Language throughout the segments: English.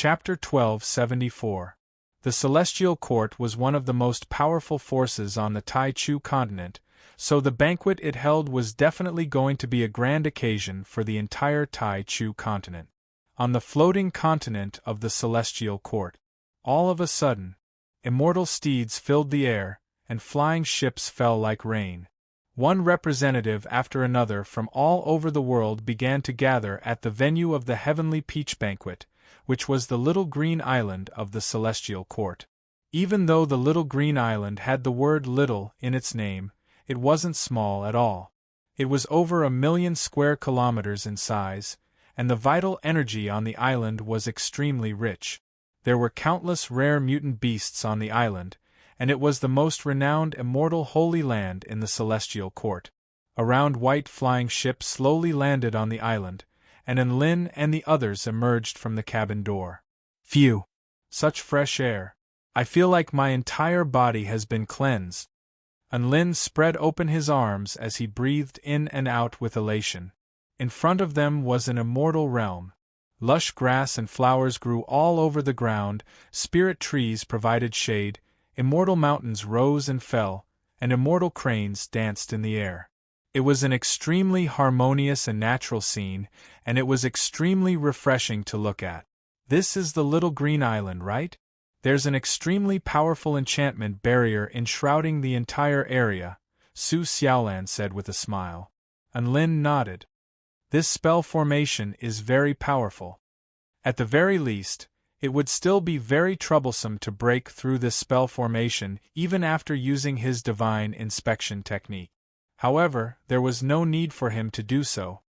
Chapter 1274. The Celestial Court was one of the most powerful forces on the Tai Chu continent, so the banquet it held was definitely going to be a grand occasion for the entire Tai Chu continent. On the floating continent of the Celestial Court, all of a sudden, immortal steeds filled the air, and flying ships fell like rain. One representative after another from all over the world began to gather at the venue of the Heavenly Peach Banquet, which was the little green island of the Celestial Court. Even though the little green island had the word little in its name, it wasn't small at all. It was over 1,000,000 square kilometers in size, and the vital energy on the island was extremely rich. There were countless rare mutant beasts on the island, and it was the most renowned immortal holy land in the Celestial Court. A round white flying ship slowly landed on the island, and Enlin and the others emerged from the cabin door. Phew! Such fresh air. I feel like my entire body has been cleansed. Enlin spread open his arms as he breathed in and out with elation. In front of them was an immortal realm. Lush grass and flowers grew all over the ground, spirit trees provided shade, immortal mountains rose and fell, and immortal cranes danced in the air. It was an extremely harmonious and natural scene, and it was extremely refreshing to look at. This is the little green island, right? There's an extremely powerful enchantment barrier enshrouding the entire area, Su Xiaolan said with a smile. Enlin nodded. This spell formation is very powerful. At the very least, it would still be very troublesome to break through this spell formation even after using his divine inspection technique. However, there was no need for him to do so.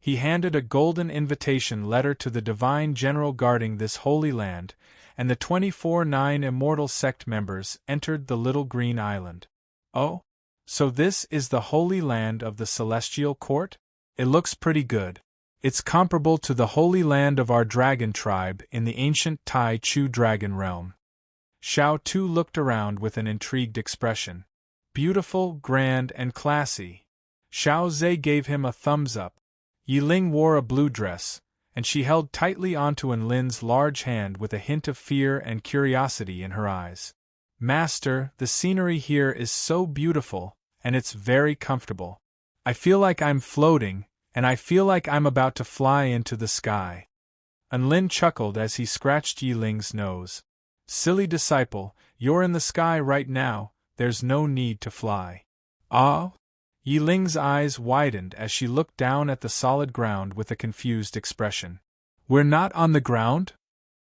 He handed a golden invitation letter to the divine general guarding this holy land, and the 24-9 immortal sect members entered the little green island. Oh? So this is the holy land of the Celestial Court? It looks pretty good. It's comparable to the holy land of our dragon tribe in the ancient Tai Chu dragon realm. Xiao Tu looked around with an intrigued expression. Beautiful, grand, and classy. Xiao Zhe gave him a thumbs up. Yiling wore a blue dress, and she held tightly onto Enlin's large hand with a hint of fear and curiosity in her eyes. Master, the scenery here is so beautiful, and it's very comfortable. I feel like I'm floating, and I feel like I'm about to fly into the sky. Enlin chuckled as he scratched Yiling's nose. Silly disciple, you're in the sky right now, there's no need to fly. Ah? Yiling's eyes widened as she looked down at the solid ground with a confused expression. We're not on the ground?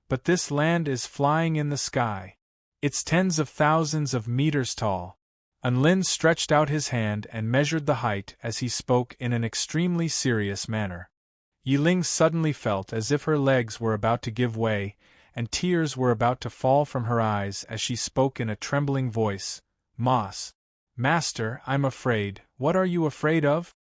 But this land is flying in the sky. It's tens of thousands of meters tall. Enlin stretched out his hand and measured the height as he spoke in an extremely serious manner. Yiling suddenly felt as if her legs were about to give way, and tears were about to fall from her eyes as she spoke in a trembling voice. Moss. Master, I'm afraid. What are you afraid of?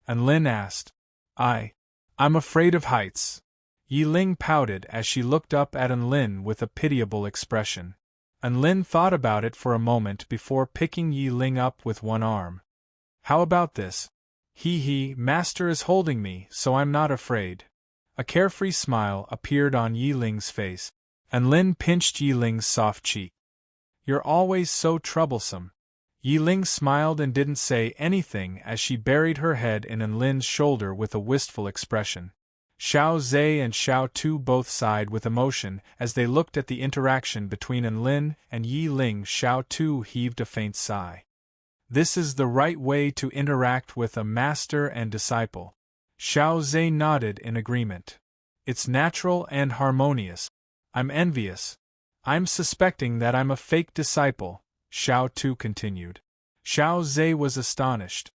Enlin asked. I'm afraid of heights. Yiling pouted as she looked up at Enlin with a pitiable expression. Enlin thought about it for a moment before picking Yiling up with one arm. How about this? Master is holding me, so I'm not afraid. A carefree smile appeared on Yiling's face. Enlin pinched Yiling's soft cheek. You're always so troublesome. Yiling smiled and didn't say anything as she buried her head in Enlin's shoulder with a wistful expression. Xiao Zhe and Xiao Tu both sighed with emotion as they looked at the interaction between Enlin and Yiling. Xiao Tu heaved a faint sigh. This is the right way to interact with a master and disciple. Xiao Zhe nodded in agreement. It's natural and harmonious. I'm envious. I'm suspecting that I'm a fake disciple, Xiao Tu continued. Xiao Zhe was astonished.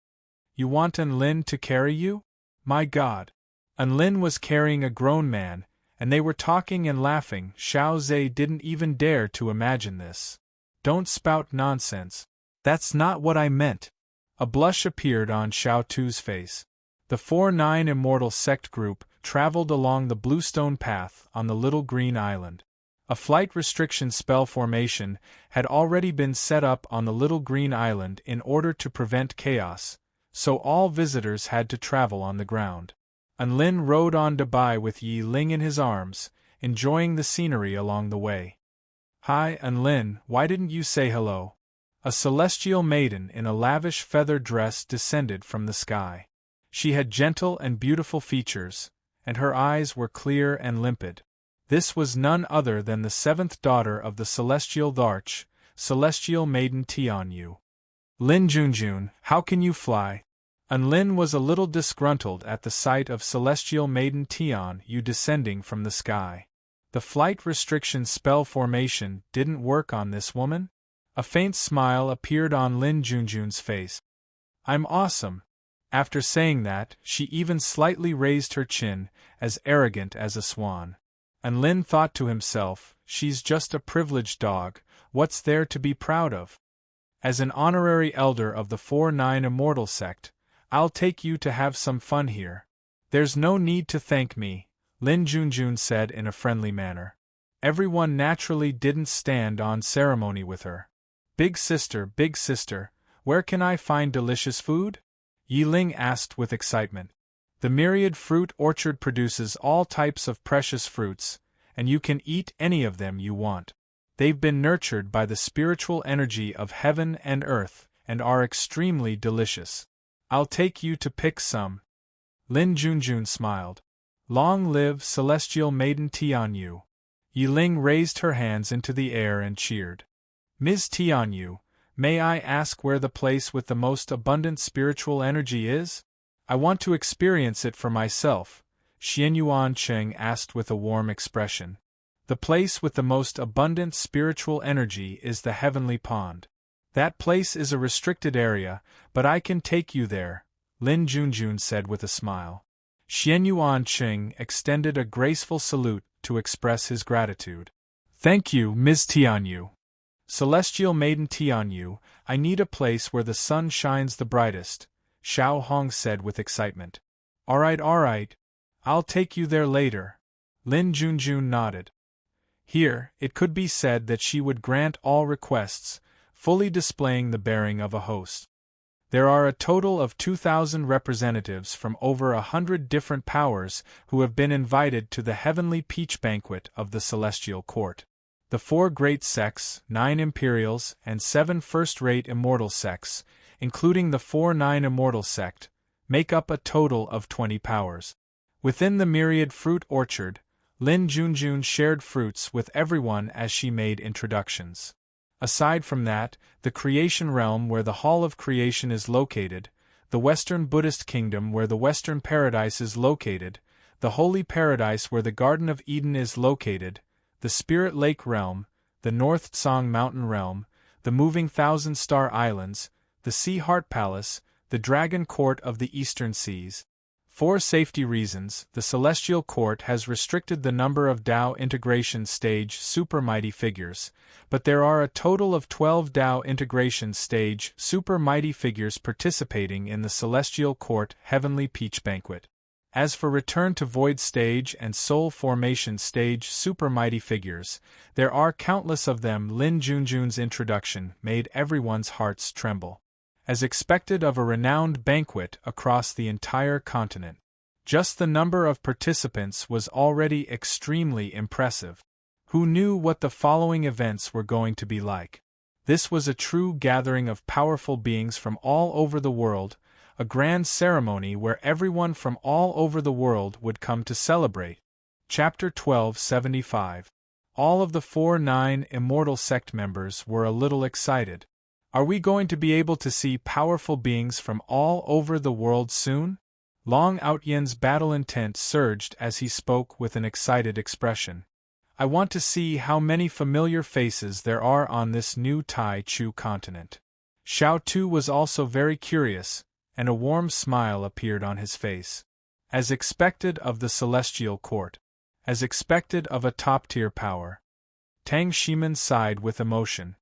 You want Enlin to carry you? My God! Enlin was carrying a grown man, and they were talking and laughing. Xiao Zhe didn't even dare to imagine this. Don't spout nonsense. That's not what I meant. A blush appeared on Xiao Tu's face. The 4-9 Immortal Sect group traveled along the bluestone path on the little green island. A flight restriction spell formation had already been set up on the little green island in order to prevent chaos, so all visitors had to travel on the ground. Enlin rode on Dubai with Yiling in his arms, enjoying the scenery along the way. "Hi, Unlin, why didn't you say hello?" A celestial maiden in a lavish feather dress descended from the sky. She had gentle and beautiful features, and her eyes were clear and limpid. This was none other than the seventh daughter of the celestial Dharch, celestial maiden Tianyu. "Lin Junjun, how can you fly?" Unlin was a little disgruntled at the sight of celestial maiden Tianyu descending from the sky. The flight restriction spell formation didn't work on this woman? A faint smile appeared on Lin Junjun's face. "I'm awesome." After saying that, she even slightly raised her chin, as arrogant as a swan. And Lin thought to himself, she's just a privileged dog, what's there to be proud of? "As an honorary elder of the 4-9 Immortal sect, I'll take you to have some fun here." "There's no need to thank me," Lin Junjun said in a friendly manner. Everyone naturally didn't stand on ceremony with her. Big sister, where can I find delicious food?" Yi Ling asked with excitement. "The myriad fruit orchard produces all types of precious fruits, and you can eat any of them you want. They've been nurtured by the spiritual energy of heaven and earth, and are extremely delicious. I'll take you to pick some." Lin Junjun smiled. "Long live celestial maiden Tianyu." Yi Ling raised her hands into the air and cheered. "Ms. Tianyu, may I ask where the place with the most abundant spiritual energy is? I want to experience it for myself," Xianyuan Cheng asked with a warm expression. "The place with the most abundant spiritual energy is the Heavenly Pond. That place is a restricted area, but I can take you there," Lin Junjun said with a smile. Xianyuan Cheng extended a graceful salute to express his gratitude. "Thank you, Ms. Tianyu. Celestial maiden Tianyu, I need a place where the sun shines the brightest," Xiao Hong said with excitement. All right. I'll take you there later." Lin Junjun nodded. Here, it could be said that she would grant all requests, fully displaying the bearing of a host. There are a total of 2,000 representatives from over 100 different powers who have been invited to the Heavenly Peach Banquet of the Celestial Court. The 4 great sects, 9 Imperials, and 7 first-rate Immortal sects, including the 4-9 Immortal sect, make up a total of 20 powers. Within the myriad fruit orchard, Lin Junjun shared fruits with everyone as she made introductions. Aside from that, the creation realm where the Hall of Creation is located, the Western Buddhist Kingdom where the Western Paradise is located, the Holy Paradise where the Garden of Eden is located, the Spirit Lake Realm, the North Tsang Mountain Realm, the Moving Thousand Star Islands, the Sea Heart Palace, the Dragon Court of the Eastern Seas. For safety reasons, the Celestial Court has restricted the number of Dao Integration Stage Super Mighty Figures, but there are a total of 12 Dao Integration Stage Super Mighty Figures participating in the Celestial Court Heavenly Peach Banquet. As for Return to Void Stage and Soul Formation Stage Super Mighty Figures, there are countless of them. Lin Junjun's introduction made everyone's hearts tremble. As expected of a renowned banquet across the entire continent. Just the number of participants was already extremely impressive. Who knew what the following events were going to be like? This was a true gathering of powerful beings from all over the world, a grand ceremony where everyone from all over the world would come to celebrate. Chapter 1275. All of the 4-9 Immortal sect members were a little excited. Are we going to be able to see powerful beings from all over the world soon? Long Outyen's battle intent surged as he spoke with an excited expression. I want to see how many familiar faces there are on this new Tai Chu continent. Xiao Tu was also very curious, and a warm smile appeared on his face. As expected of the Celestial Court. As expected of a top-tier power. Tang Shiman sighed with emotion.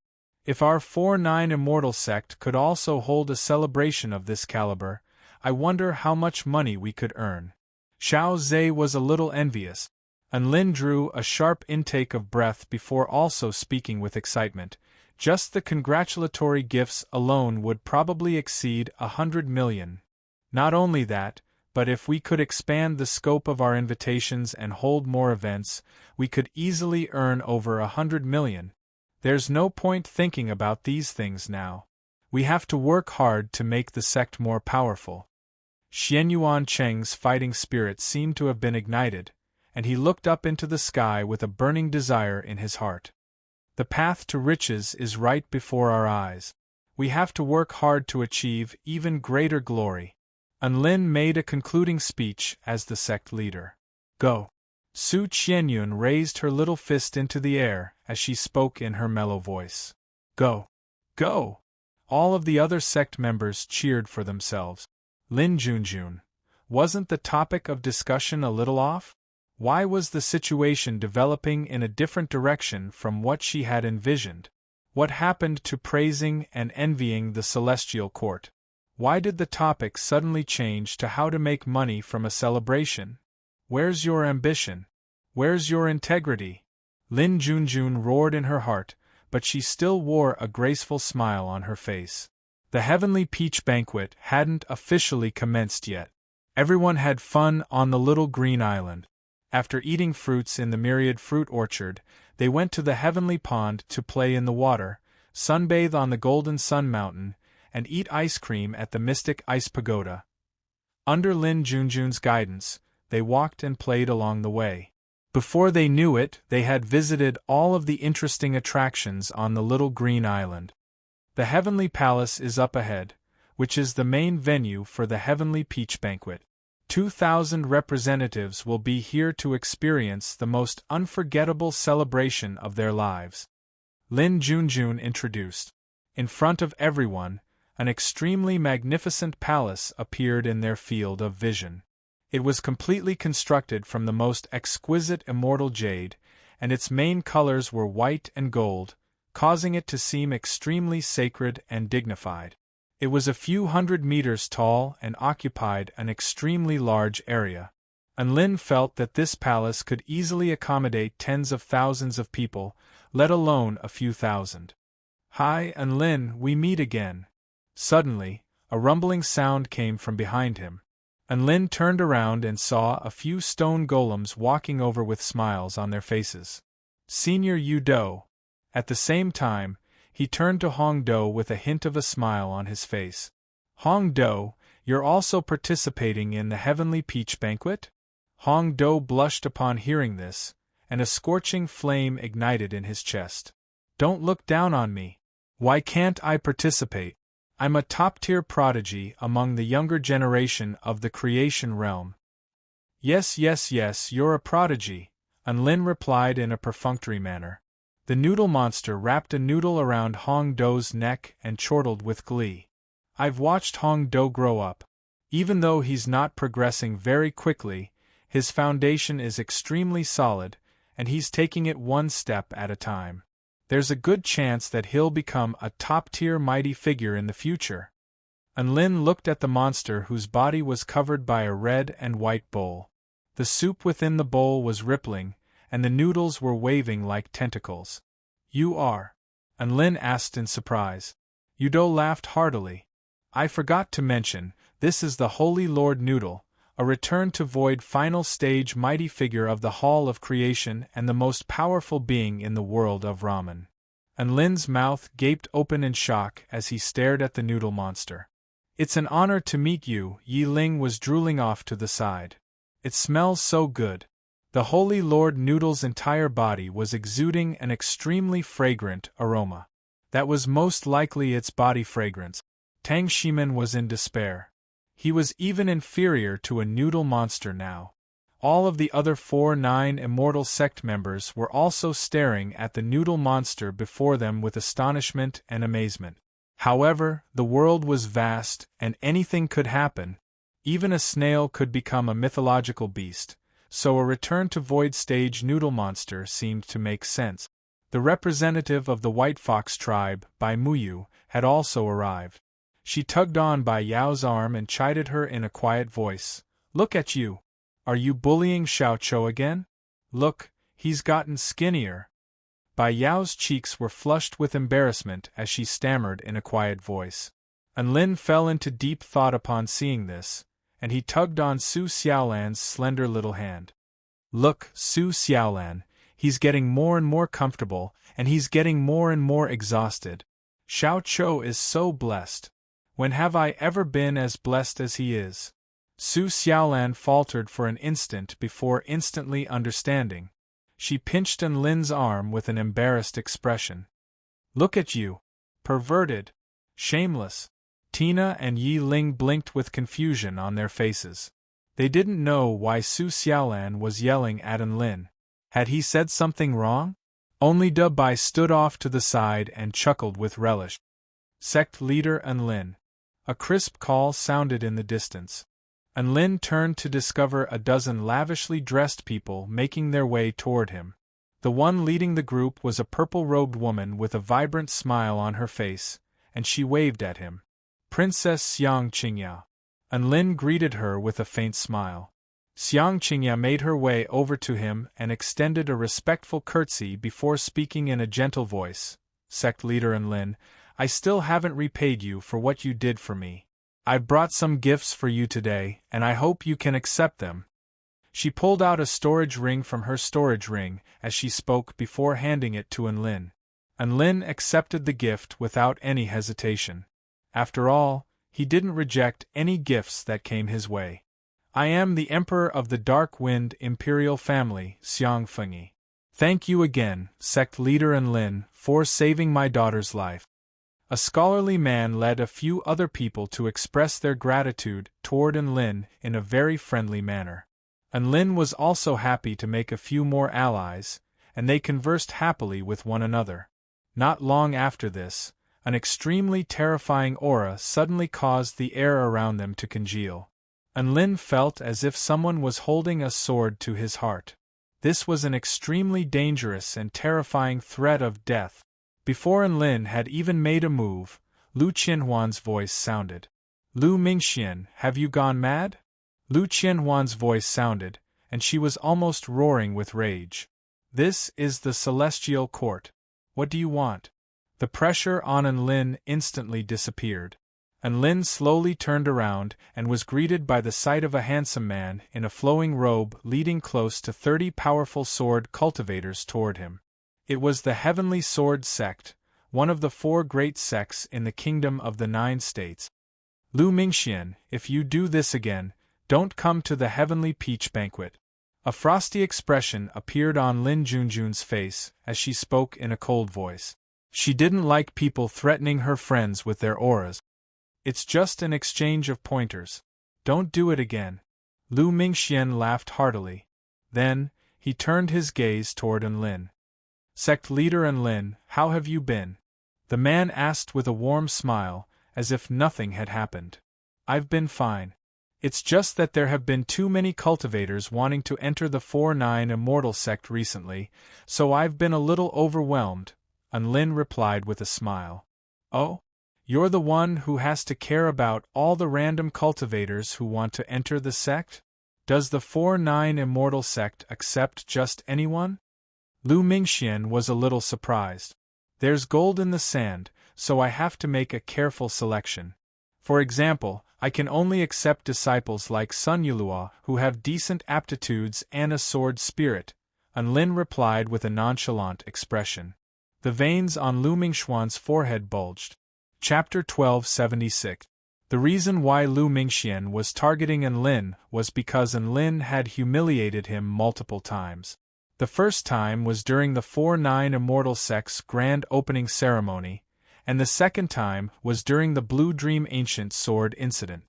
If our 4-9 Immortal sect could also hold a celebration of this caliber, I wonder how much money we could earn. Xiao Zhe was a little envious, and Lin drew a sharp intake of breath before also speaking with excitement. Just the congratulatory gifts alone would probably exceed 100 million. Not only that, but if we could expand the scope of our invitations and hold more events, we could easily earn over 100 million. There's no point thinking about these things now. We have to work hard to make the sect more powerful. Xianyuan Cheng's fighting spirit seemed to have been ignited, and he looked up into the sky with a burning desire in his heart. The path to riches is right before our eyes. We have to work hard to achieve even greater glory. Enlin made a concluding speech as the sect leader. Go! Su Qianyun raised her little fist into the air as she spoke in her mellow voice. Go! Go! All of the other sect members cheered for themselves. Lin Junjun, wasn't the topic of discussion a little off? Why was the situation developing in a different direction from what she had envisioned? What happened to praising and envying the celestial court? Why did the topic suddenly change to how to make money from a celebration? Where's your ambition? Where's your integrity? Lin Junjun roared in her heart, but she still wore a graceful smile on her face. The Heavenly Peach Banquet hadn't officially commenced yet. Everyone had fun on the little green island. After eating fruits in the myriad fruit orchard, they went to the Heavenly Pond to play in the water, sunbathe on the Golden Sun Mountain, and eat ice cream at the Mystic Ice Pagoda. Under Lin Junjun's guidance, they walked and played along the way. Before they knew it, they had visited all of the interesting attractions on the little green island. The Heavenly Palace is up ahead, which is the main venue for the Heavenly Peach Banquet. 2,000 representatives will be here to experience the most unforgettable celebration of their lives. Lin Junjun introduced. In front of everyone, an extremely magnificent palace appeared in their field of vision. It was completely constructed from the most exquisite immortal jade, and its main colors were white and gold, causing it to seem extremely sacred and dignified. It was a few hundred meters tall and occupied an extremely large area. Enlin felt that this palace could easily accommodate tens of thousands of people, let alone a few thousand. Hi, Enlin, we meet again. Suddenly, a rumbling sound came from behind him. Enlin turned around and saw a few stone golems walking over with smiles on their faces. Senior Yu Do. At the same time, he turned to Hong Do with a hint of a smile on his face. Hong Do, you're also participating in the Heavenly Peach Banquet? Hong Do blushed upon hearing this, and a scorching flame ignited in his chest. Don't look down on me. Why can't I participate? I'm a top-tier prodigy among the younger generation of the creation realm. Yes, you're a prodigy, Enlin replied in a perfunctory manner. The noodle monster wrapped a noodle around Hong Do's neck and chortled with glee. I've watched Hong Do grow up. Even though he's not progressing very quickly, his foundation is extremely solid, and he's taking it one step at a time. There's a good chance that he'll become a top-tier mighty figure in the future. Enlin looked at the monster whose body was covered by a red and white bowl. The soup within the bowl was rippling, and the noodles were waving like tentacles. You are? Enlin asked in surprise. Yudo laughed heartily. I forgot to mention, this is the Holy Lord Noodle, a return to void final stage mighty figure of the Hall of Creation and the most powerful being in the world of ramen. Enlin's mouth gaped open in shock as he stared at the noodle monster. It's an honor to meet you, Yi Ling was drooling off to the side. It smells so good. The Holy Lord Noodle's entire body was exuding an extremely fragrant aroma. That was most likely its body fragrance. Tang Shimin was in despair. He was even inferior to a noodle monster now. All of the other 4-9 immortal sect members were also staring at the noodle monster before them with astonishment and amazement. However, the world was vast, and anything could happen. Even a snail could become a mythological beast. So a return to void stage noodle monster seemed to make sense. The representative of the White Fox tribe, Bai Muyu, had also arrived. She tugged on Bai Yao's arm and chided her in a quiet voice. Look at you. Are you bullying Xiao Chou again? Look, he's gotten skinnier. Bai Yao's cheeks were flushed with embarrassment as she stammered in a quiet voice. Enlin fell into deep thought upon seeing this, and he tugged on Su Xiaolan's slender little hand. Look, Su Xiaolan, he's getting more and more comfortable, and he's getting more and more exhausted. Xiao Chou is so blessed. When have I ever been as blessed as he is? Su Xiaolan faltered for an instant before instantly understanding. She pinched Lin's arm with an embarrassed expression. Look at you. Perverted. Shameless. Tina and Yi Ling blinked with confusion on their faces. They didn't know why Su Xiaolan was yelling at Lin. Had he said something wrong? Only Du Bai stood off to the side and chuckled with relish. Sect leader Lin. A crisp call sounded in the distance. Lin turned to discover a dozen lavishly dressed people making their way toward him. The one leading the group was a purple-robed woman with a vibrant smile on her face, and she waved at him. Princess Xiang Qingya. Lin greeted her with a faint smile. Xiang Qingya made her way over to him and extended a respectful curtsy before speaking in a gentle voice. Sect leader Lin, I still haven't repaid you for what you did for me. I've brought some gifts for you today, and I hope you can accept them. She pulled out a storage ring from her storage ring as she spoke before handing it to Lin. Lin accepted the gift without any hesitation. After all, he didn't reject any gifts that came his way. I am the Emperor of the Dark Wind Imperial Family, Xiang Fengyi. Thank you again, sect leader Lin, for saving my daughter's life. A scholarly man led a few other people to express their gratitude toward Lin in a very friendly manner. Lin was also happy to make a few more allies, and they conversed happily with one another. Not long after this, an extremely terrifying aura suddenly caused the air around them to congeal. Lin felt as if someone was holding a sword to his heart. This was an extremely dangerous and terrifying threat of death. Before Lin had even made a move, Lu Qianhuan's voice sounded. Lu Mingxian, have you gone mad? Lu Qianhuan's voice sounded, and she was almost roaring with rage. This is the Celestial Court. What do you want? The pressure on Lin instantly disappeared. Lin slowly turned around and was greeted by the sight of a handsome man in a flowing robe leading close to 30 powerful sword cultivators toward him. It was the Heavenly Sword Sect, one of the 4 great sects in the Kingdom of the 9 States. Lu Mingxian, if you do this again, don't come to the Heavenly Peach Banquet. A frosty expression appeared on Lin Junjun's face as she spoke in a cold voice. She didn't like people threatening her friends with their auras. It's just an exchange of pointers. Don't do it again. Lu Mingxian laughed heartily. Then, he turned his gaze toward Lin. Sect leader Lin, how have you been? The man asked with a warm smile, as if nothing had happened. I've been fine. It's just that there have been too many cultivators wanting to enter the 4-9 Immortal sect recently, so I've been a little overwhelmed, Lin replied with a smile. Oh? You're the one who has to care about all the random cultivators who want to enter the sect? Does the 4-9 Immortal sect accept just anyone? Lu Mingxian was a little surprised. There's gold in the sand, so I have to make a careful selection. For example, I can only accept disciples like Sun Yulua who have decent aptitudes and a sword spirit, Lin replied with a nonchalant expression. The veins on Lu Mingxuan's forehead bulged. Chapter 1276. The reason why Lu Mingxian was targeting Lin was because Lin had humiliated him multiple times. The first time was during the 4-9 Immortal Sect's grand opening ceremony, and the second time was during the Blue Dream Ancient Sword incident.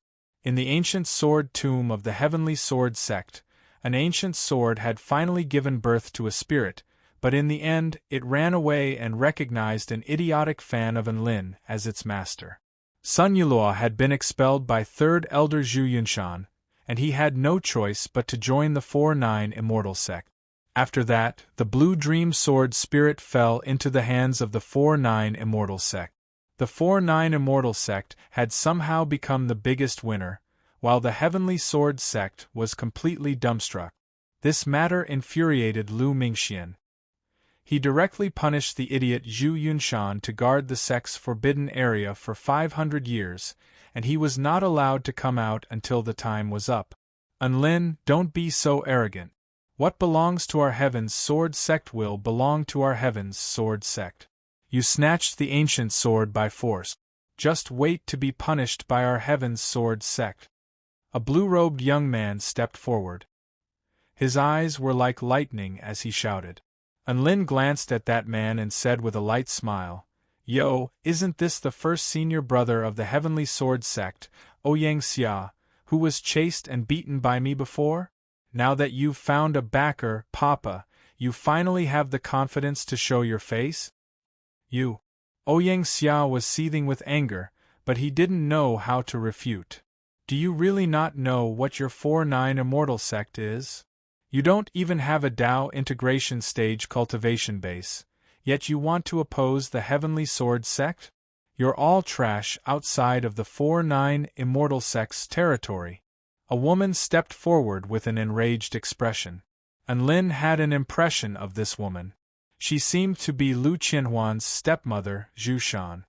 In the Ancient Sword tomb of the Heavenly Sword sect, an ancient sword had finally given birth to a spirit, but in the end it ran away and recognized an idiotic fan of Lin as its master. Sun Yulua had been expelled by 3rd Elder Zhu Yunshan, and he had no choice but to join the 4-9 Immortal sect. After that, the Blue Dream Sword spirit fell into the hands of the 4-9 Immortal sect. The 4-9 Immortal sect had somehow become the biggest winner, while the Heavenly Sword sect was completely dumbstruck. This matter infuriated Lu Mingxian. He directly punished the idiot Zhu Yunshan to guard the sect's forbidden area for 500 years, and he was not allowed to come out until the time was up. Unlin, don't be so arrogant. What belongs to our Heaven's Sword sect will belong to our Heaven's Sword sect. You snatched the ancient sword by force. Just wait to be punished by our Heaven's Sword sect. A blue-robed young man stepped forward. His eyes were like lightning as he shouted. Unlin glanced at that man and said with a light smile, "Yo, isn't this the first senior brother of the Heavenly Sword sect, Ouyang Xia, who was chased and beaten by me before? Now that you've found a backer, Papa, you finally have the confidence to show your face?" You. Ouyang Xia was seething with anger, but he didn't know how to refute. Do you really not know what your 4-9 immortal sect is? You don't even have a Tao integration stage cultivation base, yet you want to oppose the Heavenly Sword sect? You're all trash outside of the 4-9 immortal sect's territory. A woman stepped forward with an enraged expression. Unlin had an impression of this woman. She seemed to be Lu Qianhuan's stepmother, Zhu Shan.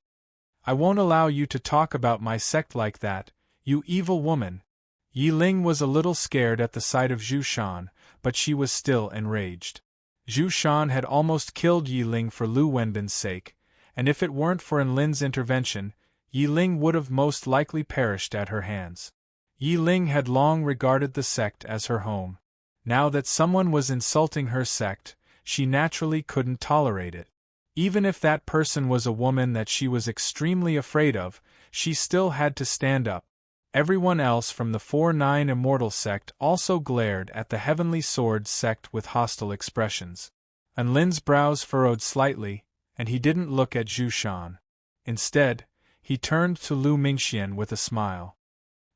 "I won't allow you to talk about my sect like that, you evil woman." Yi Ling was a little scared at the sight of Zhu Shan, but she was still enraged. Zhu Shan had almost killed Yi Ling for Lu Wenbin's sake, and if it weren't for Enlin's intervention, Yi Ling would have most likely perished at her hands. Yi Ling had long regarded the sect as her home. Now that someone was insulting her sect, she naturally couldn't tolerate it. Even if that person was a woman that she was extremely afraid of, she still had to stand up. Everyone else from the 4-9 immortal sect also glared at the Heavenly Sword sect with hostile expressions. Unlin's brows furrowed slightly, and he didn't look at Zhu Shan. Instead, he turned to Lu Mingxian with a smile.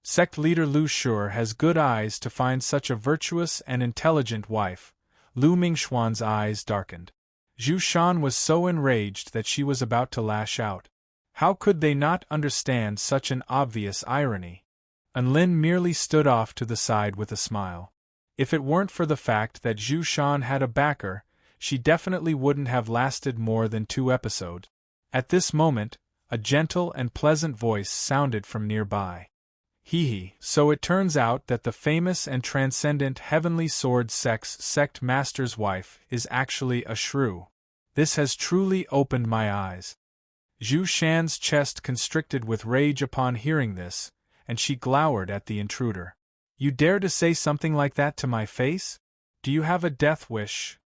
Sect leader Lu Sure has good eyes to find such a virtuous and intelligent wife. Lu Mingxuan's eyes darkened. Zhu Shan was so enraged that she was about to lash out. How could they not understand such an obvious irony? Unlin merely stood off to the side with a smile. If it weren't for the fact that Zhu Shan had a backer, she definitely wouldn't have lasted more than 2 episodes. At this moment, a gentle and pleasant voice sounded from nearby. "Hee, so it turns out that the famous and transcendent Heavenly Sword sect's sect master's wife is actually a shrew. This has truly opened my eyes." Zhu Shan's chest constricted with rage upon hearing this, and she glowered at the intruder. "You dare to say something like that to my face? Do you have a death wish?"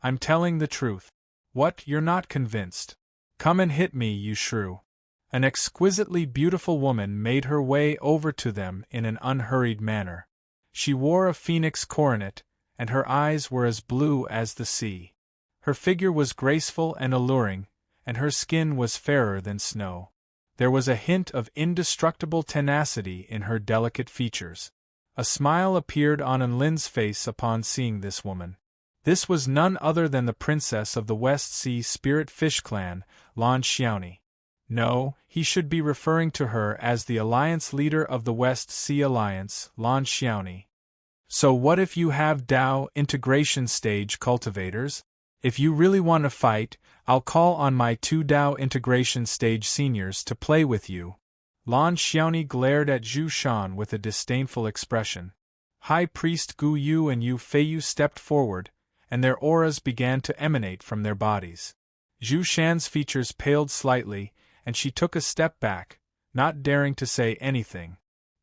"I'm telling the truth." "What, you're not convinced? Come and hit me, you shrew." An exquisitely beautiful woman made her way over to them in an unhurried manner. She wore a phoenix coronet, and her eyes were as blue as the sea. Her figure was graceful and alluring, and her skin was fairer than snow. There was a hint of indestructible tenacity in her delicate features. A smile appeared on Enlin's face upon seeing this woman. This was none other than the princess of the West Sea Spirit Fish Clan, Lan Xiaoni. No, he should be referring to her as the alliance leader of the West Sea Alliance, Lan Xiaoni. "So what if you have Tao integration stage cultivators? If you really want to fight, I'll call on my 2 Tao integration stage seniors to play with you." Lan Xiaoni glared at Zhu Shan with a disdainful expression. High Priest Gu Yu and Yu Feiyu stepped forward, and their auras began to emanate from their bodies. Zhu Shan's features paled slightly, and she took a step back, not daring to say anything.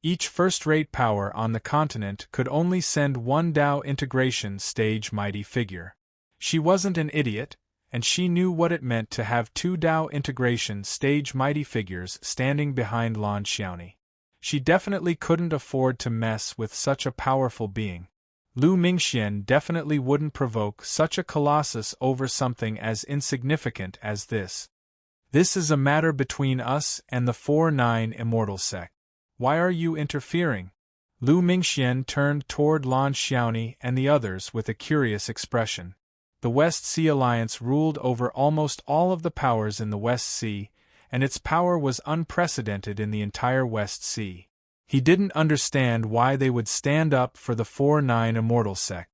Each first-rate power on the continent could only send 1 Tao integration stage mighty figure. She wasn't an idiot, and she knew what it meant to have 2 Tao integration stage mighty figures standing behind Lan Xiaoni. She definitely couldn't afford to mess with such a powerful being. Lu Mingxian definitely wouldn't provoke such a colossus over something as insignificant as this. "This is a matter between us and the 4-9 immortal sect. Why are you interfering?" Lu Mingxian turned toward Lan Xiaoni and the others with a curious expression. The West Sea Alliance ruled over almost all of the powers in the West Sea, and its power was unprecedented in the entire West Sea. He didn't understand why they would stand up for the 4-9 immortal sect.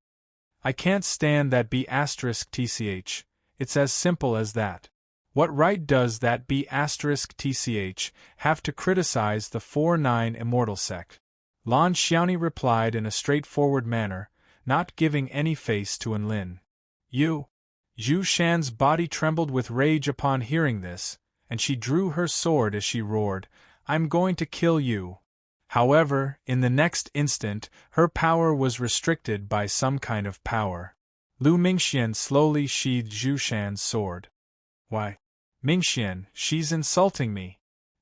"I can't stand that B***tch, it's as simple as that." What right does that B*TCH have to criticize the 4-9 immortal sect? Lan Xiaoni replied in a straightforward manner, not giving any face to Enlin. You? Zhu Shan's body trembled with rage upon hearing this, and she drew her sword as she roared, "I'm going to kill you." However, in the next instant, her power was restricted by some kind of power. Lu Mingxian slowly sheathed Zhu Shan's sword. "Why? Mingxian, she's insulting me."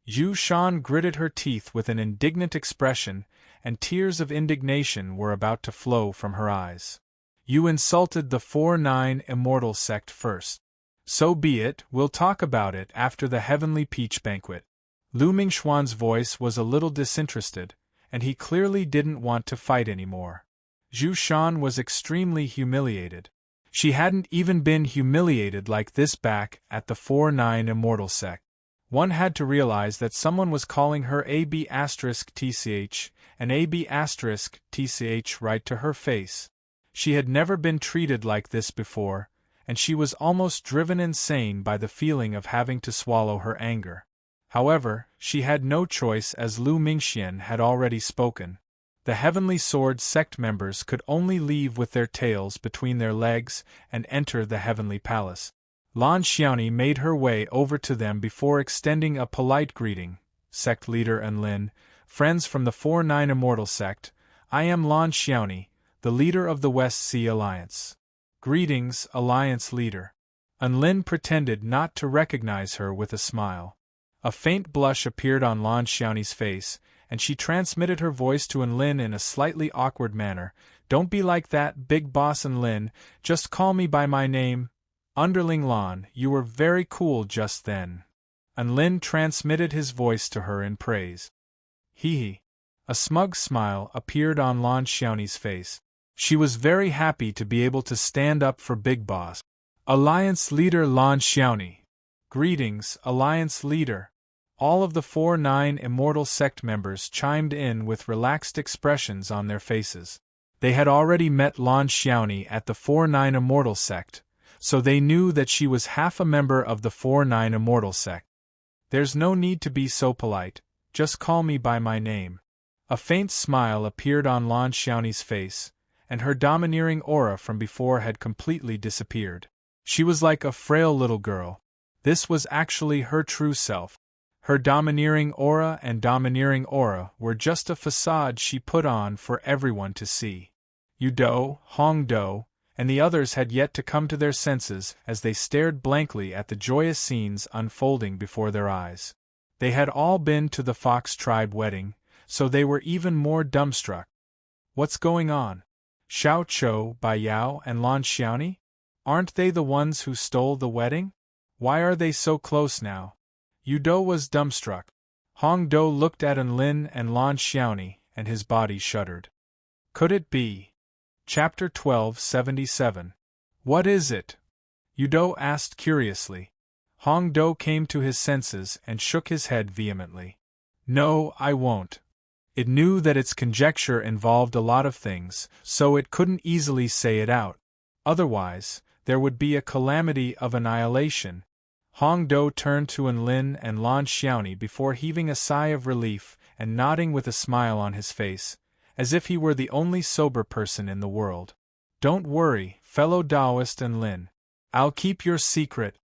Zhu Shan gritted her teeth with an indignant expression, and tears of indignation were about to flow from her eyes. "You insulted the 4-9 immortal sect first. So be it, we'll talk about it after the heavenly peach banquet." Lu Mingxuan's voice was a little disinterested, and he clearly didn't want to fight anymore. Zhu Shan was extremely humiliated. She hadn't even been humiliated like this back at the 4-9 immortal sect. One had to realize that someone was calling her AB*TCH and AB*TCH right to her face. She had never been treated like this before, and she was almost driven insane by the feeling of having to swallow her anger. However, she had no choice as Lu Mingxian had already spoken. The Heavenly Sword sect members could only leave with their tails between their legs and enter the Heavenly Palace. Lan Xiaoni made her way over to them before extending a polite greeting. "Sect leader Enlin, friends from the 4-9 immortal sect, I am Lan Xiaoni, the leader of the West Sea Alliance." "Greetings, Alliance leader." Enlin pretended not to recognize her with a smile. A faint blush appeared on Lan Xiaoni's face, and she transmitted her voice to Enlin in a slightly awkward manner. "Don't be like that, big boss Enlin, just call me by my name. Underling Lan, you were very cool just then." Enlin transmitted his voice to her in praise. Hee. A smug smile appeared on Lan Xiaoni's face. She was very happy to be able to stand up for Big Boss. "Alliance leader Lan Xiaoni." "Greetings, Alliance leader." All of the 4-9 immortal sect members chimed in with relaxed expressions on their faces. They had already met Lan Xiaoni at the 4-9 immortal sect, so they knew that she was half a member of the 4-9 immortal sect. "There's no need to be so polite, just call me by my name." A faint smile appeared on Lan Xiaoni's face, and her domineering aura from before had completely disappeared. She was like a frail little girl. This was actually her true self. Her domineering aura were just a facade she put on for everyone to see. Yudo, Hongdo, and the others had yet to come to their senses as they stared blankly at the joyous scenes unfolding before their eyes. They had all been to the Fox tribe wedding, so they were even more dumbstruck. What's going on? Xiao Chou, Bai Yao, and Lan Xiaoni? Aren't they the ones who stole the wedding? Why are they so close now? Yudo was dumbstruck. Hongdo looked at Enlin and Lan Xiaoni, and his body shuddered. Could it be? Chapter 1277. What is it? Yudo asked curiously. Hongdo came to his senses and shook his head vehemently. No, I won't. It knew that its conjecture involved a lot of things, so it couldn't easily say it out. Otherwise, there would be a calamity of annihilation. Hongdo turned to Enlin and Lan Xiaoni before heaving a sigh of relief and nodding with a smile on his face, as if he were the only sober person in the world. Don't worry, fellow Taoist Enlin. I'll keep your secret.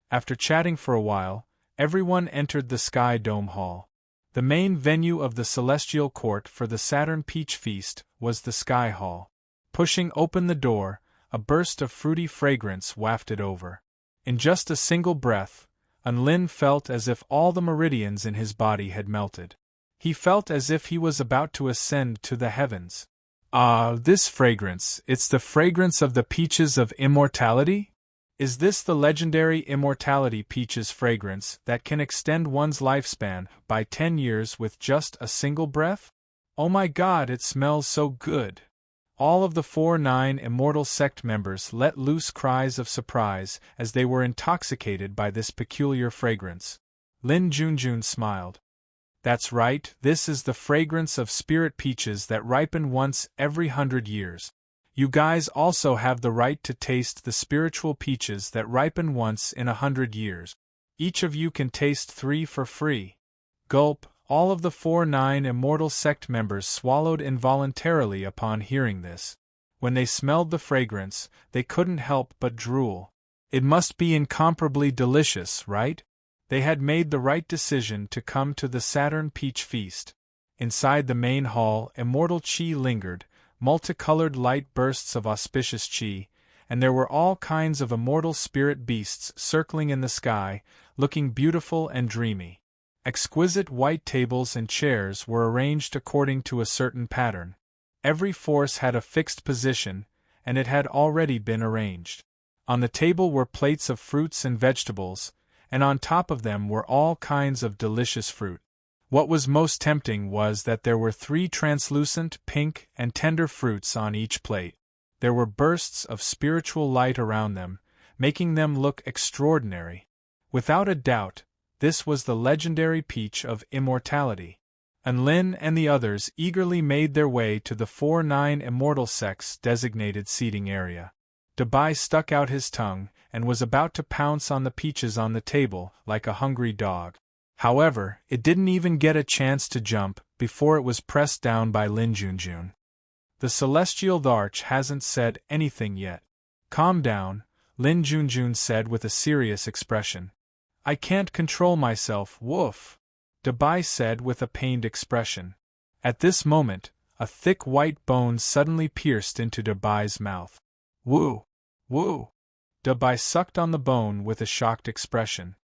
After chatting for a while, everyone entered the Sky Dome Hall. The main venue of the Celestial Court for the Saturn Peach Feast was the Sky Hall. Pushing open the door, a burst of fruity fragrance wafted over. In just a single breath, Enlin felt as if all the meridians in his body had melted. He felt as if he was about to ascend to the heavens. Ah, this fragrance, it's the fragrance of the peaches of immortality? Is this the legendary immortality peaches fragrance that can extend one's lifespan by 10 years with just a single breath? Oh my God, it smells so good! All of the 4-9 immortal sect members let loose cries of surprise as they were intoxicated by this peculiar fragrance. Lin Junjun smiled. That's right, this is the fragrance of spirit peaches that ripen once every 100 years. You guys also have the right to taste the spiritual peaches that ripen once in 100 years. Each of you can taste 3 for free. Gulp, all of the 4-9 immortal sect members swallowed involuntarily upon hearing this. When they smelled the fragrance, they couldn't help but drool. It must be incomparably delicious, right? They had made the right decision to come to the Saturn Peach Feast. Inside the main hall, immortal chi lingered, multicolored light bursts of auspicious chi, and there were all kinds of immortal spirit beasts circling in the sky, looking beautiful and dreamy. Exquisite white tables and chairs were arranged according to a certain pattern. Every force had a fixed position, and it had already been arranged. On the table were plates of fruits and vegetables, and on top of them were all kinds of delicious fruit. What was most tempting was that there were 3 translucent, pink, and tender fruits on each plate. There were bursts of spiritual light around them, making them look extraordinary. Without a doubt, this was the legendary peach of immortality. Lin and the others eagerly made their way to the 4-9 immortal sect's designated seating area. Dabai stuck out his tongue and was about to pounce on the peaches on the table like a hungry dog. However, it didn't even get a chance to jump before it was pressed down by Lin Junjun. The celestial Dharch hasn't said anything yet. Calm down, Lin Junjun said with a serious expression. I can't control myself, woof. Dabai said with a pained expression. At this moment, a thick white bone suddenly pierced into Dabai's mouth. Woo! Woo! Dabai sucked on the bone with a shocked expression.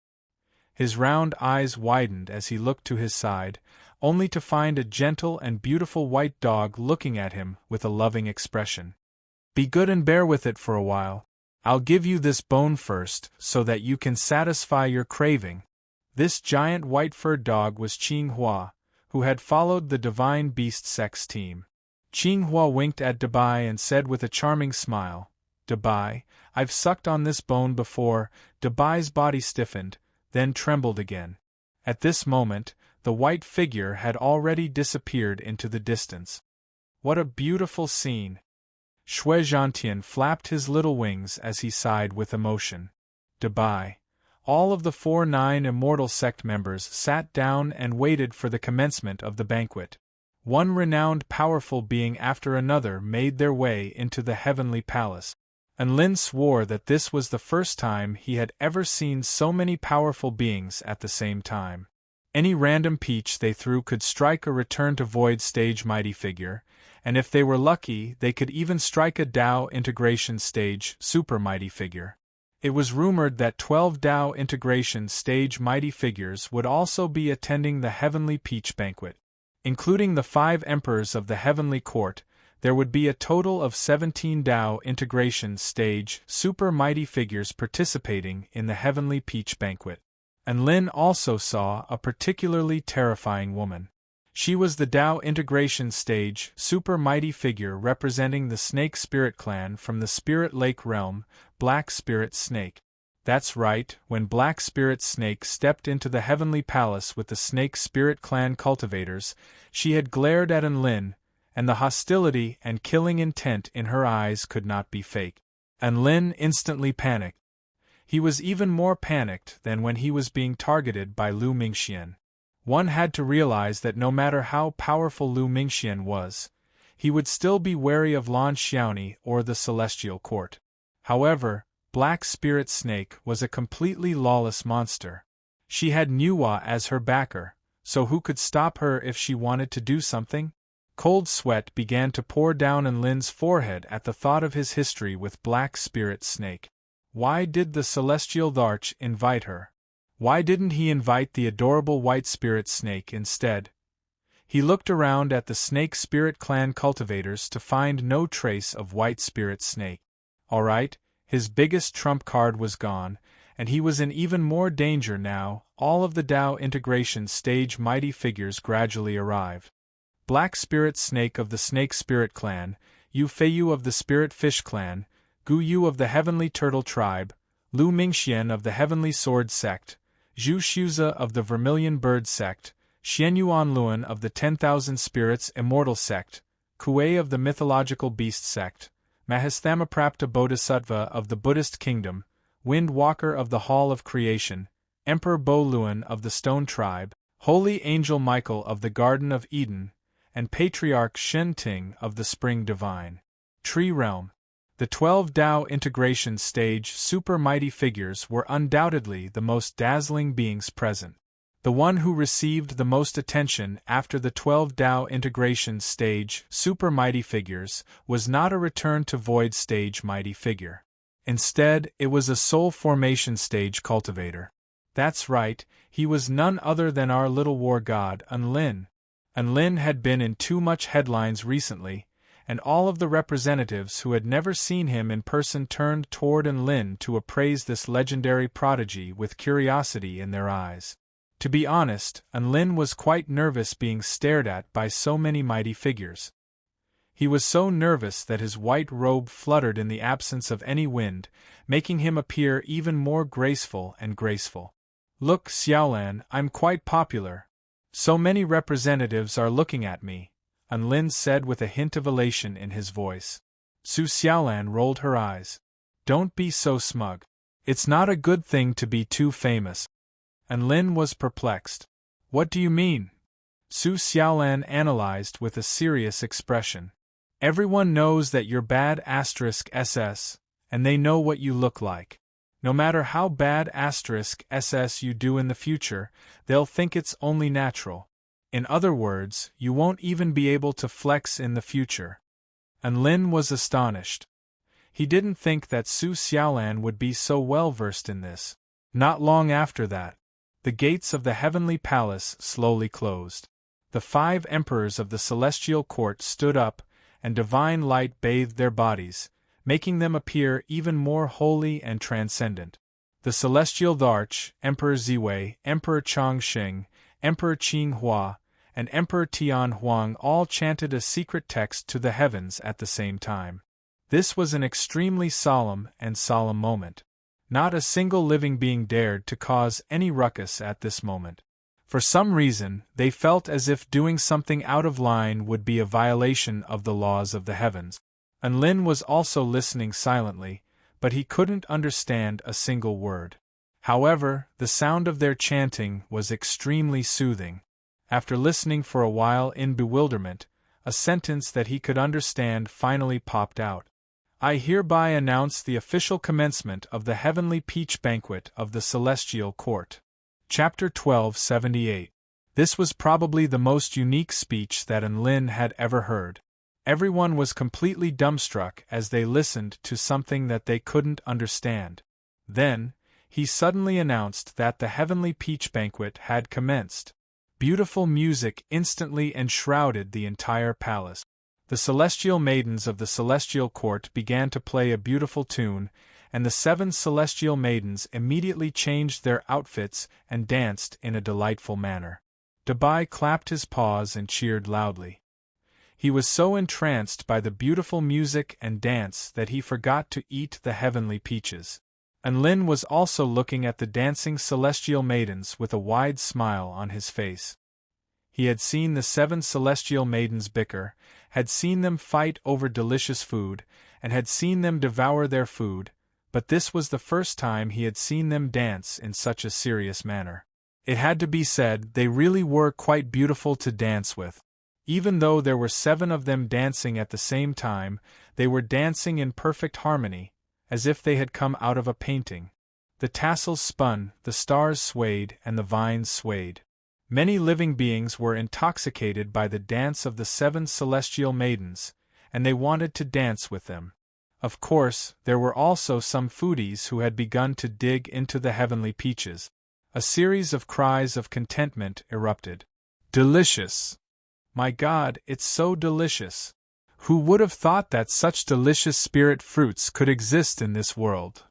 His round eyes widened as he looked to his side, only to find a gentle and beautiful white dog looking at him with a loving expression. Be good and bear with it for a while. I'll give you this bone first, so that you can satisfy your craving. This giant white-furred dog was Qinghua, who had followed the Divine Beast Sex team. Qinghua winked at Dabai and said with a charming smile, Dabai, I've sucked on this bone before. Dabai's body stiffened, then trembled again. At this moment, the white figure had already disappeared into the distance. What a beautiful scene! Shui Zhantian flapped his little wings as he sighed with emotion. Dabai. All of the 4-9 immortal sect members sat down and waited for the commencement of the banquet. One renowned powerful being after another made their way into the heavenly palace. Lin swore that this was the first time he had ever seen so many powerful beings at the same time. Any random peach they threw could strike a return to void stage mighty figure, and if they were lucky they could even strike a Dao integration stage super mighty figure. It was rumored that 12 Dao integration stage mighty figures would also be attending the Heavenly Peach Banquet. Including the 5 emperors of the Heavenly Court, there would be a total of 17 Dao integration stage super mighty figures participating in the Heavenly Peach Banquet. And Lin also saw a particularly terrifying woman. She was the Dao integration stage super mighty figure representing the Snake Spirit Clan from the Spirit Lake realm, Black Spirit Snake. That's right, when Black Spirit Snake stepped into the Heavenly Palace with the Snake Spirit Clan cultivators, she had glared at Lin, and the hostility and killing intent in her eyes could not be fake. And Lin instantly panicked. He was even more panicked than when he was being targeted by Lu Mingxian. One had to realize that no matter how powerful Lu Mingxian was, he would still be wary of Lan Xiaoni or the Celestial Court. However, Black Spirit Snake was a completely lawless monster. She had Nuwa as her backer, so who could stop her if she wanted to do something? Cold sweat began to pour down Lin's forehead at the thought of his history with Black Spirit Snake. Why did the Celestial Dharch invite her? Why didn't he invite the adorable White Spirit Snake instead? He looked around at the Snake Spirit Clan cultivators to find no trace of White Spirit Snake. Alright, his biggest trump card was gone, and he was in even more danger now. All of the Dao integration stage mighty figures gradually arrived. Black Spirit Snake of the Snake Spirit Clan, Yu Feiyu of the Spirit Fish Clan, Gu Yu of the Heavenly Turtle Tribe, Lu Mingxian of the Heavenly Sword Sect, Zhu Shuza of the Vermilion Bird Sect, Xianyuan Luan of the 10,000 Spirits Immortal Sect, Kuei of the Mythological Beast Sect, Mahasthamaprapta Bodhisattva of the Buddhist Kingdom, Wind Walker of the Hall of Creation, Emperor Bo-Luan of the Stone Tribe, Holy Angel Michael of the Garden of Eden, and Patriarch Shen-Ting of the Spring Divine. Tree Realm. The 12 Tao integration stage super mighty figures were undoubtedly the most dazzling beings present. The one who received the most attention after the 12 Tao integration stage super mighty figures was not a return to void stage mighty figure. Instead, it was a soul formation stage cultivator. That's right, he was none other than our little war god, Unlin. Unlin had been in too much headlines recently, and all of the representatives who had never seen him in person turned toward Unlin to appraise this legendary prodigy with curiosity in their eyes. To be honest, Unlin was quite nervous being stared at by so many mighty figures. He was so nervous that his white robe fluttered in the absence of any wind, making him appear even more graceful and graceful. Look, Xiaolan, I'm quite popular. So many representatives are looking at me, Unlin said with a hint of elation in his voice. Su Xiaolan rolled her eyes. Don't be so smug. It's not a good thing to be too famous. Unlin was perplexed. What do you mean? Su Xiaolan analyzed with a serious expression. Everyone knows that you're bad *SS, and they know what you look like. No matter how bad *SS you do in the future, they'll think it's only natural. In other words, you won't even be able to flex in the future. Unlin was astonished. He didn't think that Su Xiaolan would be so well versed in this. Not long after that, the gates of the heavenly palace slowly closed. The 5 emperors of the celestial court stood up, and divine light bathed their bodies, making them appear even more holy and transcendent. The celestial Tharch, Emperor Ziwei, Emperor Chongqing, Emperor Qing Hua, and Emperor Tian Huang all chanted a secret text to the heavens at the same time. This was an extremely solemn moment. Not a single living being dared to cause any ruckus at this moment. For some reason, they felt as if doing something out of line would be a violation of the laws of the heavens. Unlin was also listening silently, but he couldn't understand a single word. However, the sound of their chanting was extremely soothing. After listening for a while in bewilderment, a sentence that he could understand finally popped out. I hereby announce the official commencement of the Heavenly Peach Banquet of the Celestial Court. Chapter 1278. This was probably the most unique speech that Unlin had ever heard. Everyone was completely dumbstruck as they listened to something that they couldn't understand. Then, he suddenly announced that the Heavenly Peach Banquet had commenced. Beautiful music instantly enshrouded the entire palace. The celestial maidens of the celestial court began to play a beautiful tune, and the 7 celestial maidens immediately changed their outfits and danced in a delightful manner. Dabai clapped his paws and cheered loudly. He was so entranced by the beautiful music and dance that he forgot to eat the heavenly peaches. Unlin was also looking at the dancing celestial maidens with a wide smile on his face. He had seen the 7 celestial maidens bicker, had seen them fight over delicious food, and had seen them devour their food, but this was the first time he had seen them dance in such a serious manner. It had to be said, they really were quite beautiful to dance with. Even though there were 7 of them dancing at the same time, they were dancing in perfect harmony, as if they had come out of a painting. The tassels spun, the stars swayed, and the vines swayed. Many living beings were intoxicated by the dance of the 7 celestial maidens, and they wanted to dance with them. Of course, there were also some foodies who had begun to dig into the heavenly peaches. A series of cries of contentment erupted. Delicious! My God, it's so delicious! Who would have thought that such delicious spirit fruits could exist in this world?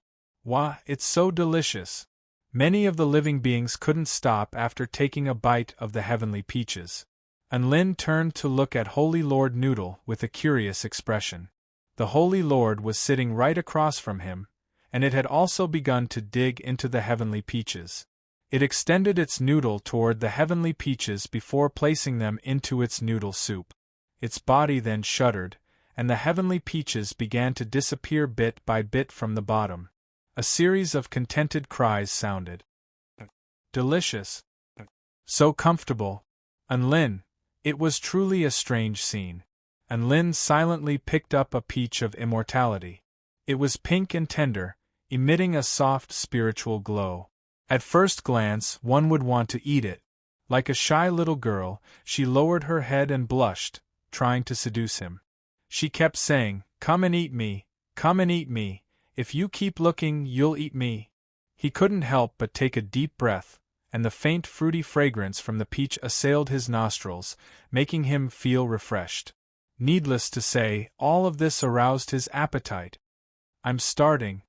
Wah, it's so delicious! Many of the living beings couldn't stop after taking a bite of the heavenly peaches. Unlin turned to look at Holy Lord Noodle with a curious expression. The Holy Lord was sitting right across from him, and it had also begun to dig into the heavenly peaches. It extended its noodle toward the heavenly peaches before placing them into its noodle soup. Its body then shuddered, and the heavenly peaches began to disappear bit by bit from the bottom. A series of contented cries sounded. delicious. So comfortable. Unlin. It was truly a strange scene. Unlin silently picked up a peach of immortality. It was pink and tender, emitting a soft spiritual glow. At first glance, one would want to eat it. Like a shy little girl, she lowered her head and blushed, trying to seduce him. She kept saying, "Come and eat me, come and eat me. If you keep looking, you'll eat me." He couldn't help but take a deep breath, and the faint fruity fragrance from the peach assailed his nostrils, making him feel refreshed. Needless to say, all of this aroused his appetite. "I'm starting."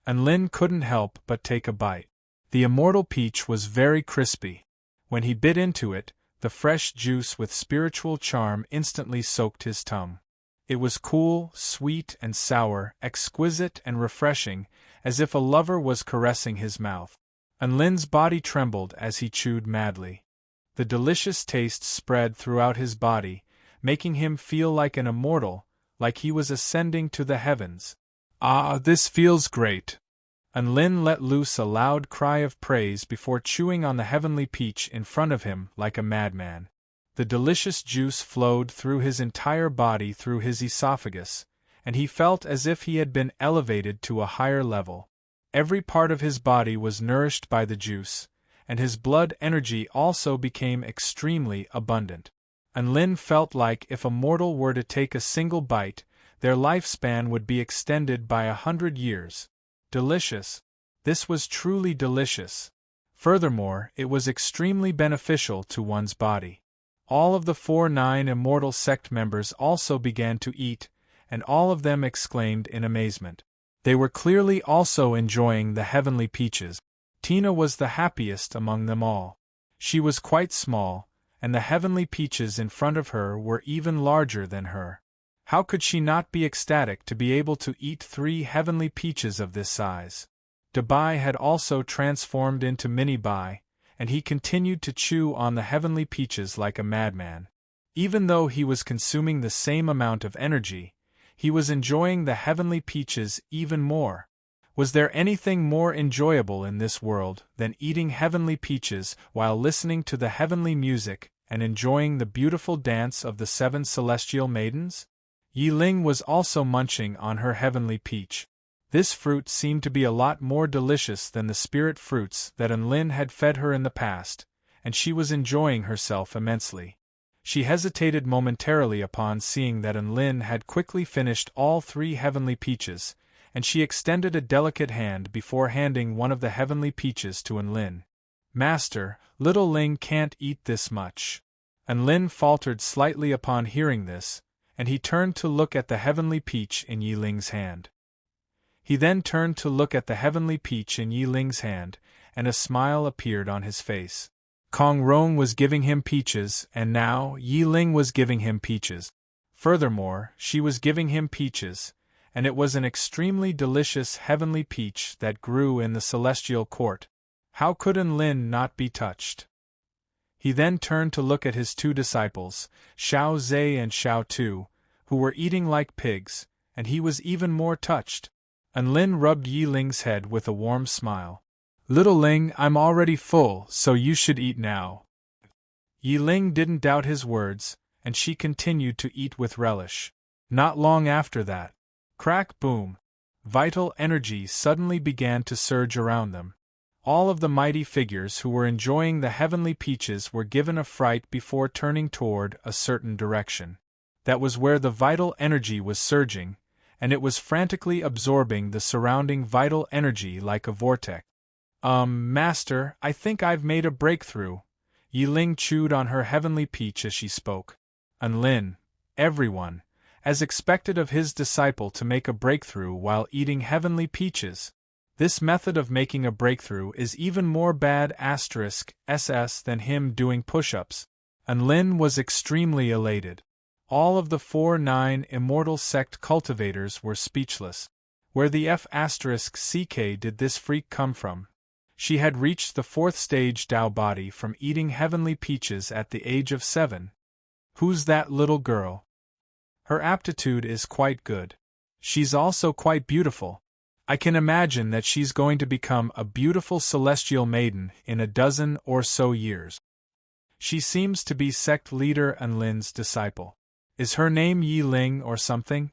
And Lin couldn't help but take a bite. The immortal peach was very crispy. When he bit into it, the fresh juice with spiritual charm instantly soaked his tongue. It was cool, sweet and sour, exquisite and refreshing, as if a lover was caressing his mouth. And Lin's body trembled as he chewed madly. The delicious taste spread throughout his body, making him feel like an immortal, like he was ascending to the heavens. "Ah, this feels great!" And Lin let loose a loud cry of praise before chewing on the heavenly peach in front of him like a madman. The delicious juice flowed through his entire body through his esophagus, and he felt as if he had been elevated to a higher level. Every part of his body was nourished by the juice, and his blood energy also became extremely abundant. And Lin felt like if a mortal were to take a single bite, their lifespan would be extended by 100 years. Delicious. This was truly delicious. Furthermore, it was extremely beneficial to one's body. All of the 4-9 immortal sect members also began to eat, and all of them exclaimed in amazement. They were clearly also enjoying the heavenly peaches. Tina was the happiest among them all. She was quite small, and the heavenly peaches in front of her were even larger than her. How could she not be ecstatic to be able to eat 3 heavenly peaches of this size? Dabai had also transformed into Mini Bai, and he continued to chew on the heavenly peaches like a madman. Even though he was consuming the same amount of energy, he was enjoying the heavenly peaches even more. Was there anything more enjoyable in this world than eating heavenly peaches while listening to the heavenly music and enjoying the beautiful dance of the 7 celestial maidens? Yi Ling was also munching on her heavenly peach. This fruit seemed to be a lot more delicious than the spirit fruits that Enlin had fed her in the past, and she was enjoying herself immensely. She hesitated momentarily upon seeing that Enlin had quickly finished all 3 heavenly peaches, and she extended a delicate hand before handing one of the heavenly peaches to Enlin. "Master, little Ling can't eat this much." Enlin faltered slightly upon hearing this, and he turned to look at the heavenly peach in Yi Ling's hand. He then turned to look at the heavenly peach in Yi Ling's hand, and a smile appeared on his face. Kong Rong was giving him peaches, and now Yi Ling was giving him peaches. Furthermore, she was giving him peaches, and it was an extremely delicious heavenly peach that grew in the celestial court. How could Enlin not be touched? He then turned to look at his 2 disciples, Xiao Zhe and Xiao Tu, who were eating like pigs, and he was even more touched. Enlin rubbed Yi Ling's head with a warm smile. "Little Ling, I'm already full, so you should eat now." Yi Ling didn't doubt his words, and she continued to eat with relish. Not long after that, crack boom, vital energy suddenly began to surge around them. All of the mighty figures who were enjoying the heavenly peaches were given a fright before turning toward a certain direction. That was where the vital energy was surging, and it was frantically absorbing the surrounding vital energy like a vortex. Master, I think I've made a breakthrough." Yi Ling chewed on her heavenly peach as she spoke. Enlin, everyone, as expected of his disciple to make a breakthrough while eating heavenly peaches. This method of making a breakthrough is even more bad *SS than him doing push-ups. Enlin was extremely elated. All of the 4-9 immortal sect cultivators were speechless. Where the F***ck did this freak come from? She had reached the 4th stage Tao body from eating heavenly peaches at the age of 7. Who's that little girl? Her aptitude is quite good. She's also quite beautiful. I can imagine that she's going to become a beautiful celestial maiden in a dozen or so years. She seems to be sect leader Anlin's disciple. Is her name Yi Ling or something?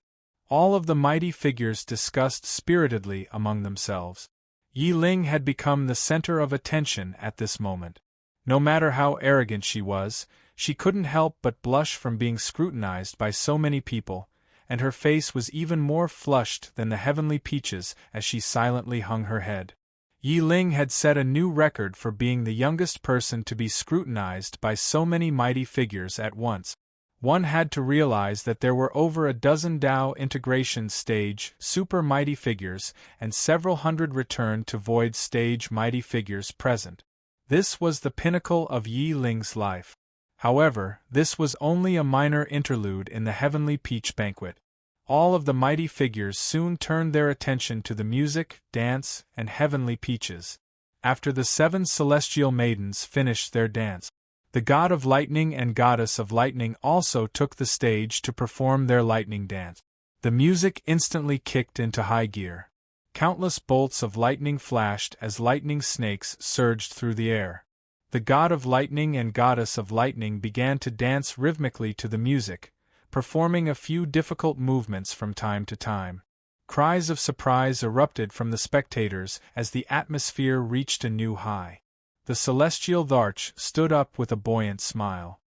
All of the mighty figures discussed spiritedly among themselves. Yi Ling had become the center of attention at this moment. No matter how arrogant she was, she couldn't help but blush from being scrutinized by so many people, and her face was even more flushed than the heavenly peaches as she silently hung her head. Yi Ling had set a new record for being the youngest person to be scrutinized by so many mighty figures at once. One had to realize that there were over a dozen Tao integration stage super mighty figures and several hundred return to void stage mighty figures present. This was the pinnacle of Yi Ling's life. However, this was only a minor interlude in the heavenly peach banquet. All of the mighty figures soon turned their attention to the music, dance, and heavenly peaches. After the 7 celestial maidens finished their dance, the god of lightning and goddess of lightning also took the stage to perform their lightning dance. The music instantly kicked into high gear. Countless bolts of lightning flashed as lightning snakes surged through the air. The god of lightning and goddess of lightning began to dance rhythmically to the music, performing a few difficult movements from time to time. Cries of surprise erupted from the spectators as the atmosphere reached a new high. The celestial Dharch stood up with a buoyant smile.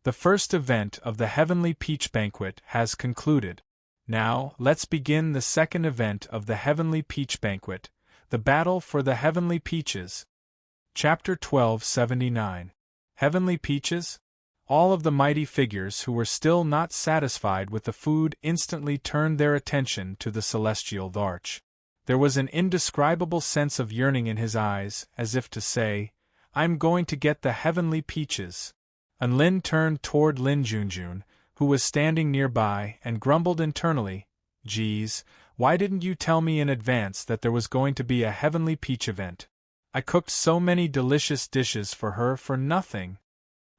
The first event of the Heavenly Peach Banquet has concluded. Now, let's begin the second event of the Heavenly Peach Banquet, the Battle for the Heavenly Peaches. Chapter 1279. Heavenly Peaches? All of the mighty figures who were still not satisfied with the food instantly turned their attention to the celestial Dharch. There was an indescribable sense of yearning in his eyes, as if to say, "I'm going to get the heavenly peaches." Anlin turned toward Lin Junjun, who was standing nearby, and grumbled internally, "Geez, why didn't you tell me in advance that there was going to be a heavenly peach event? I cooked so many delicious dishes for her for nothing."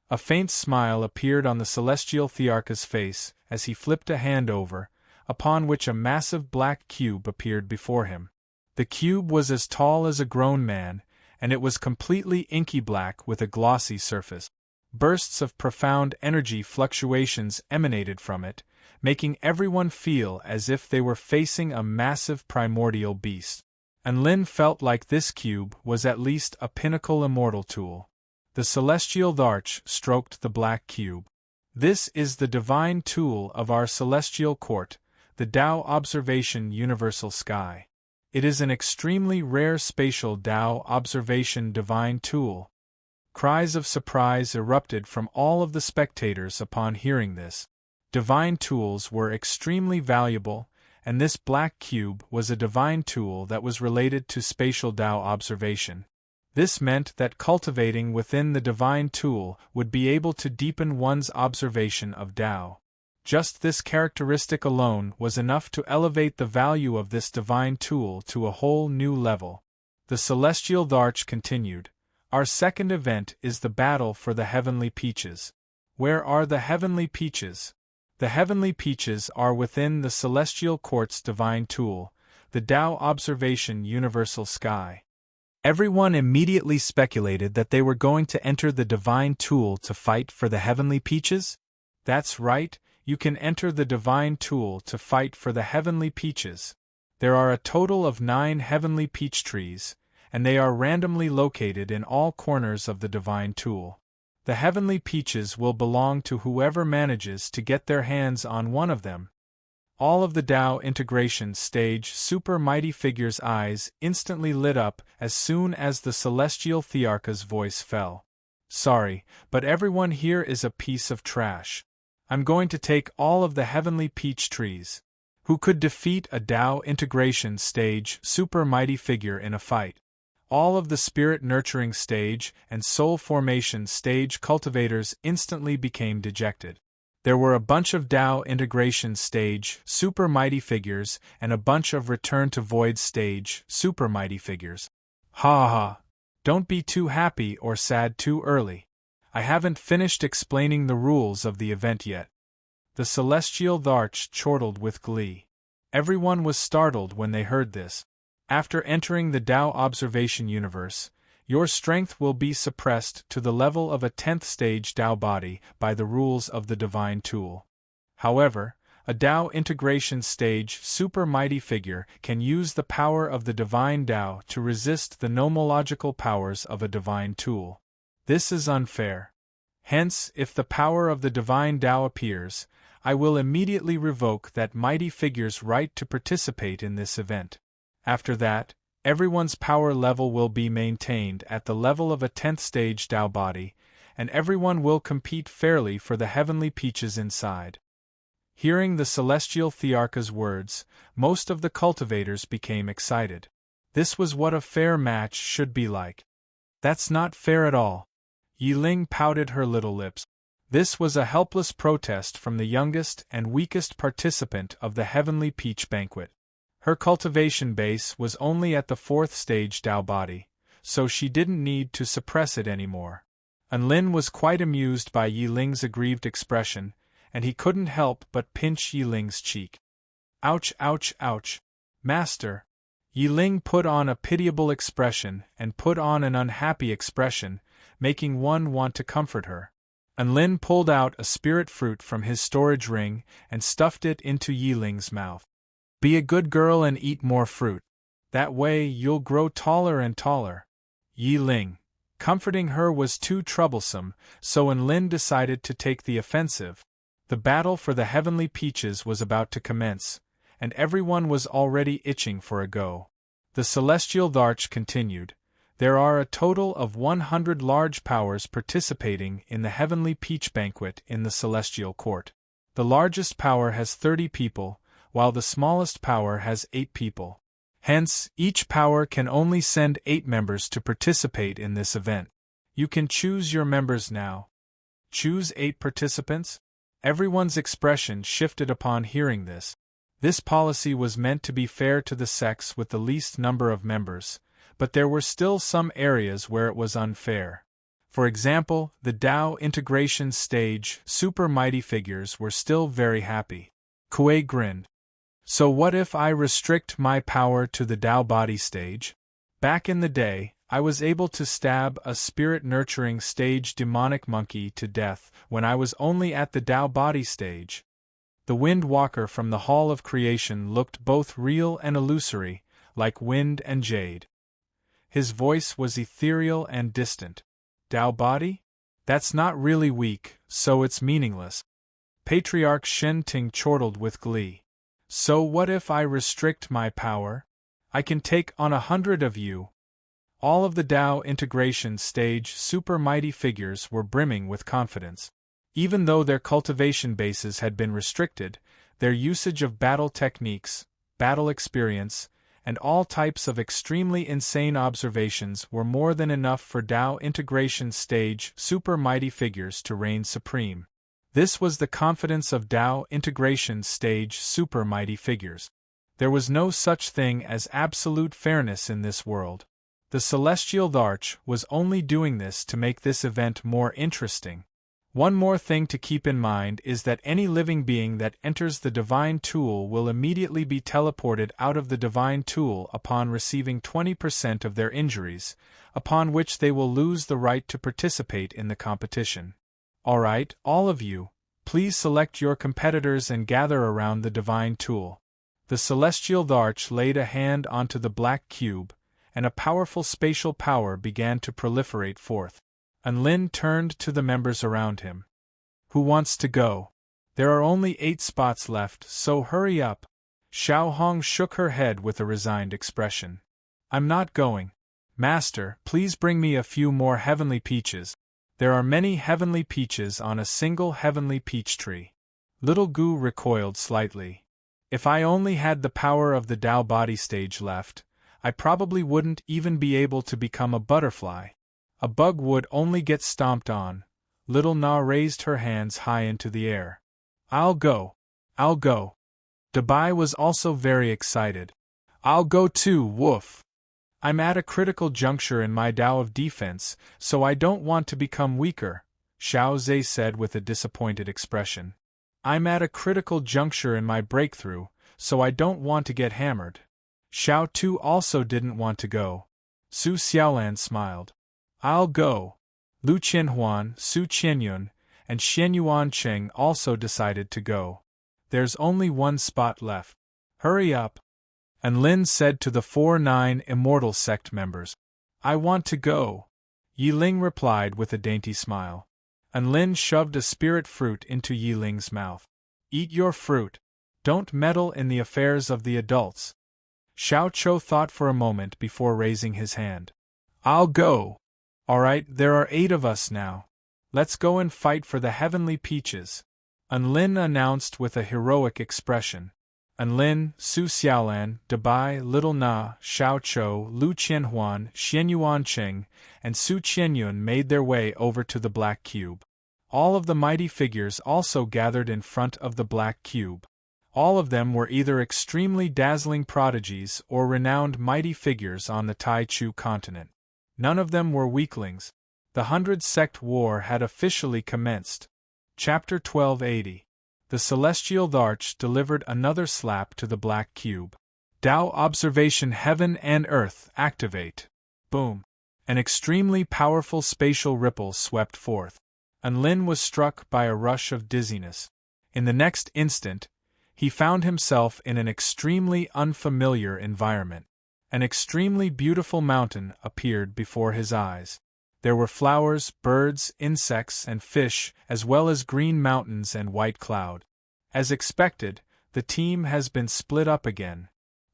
A faint smile appeared on the celestial Thearcha's face as he flipped a hand over, upon which a massive black cube appeared before him. The cube was as tall as a grown man, and it was completely inky black with a glossy surface. Bursts of profound energy fluctuations emanated from it, making everyone feel as if they were facing a massive primordial beast. And Lin felt like this cube was at least a pinnacle immortal tool. The celestial Dharch stroked the black cube. "This is the divine tool of our celestial court, the Tao Observation Universal Sky. It is an extremely rare spatial Tao Observation divine tool." Cries of surprise erupted from all of the spectators upon hearing this. Divine tools were extremely valuable, and this black cube was a divine tool that was related to spatial Tao observation. This meant that cultivating within the divine tool would be able to deepen one's observation of Tao. Just this characteristic alone was enough to elevate the value of this divine tool to a whole new level. The celestial Dharch continued, "Our second event is the battle for the heavenly peaches. Where are the heavenly peaches?" The heavenly peaches are within the celestial court's divine tool, the Tao Observation Universal Sky. Everyone immediately speculated that they were going to enter the divine tool to fight for the heavenly peaches? That's right, you can enter the divine tool to fight for the heavenly peaches. There are a total of 9 heavenly peach trees, and they are randomly located in all corners of the divine tool. The heavenly peaches will belong to whoever manages to get their hands on one of them. All of the Tao integration stage super mighty figures' eyes instantly lit up as soon as the celestial Thearcha's voice fell. "Sorry, but everyone here is a piece of trash. I'm going to take all of the heavenly peach trees. Who could defeat a Tao integration stage super mighty figure in a fight?" All of the spirit nurturing stage and soul formation stage cultivators instantly became dejected. There were a bunch of Tao integration stage super mighty figures and a bunch of return to void stage super mighty figures. Ha ha! Don't be too happy or sad too early. I haven't finished explaining the rules of the event yet. The celestial Dharch chortled with glee. Everyone was startled when they heard this. After entering the Tao observation universe, your strength will be suppressed to the level of a 10th stage Tao body by the rules of the divine tool. However, a Tao integration stage super mighty figure can use the power of the divine Tao to resist the nomological powers of a divine tool. This is unfair. Hence, if the power of the divine Tao appears, I will immediately revoke that mighty figure's right to participate in this event. After that, everyone's power level will be maintained at the level of a 10th stage Tao body, and everyone will compete fairly for the heavenly peaches inside. Hearing the celestial Thearcha's words, most of the cultivators became excited. This was what a fair match should be like. That's not fair at all. Yiling pouted her little lips. This was a helpless protest from the youngest and weakest participant of the Heavenly Peach Banquet. Her cultivation base was only at the 4th stage Tao body, so she didn't need to suppress it anymore. Anlin was quite amused by Yiling's aggrieved expression, and he couldn't help but pinch Yiling's cheek. Ouch, ouch, ouch. Master. Yiling put on a pitiable expression and put on an unhappy expression, making one want to comfort her. Anlin pulled out a spirit fruit from his storage ring and stuffed it into Yiling's mouth. Be a good girl and eat more fruit. That way you'll grow taller and taller. Yiling. Comforting her was too troublesome, so Anlin decided to take the offensive. The battle for the heavenly peaches was about to commence, and everyone was already itching for a go. The celestial Tharch continued. There are a total of 100 large powers participating in the Heavenly Peach Banquet in the Celestial Court. The largest power has 30 people, while the smallest power has 8 people. Hence, each power can only send 8 members to participate in this event. You can choose your members now. Choose 8 participants? Everyone's expression shifted upon hearing this. This policy was meant to be fair to the sex with the least number of members, but there were still some areas where it was unfair. For example, the Tao integration stage super mighty figures were still very happy. Kuei grinned. So what if I restrict my power to the Tao body stage? Back in the day, I was able to stab a spirit-nurturing stage demonic monkey to death when I was only at the Tao body stage. The Wind Walker from the Hall of Creation looked both real and illusory, like wind and jade. His voice was ethereal and distant. Tao body? That's not really weak, so it's meaningless. Patriarch Shen Ting chortled with glee. So what if I restrict my power? I can take on 100 of you. All of the Tao integration stage super mighty figures were brimming with confidence. Even though their cultivation bases had been restricted, their usage of battle techniques, battle experience, and all types of extremely insane observations were more than enough for Tao integration stage super mighty figures to reign supreme. This was the confidence of Tao integration stage super mighty figures. There was no such thing as absolute fairness in this world. The Celestial Tharch was only doing this to make this event more interesting. One more thing to keep in mind is that any living being that enters the Divine Tool will immediately be teleported out of the Divine Tool upon receiving 20% of their injuries, upon which they will lose the right to participate in the competition. Alright, all of you, please select your competitors and gather around the Divine Tool. The Celestial Tharch laid a hand onto the black cube, and a powerful spatial power began to proliferate forth. Anlin turned to the members around him. Who wants to go? There are only 8 spots left, so hurry up. Xiao Hong shook her head with a resigned expression. I'm not going. Master, please bring me a few more heavenly peaches. There are many heavenly peaches on a single heavenly peach tree. Little Gu recoiled slightly. If I only had the power of the Tao body stage left, I probably wouldn't even be able to become a butterfly. A bug would only get stomped on. Little Na raised her hands high into the air. I'll go. I'll go. Dabai was also very excited. I'll go too, woof. I'm at a critical juncture in my Tao of defense, so I don't want to become weaker, Xiao Zhe said with a disappointed expression. I'm at a critical juncture in my breakthrough, so I don't want to get hammered. Xiao Tu also didn't want to go. Su Xiaolan smiled. I'll go. Lu Qianhuan, Su Qianyun, and Xianyuan Cheng also decided to go. There's only one spot left. Hurry up. And Lin said to the 4-9 Immortal Sect members. I want to go. Yi Ling replied with a dainty smile. And Lin shoved a spirit fruit into Yi Ling's mouth. Eat your fruit. Don't meddle in the affairs of the adults. Xiao Chou thought for a moment before raising his hand. I'll go. All right, there are 8 of us now. Let's go and fight for the heavenly peaches. An Lin announced with a heroic expression. An Lin, Su Xiaolan, Dabai, Little Na, Xiao Chou, Lu Qianhuan, Xianyuan Cheng, and Su Qianyun made their way over to the black cube. All of the mighty figures also gathered in front of the black cube. All of them were either extremely dazzling prodigies or renowned mighty figures on the Tai Chu continent. None of them were weaklings. The 100 Sect War had officially commenced. Chapter 1280. The Celestial Arch delivered another slap to the black cube. Tao Observation Heaven and Earth activate. Boom. An extremely powerful spatial ripple swept forth. An Lin was struck by a rush of dizziness. In the next instant, he found himself in an extremely unfamiliar environment. An extremely beautiful mountain appeared before his eyes. There were flowers, birds, insects, and fish, as well as green mountains and white cloud. As expected, the team has been split up again.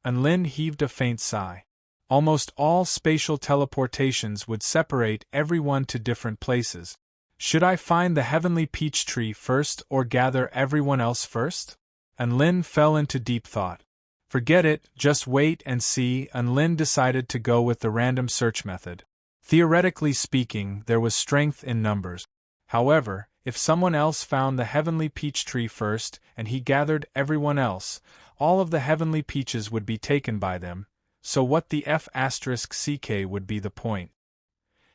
An Lin heaved a faint sigh. Almost all spatial teleportations would separate everyone to different places. Should I find the heavenly peach tree first or gather everyone else first? An Lin fell into deep thought. Forget it, just wait and see. An Lin decided to go with the random search method. Theoretically speaking, there was strength in numbers. However, if someone else found the heavenly peach tree first and he gathered everyone else, all of the heavenly peaches would be taken by them, so what the F***ck would be the point?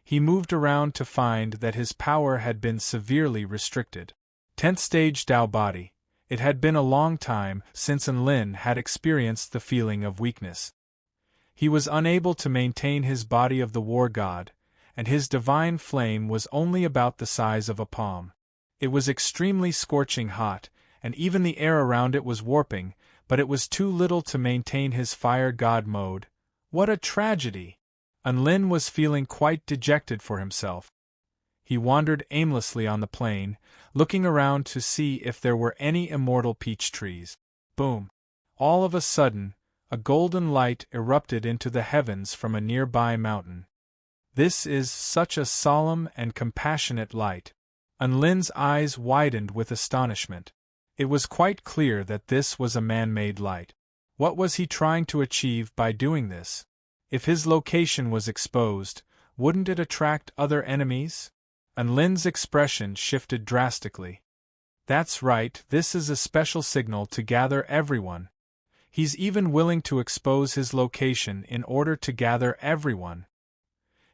He moved around to find that his power had been severely restricted. 10th stage Dao body. It had been a long time since An Lin had experienced the feeling of weakness. He was unable to maintain his body of the war god, and his divine flame was only about the size of a palm. It was extremely scorching hot, and even the air around it was warping, but it was too little to maintain his fire god mode. What a tragedy! An Lin was feeling quite dejected for himself. He wandered aimlessly on the plain, looking around to see if there were any immortal peach trees. Boom! All of a sudden, a golden light erupted into the heavens from a nearby mountain. This is such a solemn and compassionate light. An Lin's eyes widened with astonishment. It was quite clear that this was a man-made light. What was he trying to achieve by doing this? If his location was exposed, wouldn't it attract other enemies? An Lin's expression shifted drastically. That's right, this is a special signal to gather everyone. He's even willing to expose his location in order to gather everyone.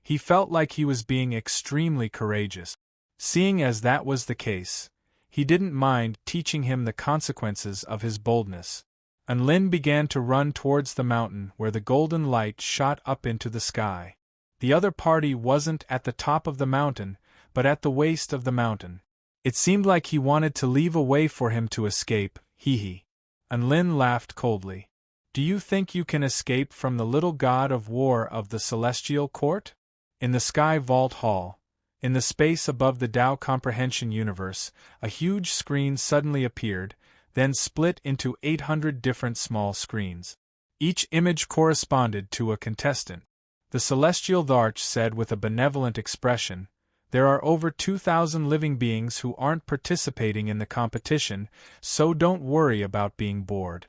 He felt like he was being extremely courageous. Seeing as that was the case, he didn't mind teaching him the consequences of his boldness. An Lin began to run towards the mountain where the golden light shot up into the sky. The other party wasn't at the top of the mountain, but at the waist of the mountain. It seemed like he wanted to leave a way for him to escape, hee. An Lin laughed coldly. Do you think you can escape from the little god of war of the celestial court? In the sky vault hall, in the space above the Tao Comprehension universe, a huge screen suddenly appeared, then split into 800 different small screens. Each image corresponded to a contestant. The Celestial Arch said with a benevolent expression, there are over 2,000 living beings who aren't participating in the competition, so don't worry about being bored.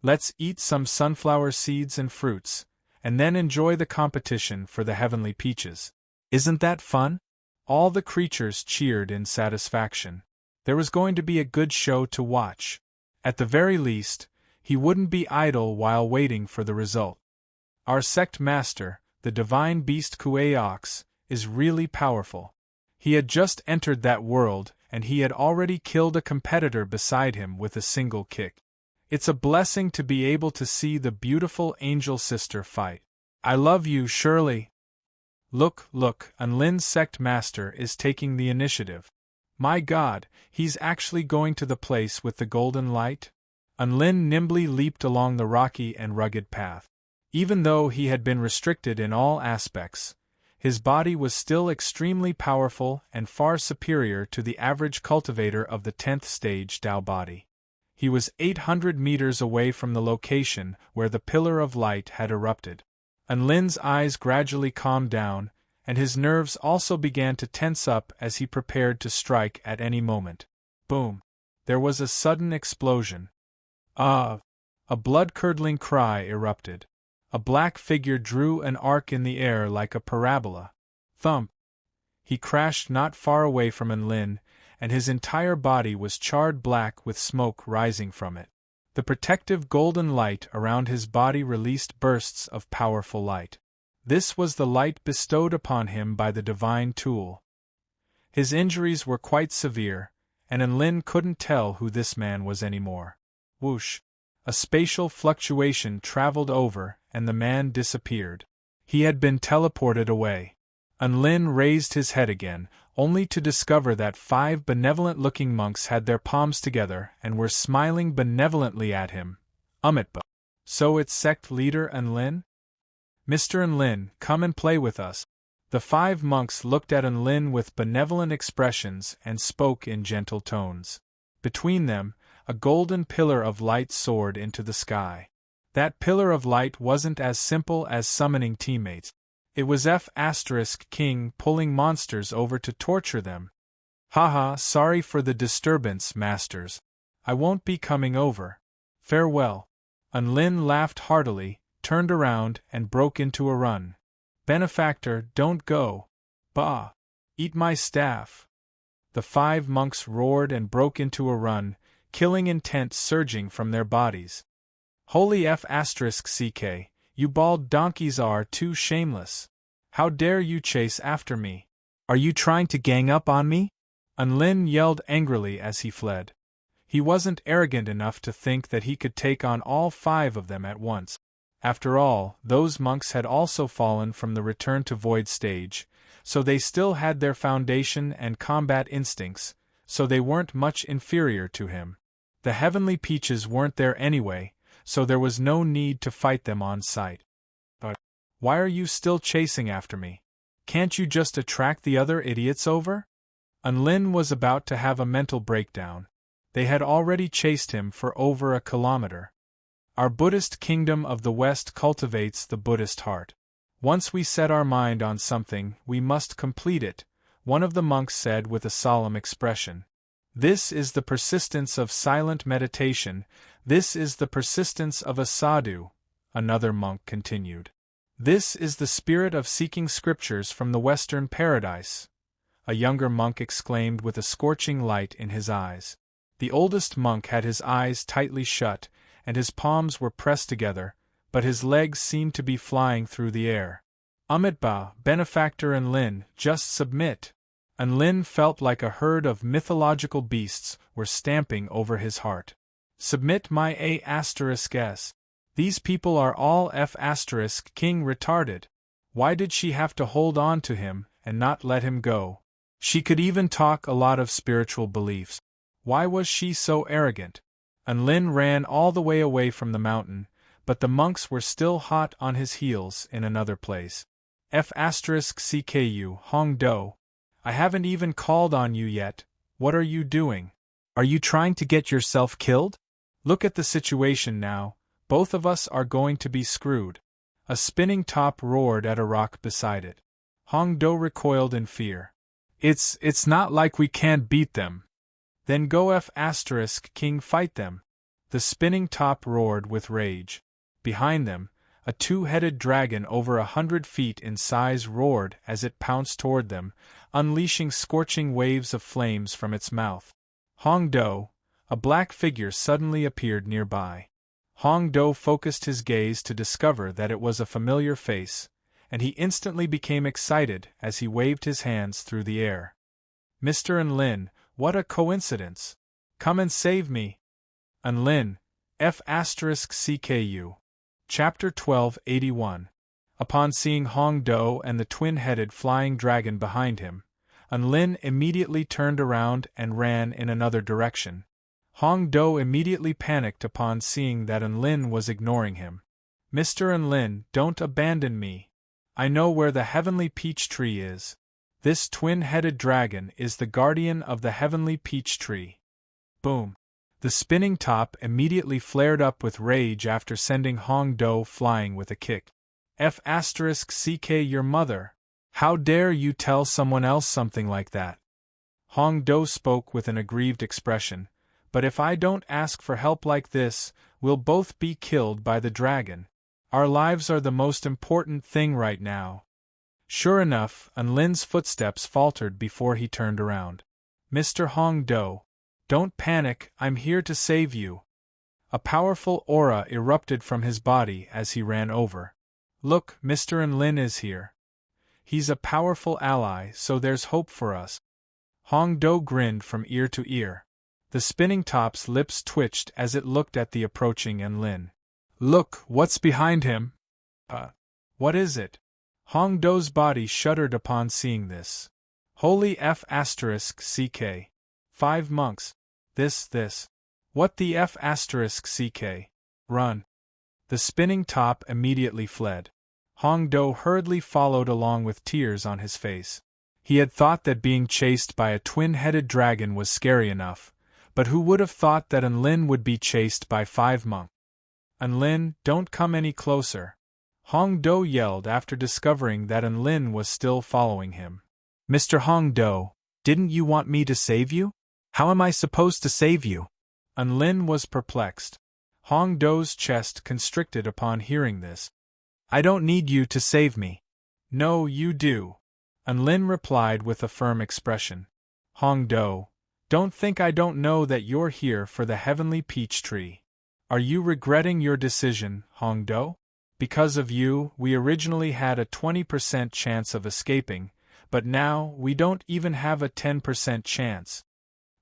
Let's eat some sunflower seeds and fruits, and then enjoy the competition for the heavenly peaches. Isn't that fun? All the creatures cheered in satisfaction. There was going to be a good show to watch. At the very least, he wouldn't be idle while waiting for the result. Our sect master, the divine beast Kueox, is really powerful. He had just entered that world, and he had already killed a competitor beside him with a single kick. It's a blessing to be able to see the beautiful angel sister fight. I love you, Shirley. Look, Unlin's sect master is taking the initiative. My God, he's actually going to the place with the golden light? Unlin nimbly leaped along the rocky and rugged path. Even though he had been restricted in all aspects, his body was still extremely powerful and far superior to the average cultivator of the 10th stage Tao body. He was 800 meters away from the location where the pillar of light had erupted. Unlin's eyes gradually calmed down, and his nerves also began to tense up as he prepared to strike at any moment. Boom! There was a sudden explosion. Ah! A blood-curdling cry erupted. A black figure drew an arc in the air like a parabola. Thump! He crashed not far away from Unlin, and his entire body was charred black with smoke rising from it. The protective golden light around his body released bursts of powerful light. This was the light bestowed upon him by the divine tool. His injuries were quite severe, and Unlin couldn't tell who this man was anymore. Whoosh! A spatial fluctuation traveled over, and the man disappeared. He had been teleported away. Unlin raised his head again, only to discover that 5 benevolent-looking monks had their palms together and were smiling benevolently at him. Umitba. So it's sect leader Unlin? Mr. Unlin, come and play with us. The 5 monks looked at Unlin with benevolent expressions and spoke in gentle tones. Between them, a golden pillar of light soared into the sky. That pillar of light wasn't as simple as summoning teammates. It was King pulling monsters over to torture them. Haha, sorry for the disturbance, masters. I won't be coming over. Farewell. Unlin laughed heartily, turned around, and broke into a run. Benefactor, don't go. Bah! Eat my staff. The 5 monks roared and broke into a run, killing intent surging from their bodies. Holy CK, you bald donkeys are too shameless. How dare you chase after me? Are you trying to gang up on me? Unlin yelled angrily as he fled. He wasn't arrogant enough to think that he could take on all 5 of them at once. After all, those monks had also fallen from the Return to Void stage, so they still had their foundation and combat instincts, so they weren't much inferior to him. The heavenly peaches weren't there anyway, so there was no need to fight them on sight. But why are you still chasing after me? Can't you just attract the other idiots over? Unlin was about to have a mental breakdown. They had already chased him for over a kilometer. Our Buddhist kingdom of the West cultivates the Buddhist heart. Once we set our mind on something, we must complete it, one of the monks said with a solemn expression. This is the persistence of silent meditation, this is the persistence of a sadhu, another monk continued. This is the spirit of seeking scriptures from the Western paradise, a younger monk exclaimed with a scorching light in his eyes. The oldest monk had his eyes tightly shut, and his palms were pressed together, but his legs seemed to be flying through the air. Amitba, benefactor Unlin, just submit. Unlin felt like a herd of mythological beasts were stamping over his heart. Submit my A*S. These people are all King retarded. Why did she have to hold on to him and not let him go? She could even talk a lot of spiritual beliefs. Why was she so arrogant? Unlin ran all the way away from the mountain, but the monks were still hot on his heels in another place. CKU, Hongdo. I haven't even called on you yet. What are you doing? Are you trying to get yourself killed? Look at the situation now. Both of us are going to be screwed. A spinning top roared at a rock beside it. Hongdo recoiled in fear. It's not like we can't beat them. Then go King fight them. The spinning top roared with rage. Behind them, a 2-headed dragon over 100 feet in size roared as it pounced toward them, unleashing scorching waves of flames from its mouth. Hongdo, a black figure suddenly appeared nearby. Hongdo focused his gaze to discover that it was a familiar face, and he instantly became excited as he waved his hands through the air. Mr. Unlin, what a coincidence! Come and save me! Unlin, F***CKU. Chapter 1281. Upon seeing Hong Do and the twin-headed flying dragon behind him, Unlin immediately turned around and ran in another direction. Hong Do immediately panicked upon seeing that Unlin was ignoring him. "Mr. Unlin, don't abandon me. I know where the heavenly peach tree is. This twin-headed dragon is the guardian of the heavenly peach tree." Boom! The spinning top immediately flared up with rage after sending Hong Do flying with a kick. F***CK your mother. How dare you tell someone else something like that? Hong Do spoke with an aggrieved expression. "But if I don't ask for help like this, we'll both be killed by the dragon. Our lives are the most important thing right now." Sure enough, Unlin's footsteps faltered before he turned around. "Mr. Hong Do, don't panic, I'm here to save you." A powerful aura erupted from his body as he ran over. "Look, Mr. Unlin is here. He's a powerful ally, so there's hope for us." Hong Do grinned from ear to ear. The spinning top's lips twitched as it looked at the approaching Unlin. "Look, what's behind him?" What is it?" Hong Do's body shuddered upon seeing this. "Holy F***CK. 5 monks. This. What the F***CK? Run." The spinning top immediately fled. Hong Do hurriedly followed along with tears on his face. He had thought that being chased by a twin-headed dragon was scary enough, but who would have thought that Unlin would be chased by 5 monks? "Unlin, don't come any closer," Hong Do yelled after discovering that Unlin was still following him. "Mr. Hong Do, didn't you want me to save you? How am I supposed to save you?" Unlin was perplexed. Hong Do's chest constricted upon hearing this. "I don't need you to save me." "No, you do," Unlin replied with a firm expression. "Hong Do, don't think I don't know that you're here for the heavenly peach tree. Are you regretting your decision, Hong Do? Because of you, we originally had a 20% chance of escaping, but now we don't even have a 10% chance."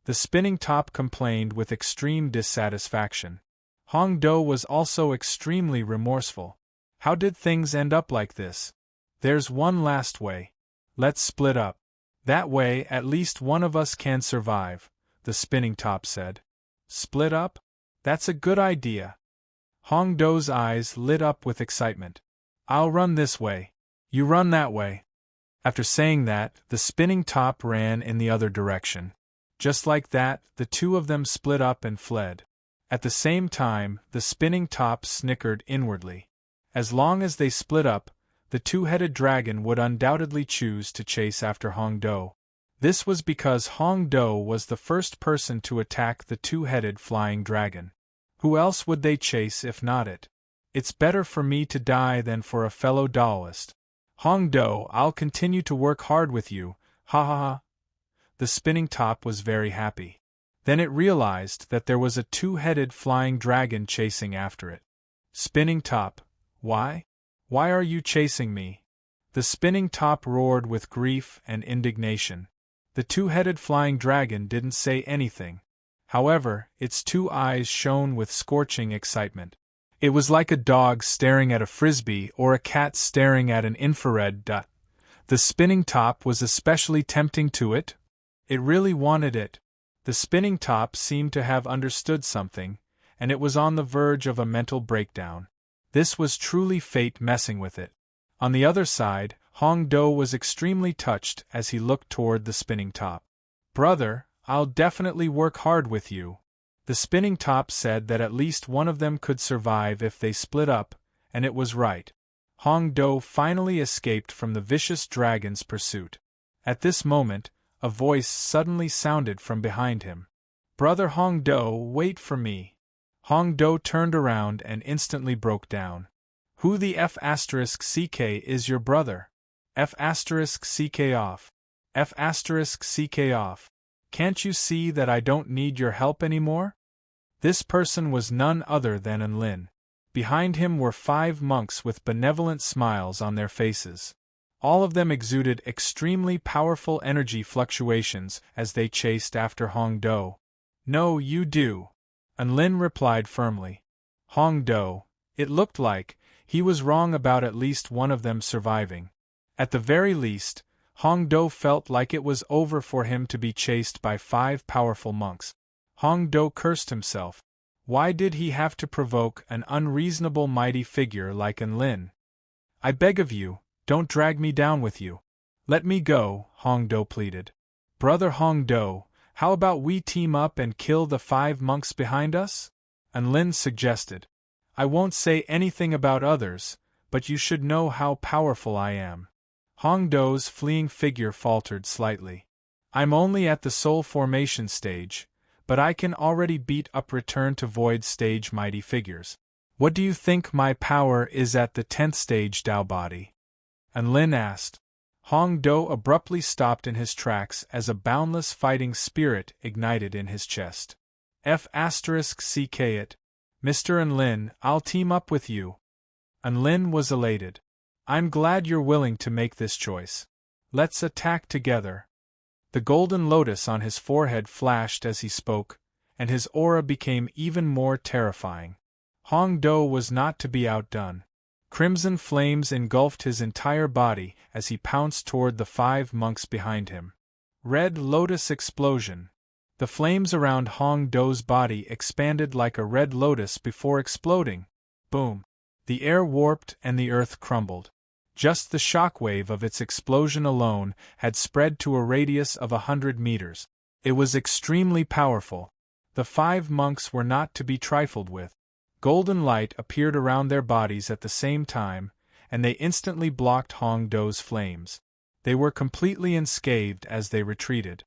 The spinning top complained with extreme dissatisfaction. Hong Do was also extremely remorseful. How did things end up like this? "There's one last way. Let's split up. That way at least one of us can survive," the spinning top said. "Split up? That's a good idea." Hong Do's eyes lit up with excitement. "I'll run this way. You run that way." After saying that, the spinning top ran in the other direction. Just like that, the two of them split up and fled. At the same time, the spinning top snickered inwardly. As long as they split up, the two-headed dragon would undoubtedly choose to chase after Hong Do. This was because Hong Do was the first person to attack the two-headed flying dragon. Who else would they chase if not it? "It's better for me to die than for a fellow duelist. Hong Do, I'll continue to work hard with you, ha ha ha." The spinning top was very happy. Then it realized that there was a two-headed flying dragon chasing after it. "Spinning top, why? Why are you chasing me?" The spinning top roared with grief and indignation. The two-headed flying dragon didn't say anything. However, its two eyes shone with scorching excitement. It was like a dog staring at a frisbee or a cat staring at an infrared dot. The spinning top was especially tempting to it. It really wanted it. The spinning top seemed to have understood something, and it was on the verge of a mental breakdown. This was truly fate messing with it. On the other side, Hong Do was extremely touched as he looked toward the spinning top. "Brother, I'll definitely work hard with you." The spinning top said that at least one of them could survive if they split up, and it was right. Hong Do finally escaped from the vicious dragon's pursuit. At this moment, a voice suddenly sounded from behind him. "Brother Hong Do, wait for me." Hong Do turned around and instantly broke down. "Who the F***CK is your brother? F***CK off. F***CK off. Can't you see that I don't need your help anymore?" This person was none other than Unlin. Behind him were 5 monks with benevolent smiles on their faces. All of them exuded extremely powerful energy fluctuations as they chased after Hong Do. "No, you do," Unlin replied firmly. Hong Do, it looked like, he was wrong about at least one of them surviving. At the very least, Hong Do felt like it was over for him to be chased by 5 powerful monks. Hong Do cursed himself. Why did he have to provoke an unreasonable mighty figure like Enlin? I beg of you, don't drag me down with you. Let me go, Hong Do pleaded. Brother Hong Do, how about we team up and kill the 5 monks behind us? Enlin suggested. I won't say anything about others, but you should know how powerful I am. Hong Do's fleeing figure faltered slightly. I'm only at the soul formation stage, but I can already beat up return to void stage mighty figures. What do you think my power is at the 10th stage Tao body? Enlin asked. Hong Do abruptly stopped in his tracks as a boundless fighting spirit ignited in his chest. F***ck it. Mr. Enlin, I'll team up with you. Enlin was elated. I'm glad you're willing to make this choice. Let's attack together. The golden lotus on his forehead flashed as he spoke, and his aura became even more terrifying. Hong Do was not to be outdone. Crimson flames engulfed his entire body as he pounced toward the 5 monks behind him. Red lotus explosion. The flames around Hong Do's body expanded like a red lotus before exploding. Boom. The air warped and the earth crumbled. Just the shockwave of its explosion alone had spread to a radius of 100 meters. It was extremely powerful. The 5 monks were not to be trifled with. Golden light appeared around their bodies at the same time, and they instantly blocked Hong Do's flames. They were completely unscathed as they retreated.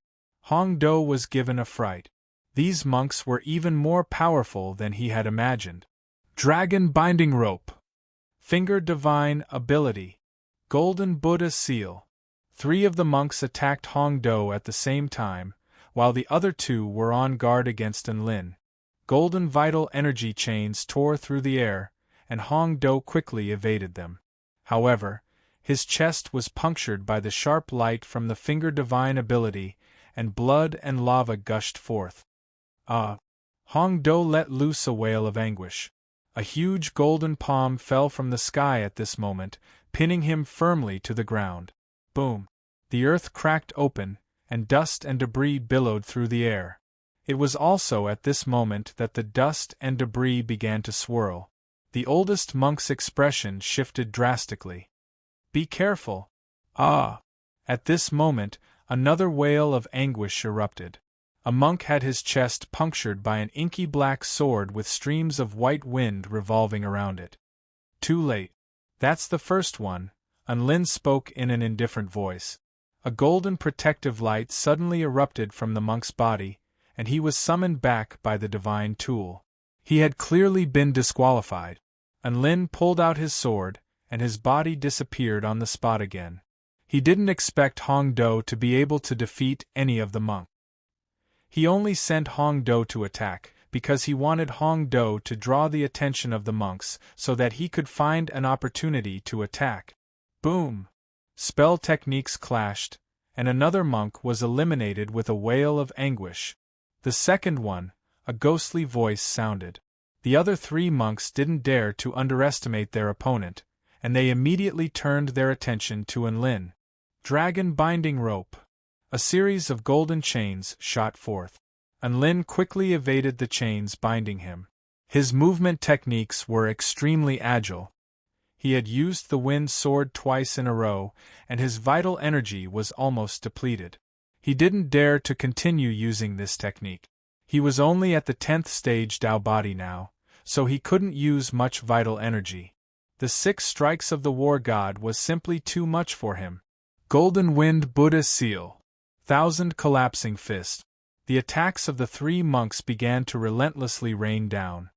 Hong Do was given a fright. These monks were even more powerful than he had imagined. Dragon Binding Rope. Finger Divine Ability. Golden Buddha Seal. 3 of the monks attacked Hong Do at the same time, while the other 2 were on guard against Enlin. Golden vital energy chains tore through the air, and Hong Do quickly evaded them. However, his chest was punctured by the sharp light from the Finger Divine Ability, and blood and lava gushed forth. Hong Do let loose a wail of anguish. A huge golden palm fell from the sky at this moment, pinning him firmly to the ground. Boom! The earth cracked open, and dust and debris billowed through the air. It was also at this moment that the dust and debris began to swirl. The oldest monk's expression shifted drastically. Be careful! At this moment, another wail of anguish erupted. A monk had his chest punctured by an inky black sword with streams of white wind revolving around it. Too late. That's the first one, Enlin spoke in an indifferent voice. A golden protective light suddenly erupted from the monk's body, and he was summoned back by the divine tool. He had clearly been disqualified. Enlin pulled out his sword, and his body disappeared on the spot again. He didn't expect Hong Do to be able to defeat any of the monks. He only sent Hong Do to attack, because he wanted Hong Do to draw the attention of the monks so that he could find an opportunity to attack. Boom! Spell techniques clashed, and another monk was eliminated with a wail of anguish. The second one, a ghostly voice sounded. The other 3 monks didn't dare to underestimate their opponent, and they immediately turned their attention to Enlin. Dragon Binding Rope. A series of golden chains shot forth. Enlin quickly evaded the chains binding him. His movement techniques were extremely agile. He had used the wind sword twice in a row, and his vital energy was almost depleted. He didn't dare to continue using this technique. He was only at the 10th stage Tao body now, so he couldn't use much vital energy. The 6 strikes of the war god was simply too much for him. Golden Wind Buddha Seal. 1,000 Collapsing Fist. The attacks of the 3 monks began to relentlessly rain down.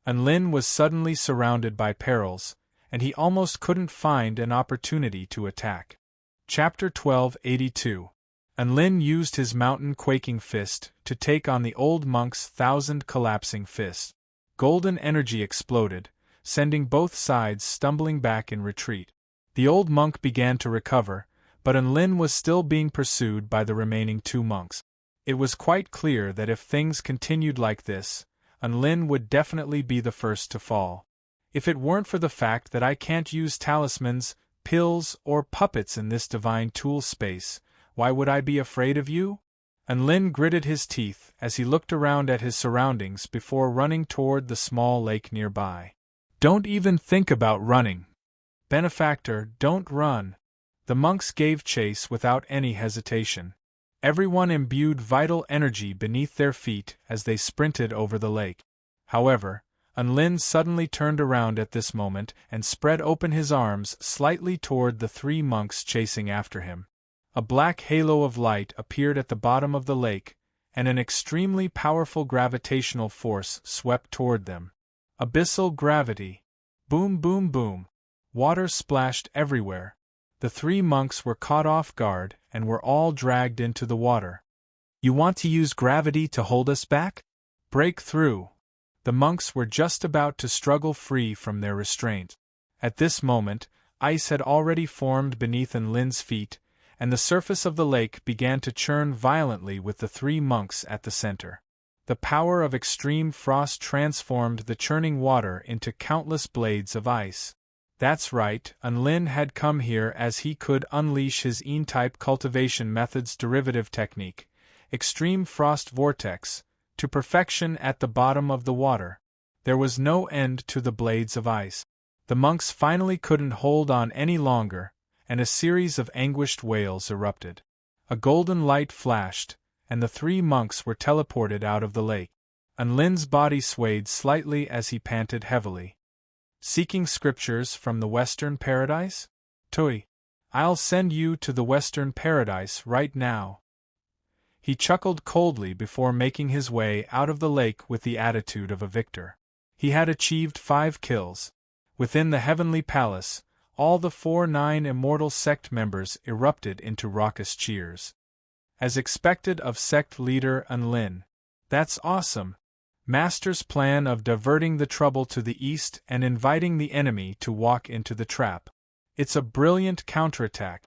Enlin was suddenly surrounded by perils, and he almost couldn't find an opportunity to attack. Chapter 1282. Enlin used his mountain quaking fist to take on the old monk's 1,000 collapsing fists. Golden energy exploded, sending both sides stumbling back in retreat. The old monk began to recover, but Enlin was still being pursued by the remaining 2 monks. It was quite clear that if things continued like this, Unlin would definitely be the first to fall. If it weren't for the fact that I can't use talismans, pills, or puppets in this divine tool space, why would I be afraid of you? Unlin gritted his teeth as he looked around at his surroundings before running toward the small lake nearby. Don't even think about running. Benefactor, don't run. The monks gave chase without any hesitation. Everyone imbued vital energy beneath their feet as they sprinted over the lake. However, Unlin suddenly turned around at this moment and spread open his arms slightly toward the 3 monks chasing after him. A black halo of light appeared at the bottom of the lake, and an extremely powerful gravitational force swept toward them. Abyssal gravity. Boom, boom, boom. Water splashed everywhere. The 3 monks were caught off guard and were all dragged into the water. You want to use gravity to hold us back? Break through. The monks were just about to struggle free from their restraint. At this moment, ice had already formed beneath Unlin's feet, and the surface of the lake began to churn violently with the 3 monks at the center. The power of extreme frost transformed the churning water into countless blades of ice. That's right, Unlin had come here as he could unleash his Ein-type cultivation method's derivative technique, Extreme Frost Vortex, to perfection at the bottom of the water. There was no end to the blades of ice. The monks finally couldn't hold on any longer, and a series of anguished wails erupted. A golden light flashed, and the 3 monks were teleported out of the lake. Unlin's body swayed slightly as he panted heavily. Seeking scriptures from the Western Paradise? Tui, I'll send you to the Western Paradise right now. He chuckled coldly before making his way out of the lake with the attitude of a victor. He had achieved 5 kills. Within the heavenly palace, all the 4-9 immortal sect members erupted into raucous cheers. As expected of sect leader Unlin. That's awesome. Master's plan of diverting the trouble to the east and inviting the enemy to walk into the trap. It's a brilliant counterattack.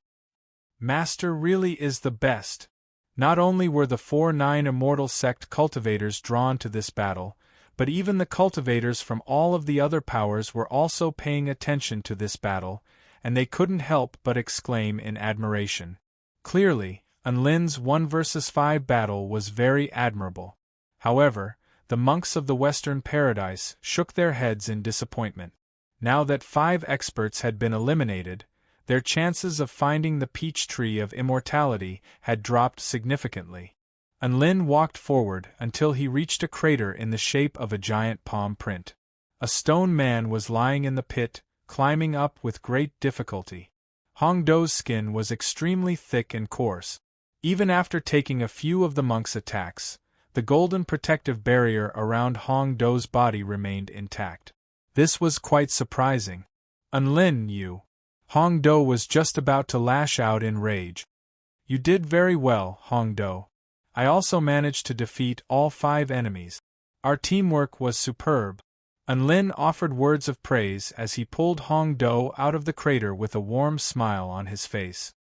Master really is the best. Not only were the 4-9 immortal sect cultivators drawn to this battle, but even the cultivators from all of the other powers were also paying attention to this battle, and they couldn't help but exclaim in admiration. Clearly, Unlin's 1 versus 5 battle was very admirable. However, the monks of the Western Paradise shook their heads in disappointment. Now that 5 experts had been eliminated, their chances of finding the peach tree of immortality had dropped significantly. Unlin walked forward until he reached a crater in the shape of a giant palm print. A stone man was lying in the pit, climbing up with great difficulty. Hongdo's skin was extremely thick and coarse. Even after taking a few of the monks' attacks, the golden protective barrier around Hongdo's body remained intact. This was quite surprising. Unlin, you. Hongdo was just about to lash out in rage. You did very well, Hongdo. I also managed to defeat all 5 enemies. Our teamwork was superb. Unlin offered words of praise as he pulled Hongdo out of the crater with a warm smile on his face.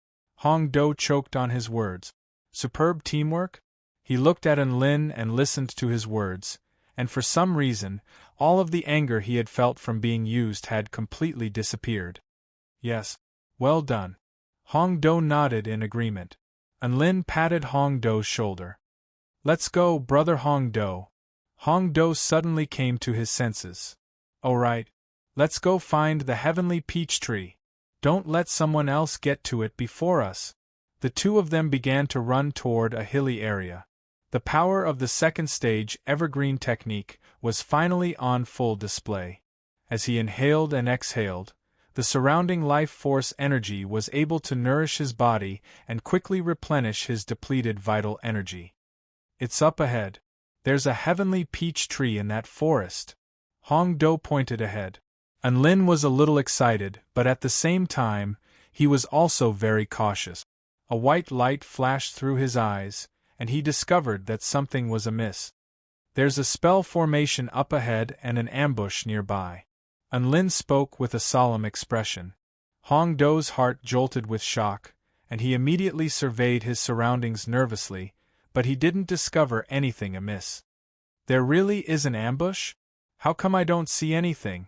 Hongdo choked on his words. Superb teamwork? He looked at Unlin and listened to his words, and for some reason, all of the anger he had felt from being used had completely disappeared. Yes, well done. Hongdo nodded in agreement. Unlin patted Hongdo's shoulder. Let's go, brother Hongdo. Hongdo suddenly came to his senses. All right, let's go find the heavenly peach tree. Don't let someone else get to it before us. The 2 of them began to run toward a hilly area. The power of the second stage evergreen technique was finally on full display. As he inhaled and exhaled, the surrounding life force energy was able to nourish his body and quickly replenish his depleted vital energy. It's up ahead. There's a heavenly peach tree in that forest. Hongdo pointed ahead. Unlin was a little excited, but at the same time, he was also very cautious. A white light flashed through his eyes, and he discovered that something was amiss. There's a spell formation up ahead and an ambush nearby. Unlin spoke with a solemn expression. Hongdo's heart jolted with shock, and he immediately surveyed his surroundings nervously, but he didn't discover anything amiss. There really is an ambush? How come I don't see anything?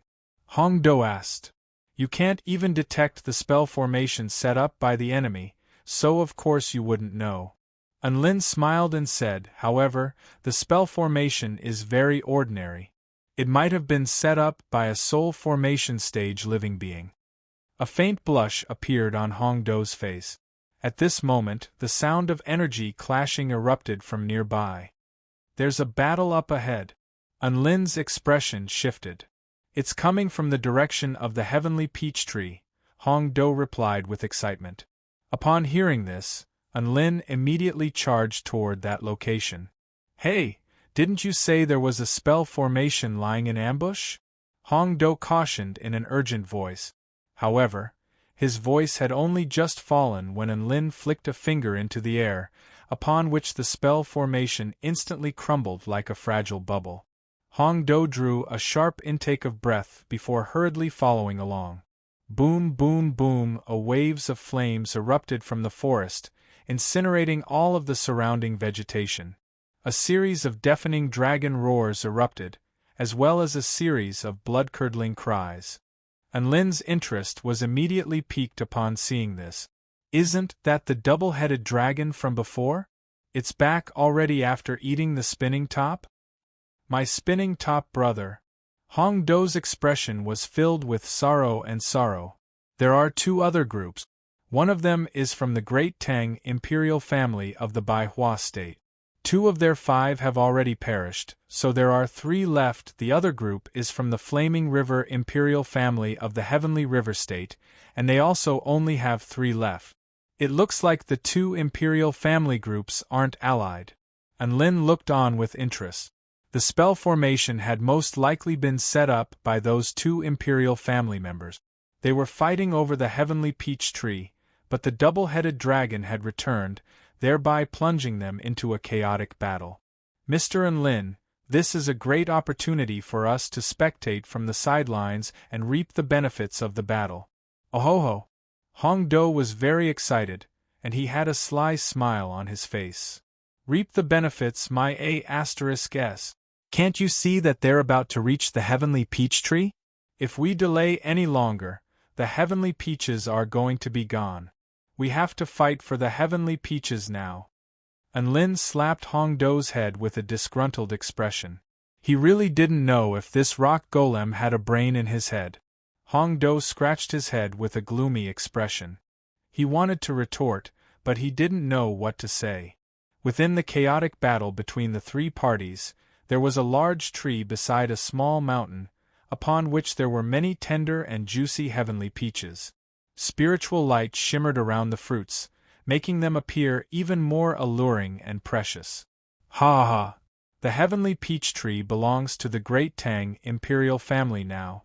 Hong Do asked. You can't even detect the spell formation set up by the enemy, so of course you wouldn't know. Unlin smiled and said, however, the spell formation is very ordinary. It might have been set up by a soul formation stage living being. A faint blush appeared on Hong Do's face. At this moment, the sound of energy clashing erupted from nearby. There's a battle up ahead. Unlin's expression shifted. It's coming from the direction of the heavenly peach tree, Hong Do replied with excitement. Upon hearing this, Unlin immediately charged toward that location. Hey, didn't you say there was a spell formation lying in ambush? Hong Do cautioned in an urgent voice. However, his voice had only just fallen when Unlin flicked a finger into the air, upon which the spell formation instantly crumbled like a fragile bubble. Hong Do drew a sharp intake of breath before hurriedly following along. Boom, boom, boom, waves of flames erupted from the forest, incinerating all of the surrounding vegetation. A series of deafening dragon roars erupted, as well as a series of blood-curdling cries. Unlin's interest was immediately piqued upon seeing this. Isn't that the double-headed dragon from before? It's back already after eating the spinning top? My spinning top brother. Hong Do's expression was filled with sorrow and sorrow. There are two other groups. One of them is from the Great Tang imperial family of the Baihua state. 2 of their 5 have already perished, so there are 3 left. The other group is from the Flaming River imperial family of the Heavenly River state, and they also only have 3 left. It looks like the 2 imperial family groups aren't allied. Unlin looked on with interest. The spell formation had most likely been set up by those 2 imperial family members. They were fighting over the heavenly peach tree, but the double-headed dragon had returned, thereby plunging them into a chaotic battle. Mr. Unlin, this is a great opportunity for us to spectate from the sidelines and reap the benefits of the battle. Oh-ho-ho! Hong Do was very excited, and he had a sly smile on his face. Reap the benefits, my A*S. Can't you see that they're about to reach the heavenly peach tree? If we delay any longer, the heavenly peaches are going to be gone. We have to fight for the heavenly peaches now. Unlin slapped Hong Do's head with a disgruntled expression. He really didn't know if this rock golem had a brain in his head. Hong Do scratched his head with a gloomy expression. He wanted to retort, but he didn't know what to say. Within the chaotic battle between the 3 parties, there was a large tree beside a small mountain, upon which there were many tender and juicy heavenly peaches. Spiritual light shimmered around the fruits, making them appear even more alluring and precious. Ha ha! The heavenly peach tree belongs to the Great Tang imperial family now.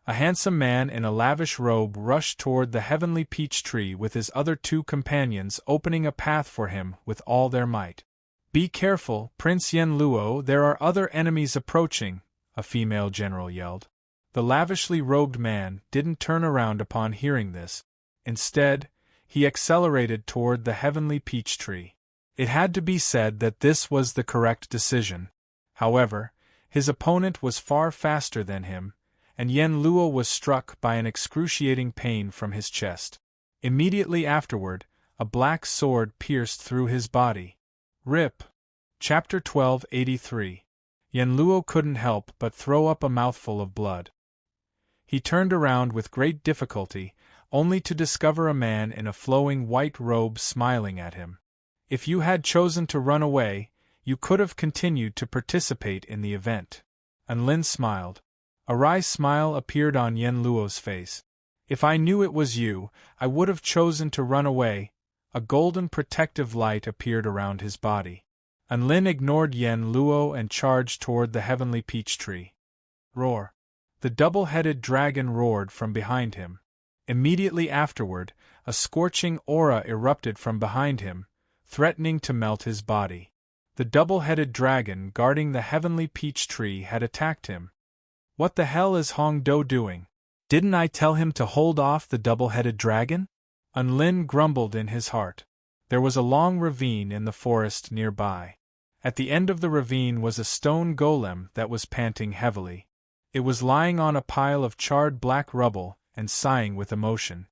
A handsome man in a lavish robe rushed toward the heavenly peach tree with his other 2 companions, opening a path for him with all their might. Be careful, Prince Yen Luo, there are other enemies approaching, a female general yelled. The lavishly robed man didn't turn around upon hearing this. Instead, he accelerated toward the heavenly peach tree. It had to be said that this was the correct decision. However, his opponent was far faster than him, and Yen Luo was struck by an excruciating pain from his chest. Immediately afterward, a black sword pierced through his body. RIP. Chapter 1283. Yen Luo couldn't help but throw up a mouthful of blood. He turned around with great difficulty, only to discover a man in a flowing white robe smiling at him. If you had chosen to run away, you could have continued to participate in the event. Unlin smiled. A wry smile appeared on Yen Luo's face. If I knew it was you, I would have chosen to run away. A golden protective light appeared around his body. Unlin ignored Yen Luo and charged toward the heavenly peach tree. Roar! The double-headed dragon roared from behind him. Immediately afterward, a scorching aura erupted from behind him, threatening to melt his body. The double-headed dragon guarding the heavenly peach tree had attacked him. What the hell is Hong Do doing? Didn't I tell him to hold off the double-headed dragon? Unlin grumbled in his heart. There was a long ravine in the forest nearby. At the end of the ravine was a stone golem that was panting heavily. It was lying on a pile of charred black rubble and sighing with emotion.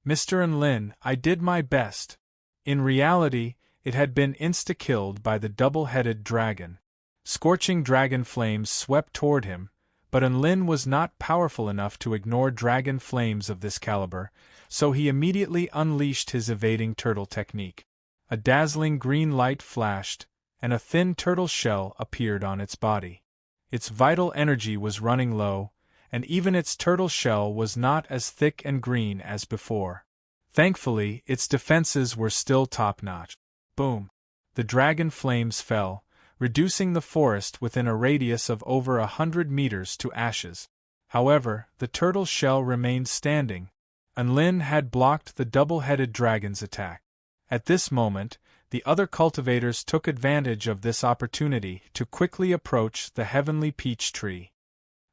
"Mr. Enlin, I did my best." In reality, it had been insta-killed by the double-headed dragon. Scorching dragon flames swept toward him, but Enlin was not powerful enough to ignore dragon flames of this caliber, so he immediately unleashed his evading turtle technique. A dazzling green light flashed, and a thin turtle shell appeared on its body. Its vital energy was running low, and even its turtle shell was not as thick and green as before. Thankfully, its defenses were still top-notch. Boom! The dragon flames fell, reducing the forest within a radius of over 100 meters to ashes. However, the turtle shell remained standing. Enlin had blocked the double-headed dragon's attack. At this moment, the other cultivators took advantage of this opportunity to quickly approach the heavenly peach tree.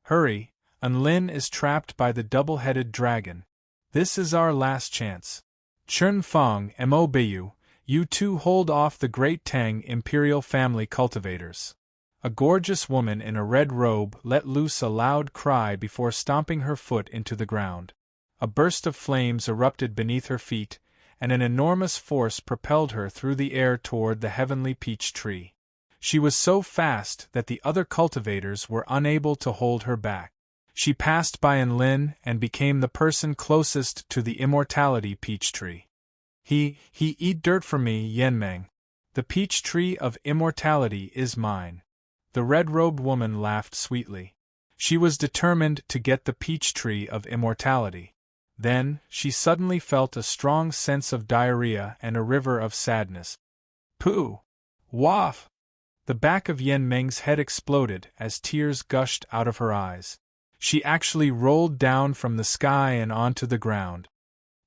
"Hurry, Enlin is trapped by the double-headed dragon. This is our last chance. Chun Fong Mobu, you two hold off the Great Tang Imperial Family cultivators." A gorgeous woman in a red robe let loose a loud cry before stomping her foot into the ground. A burst of flames erupted beneath her feet, and an enormous force propelled her through the air toward the heavenly peach tree. She was so fast that the other cultivators were unable to hold her back. She passed by Enlin and became the person closest to the immortality peach tree. He eat dirt for me, Yenmeng. The peach tree of immortality is mine." The red-robed woman laughed sweetly. She was determined to get the peach tree of immortality. Then, she suddenly felt a strong sense of diarrhea and a river of sadness. "Pooh! Waff!" The back of Yenmeng's head exploded as tears gushed out of her eyes. She actually rolled down from the sky and onto the ground.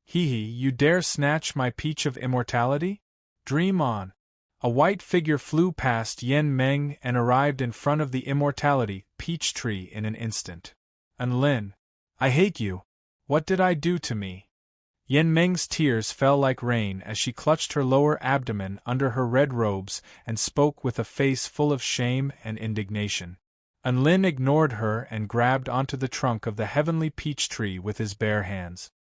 "Hee, you dare snatch my peach of immortality? Dream on." A white figure flew past Yenmeng and arrived in front of the immortality peach tree in an instant. "Enlin, I hate you. What did I do to me?" Yenmeng's tears fell like rain as she clutched her lower abdomen under her red robes and spoke with a face full of shame and indignation. Enlin ignored her and grabbed onto the trunk of the heavenly peach tree with his bare hands.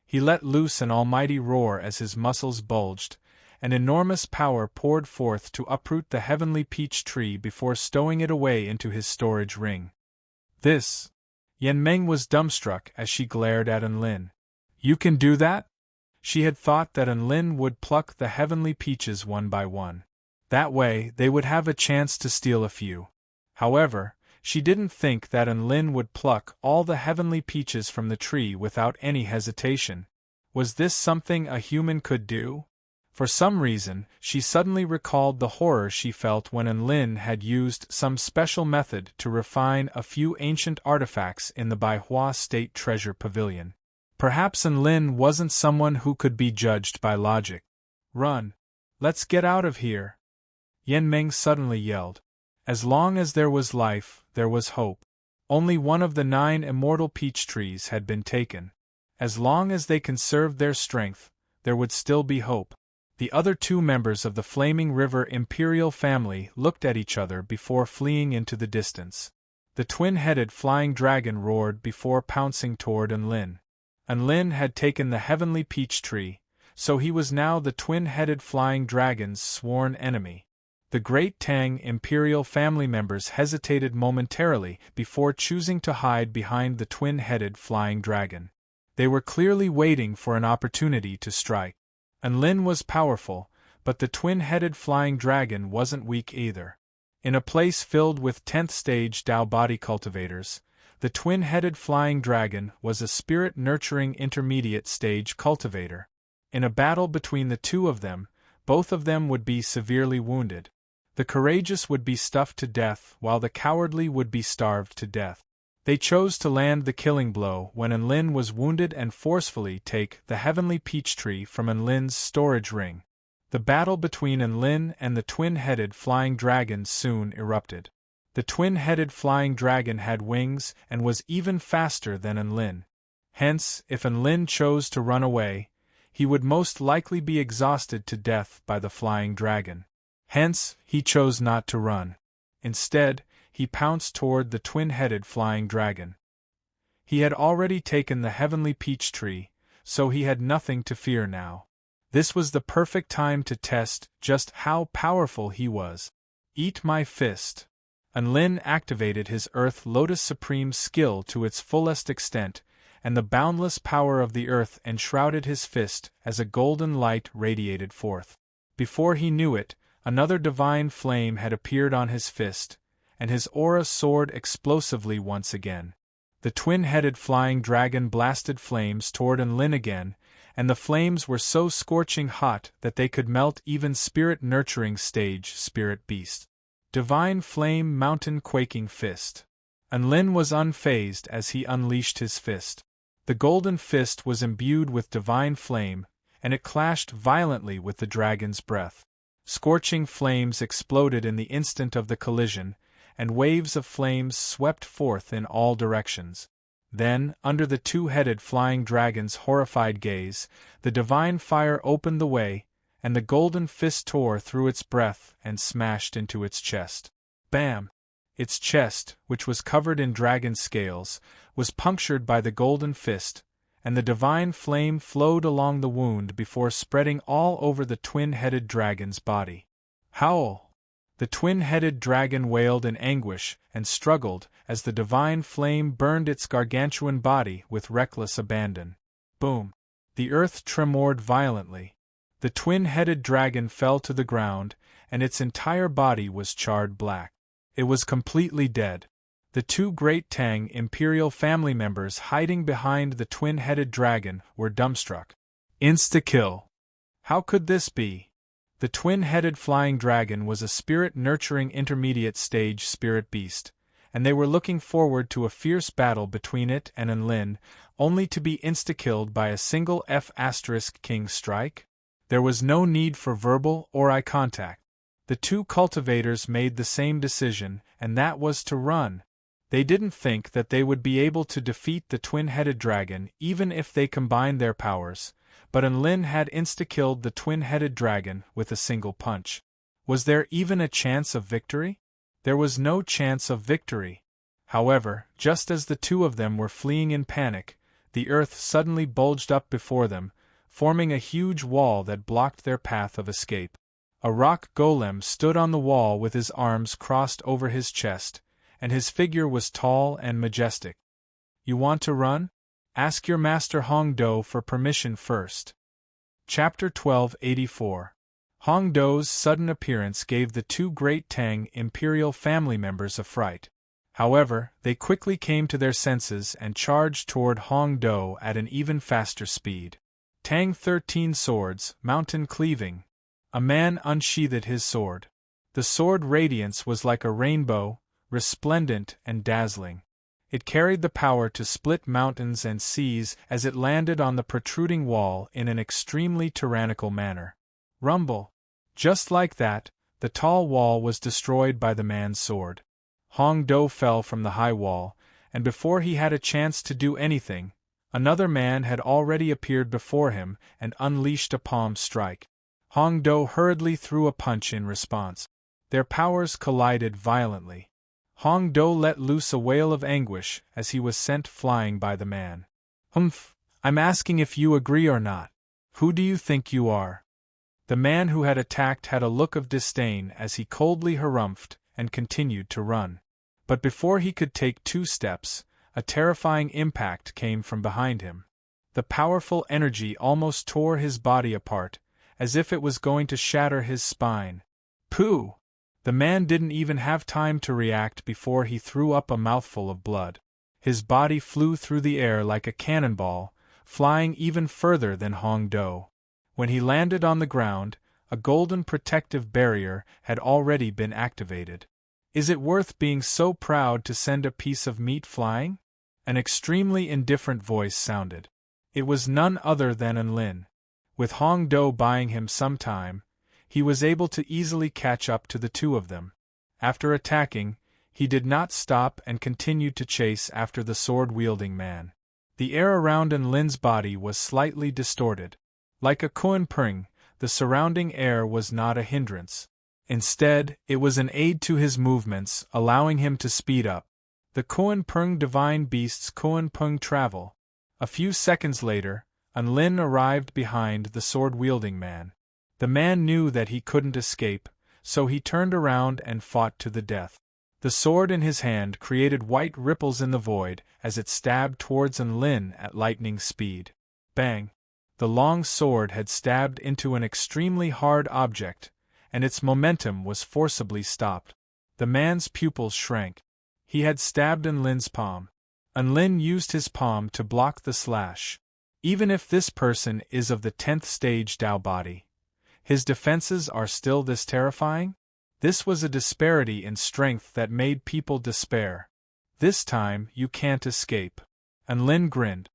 He let loose an almighty roar as his muscles bulged, and enormous power poured forth to uproot the heavenly peach tree before stowing it away into his storage ring. "This..." Yenmeng was dumbstruck as she glared at Enlin. "You can do that?" She had thought that Enlin would pluck the heavenly peaches one by one. That way, they would have a chance to steal a few. However, she didn't think that Enlin would pluck all the heavenly peaches from the tree without any hesitation. Was this something a human could do? For some reason, she suddenly recalled the horror she felt when Enlin had used some special method to refine a few ancient artifacts in the Baihua State Treasure Pavilion. Perhaps Enlin wasn't someone who could be judged by logic. "Run! Let's get out of here!" Yenmeng suddenly yelled. As long as there was life, there was hope. Only one of the 9 immortal peach trees had been taken. As long as they conserved their strength, there would still be hope. The other 2 members of the Flaming River Imperial family looked at each other before fleeing into the distance. The twin-headed flying dragon roared before pouncing toward Enlin. Enlin had taken the heavenly peach tree, so he was now the twin-headed flying dragon's sworn enemy. The Great Tang Imperial family members hesitated momentarily before choosing to hide behind the twin-headed flying dragon. They were clearly waiting for an opportunity to strike. Enlin was powerful, but the twin-headed flying dragon wasn't weak either. In a place filled with 10th stage Dao body cultivators, the twin-headed flying dragon was a spirit-nurturing intermediate stage cultivator. In a battle between the 2 of them, both of them would be severely wounded. The courageous would be stuffed to death while the cowardly would be starved to death. They chose to land the killing blow when Enlin was wounded and forcefully take the heavenly peach tree from Enlin's storage ring. The battle between Enlin and the twin-headed flying dragon soon erupted. The twin-headed flying dragon had wings and was even faster than Enlin. Hence, if Enlin chose to run away, he would most likely be exhausted to death by the flying dragon. Hence, he chose not to run. Instead, he pounced toward the twin-headed flying dragon. He had already taken the heavenly peach tree, so he had nothing to fear now. This was the perfect time to test just how powerful he was. Eat my fist. Unlin activated his Earth Lotus Supreme skill to its fullest extent, and the boundless power of the earth enshrouded his fist as a golden light radiated forth. Before he knew it, another divine flame had appeared on his fist, and his aura soared explosively once again. The twin-headed flying dragon blasted flames toward Unlin again, and the flames were so scorching hot that they could melt even spirit-nurturing stage spirit beasts. Divine Flame Mountain Quaking Fist. Unlin was unfazed as he unleashed his fist. The golden fist was imbued with divine flame, and it clashed violently with the dragon's breath. Scorching flames exploded in the instant of the collision, and waves of flames swept forth in all directions. Then, under the two-headed flying dragon's horrified gaze, the divine fire opened the way, and the golden fist tore through its breath and smashed into its chest. Bam! Its chest, which was covered in dragon scales, was punctured by the golden fist, and the divine flame flowed along the wound before spreading all over the twin-headed dragon's body. Howl! The twin-headed dragon wailed in anguish and struggled as the divine flame burned its gargantuan body with reckless abandon. Boom! The earth tremored violently. The twin-headed dragon fell to the ground, and its entire body was charred black. It was completely dead. The two great Tang Imperial family members hiding behind the twin-headed dragon were dumbstruck. Insta-kill! How could this be? The twin-headed flying dragon was a spirit-nurturing intermediate stage spirit beast, and they were looking forward to a fierce battle between it and Unlin, only to be insta-killed by a single F***king strike? There was no need for verbal or eye contact. The two cultivators made the same decision, and that was to run. They didn't think that they would be able to defeat the twin-headed dragon even if they combined their powers, but Unlin had insta-killed the twin-headed dragon with a single punch. Was there even a chance of victory? There was no chance of victory. However, just as the two of them were fleeing in panic, the earth suddenly bulged up before them, forming a huge wall that blocked their path of escape. A rock golem stood on the wall with his arms crossed over his chest, and his figure was tall and majestic. You want to run? Ask your master Hongdo for permission first. Chapter 1284. Hongdo's sudden appearance gave the two great Tang Imperial family members a fright. However, they quickly came to their senses and charged toward Hongdo at an even faster speed. Tang 13 Swords, Mountain Cleaving. A man unsheathed his sword. The sword radiance was like a rainbow, resplendent and dazzling. It carried the power to split mountains and seas as it landed on the protruding wall in an extremely tyrannical manner. Rumble! Just like that, the tall wall was destroyed by the man's sword. Hongdo fell from the high wall, and before he had a chance to do anything, another man had already appeared before him and unleashed a palm strike. Hongdo hurriedly threw a punch in response. Their powers collided violently. Hongdo let loose a wail of anguish as he was sent flying by the man. "Humph, I'm asking if you agree or not. Who do you think you are?" The man who had attacked had a look of disdain as he coldly harumphed and continued to run. But before he could take 2 steps, a terrifying impact came from behind him. The powerful energy almost tore his body apart, as if it was going to shatter his spine. Pooh! The man didn't even have time to react before he threw up a mouthful of blood. His body flew through the air like a cannonball, flying even further than Hongdo. When he landed on the ground, a golden protective barrier had already been activated. Is it worth being so proud to send a piece of meat flying? An extremely indifferent voice sounded. It was none other than Unlin. With Hongdo buying him some time, he was able to easily catch up to the two of them. After attacking, he did not stop and continued to chase after the sword-wielding man. The air around Unlin's body was slightly distorted. Like a koan pring, the surrounding air was not a hindrance. Instead, it was an aid to his movements, allowing him to speed up. The Koan Pung divine beasts Koan Pung travel. A few seconds later, Unlin arrived behind the sword-wielding man. The man knew that he couldn't escape, so he turned around and fought to the death. The sword in his hand created white ripples in the void as it stabbed towards Unlin at lightning speed. Bang! The long sword had stabbed into an extremely hard object, and its momentum was forcibly stopped. The man's pupils shrank. He had stabbed Unlin's palm. Unlin used his palm to block the slash. Even if this person is of the 10th stage Dao body, his defenses are still this terrifying? This was a disparity in strength that made people despair. This time you can't escape. Unlin grinned.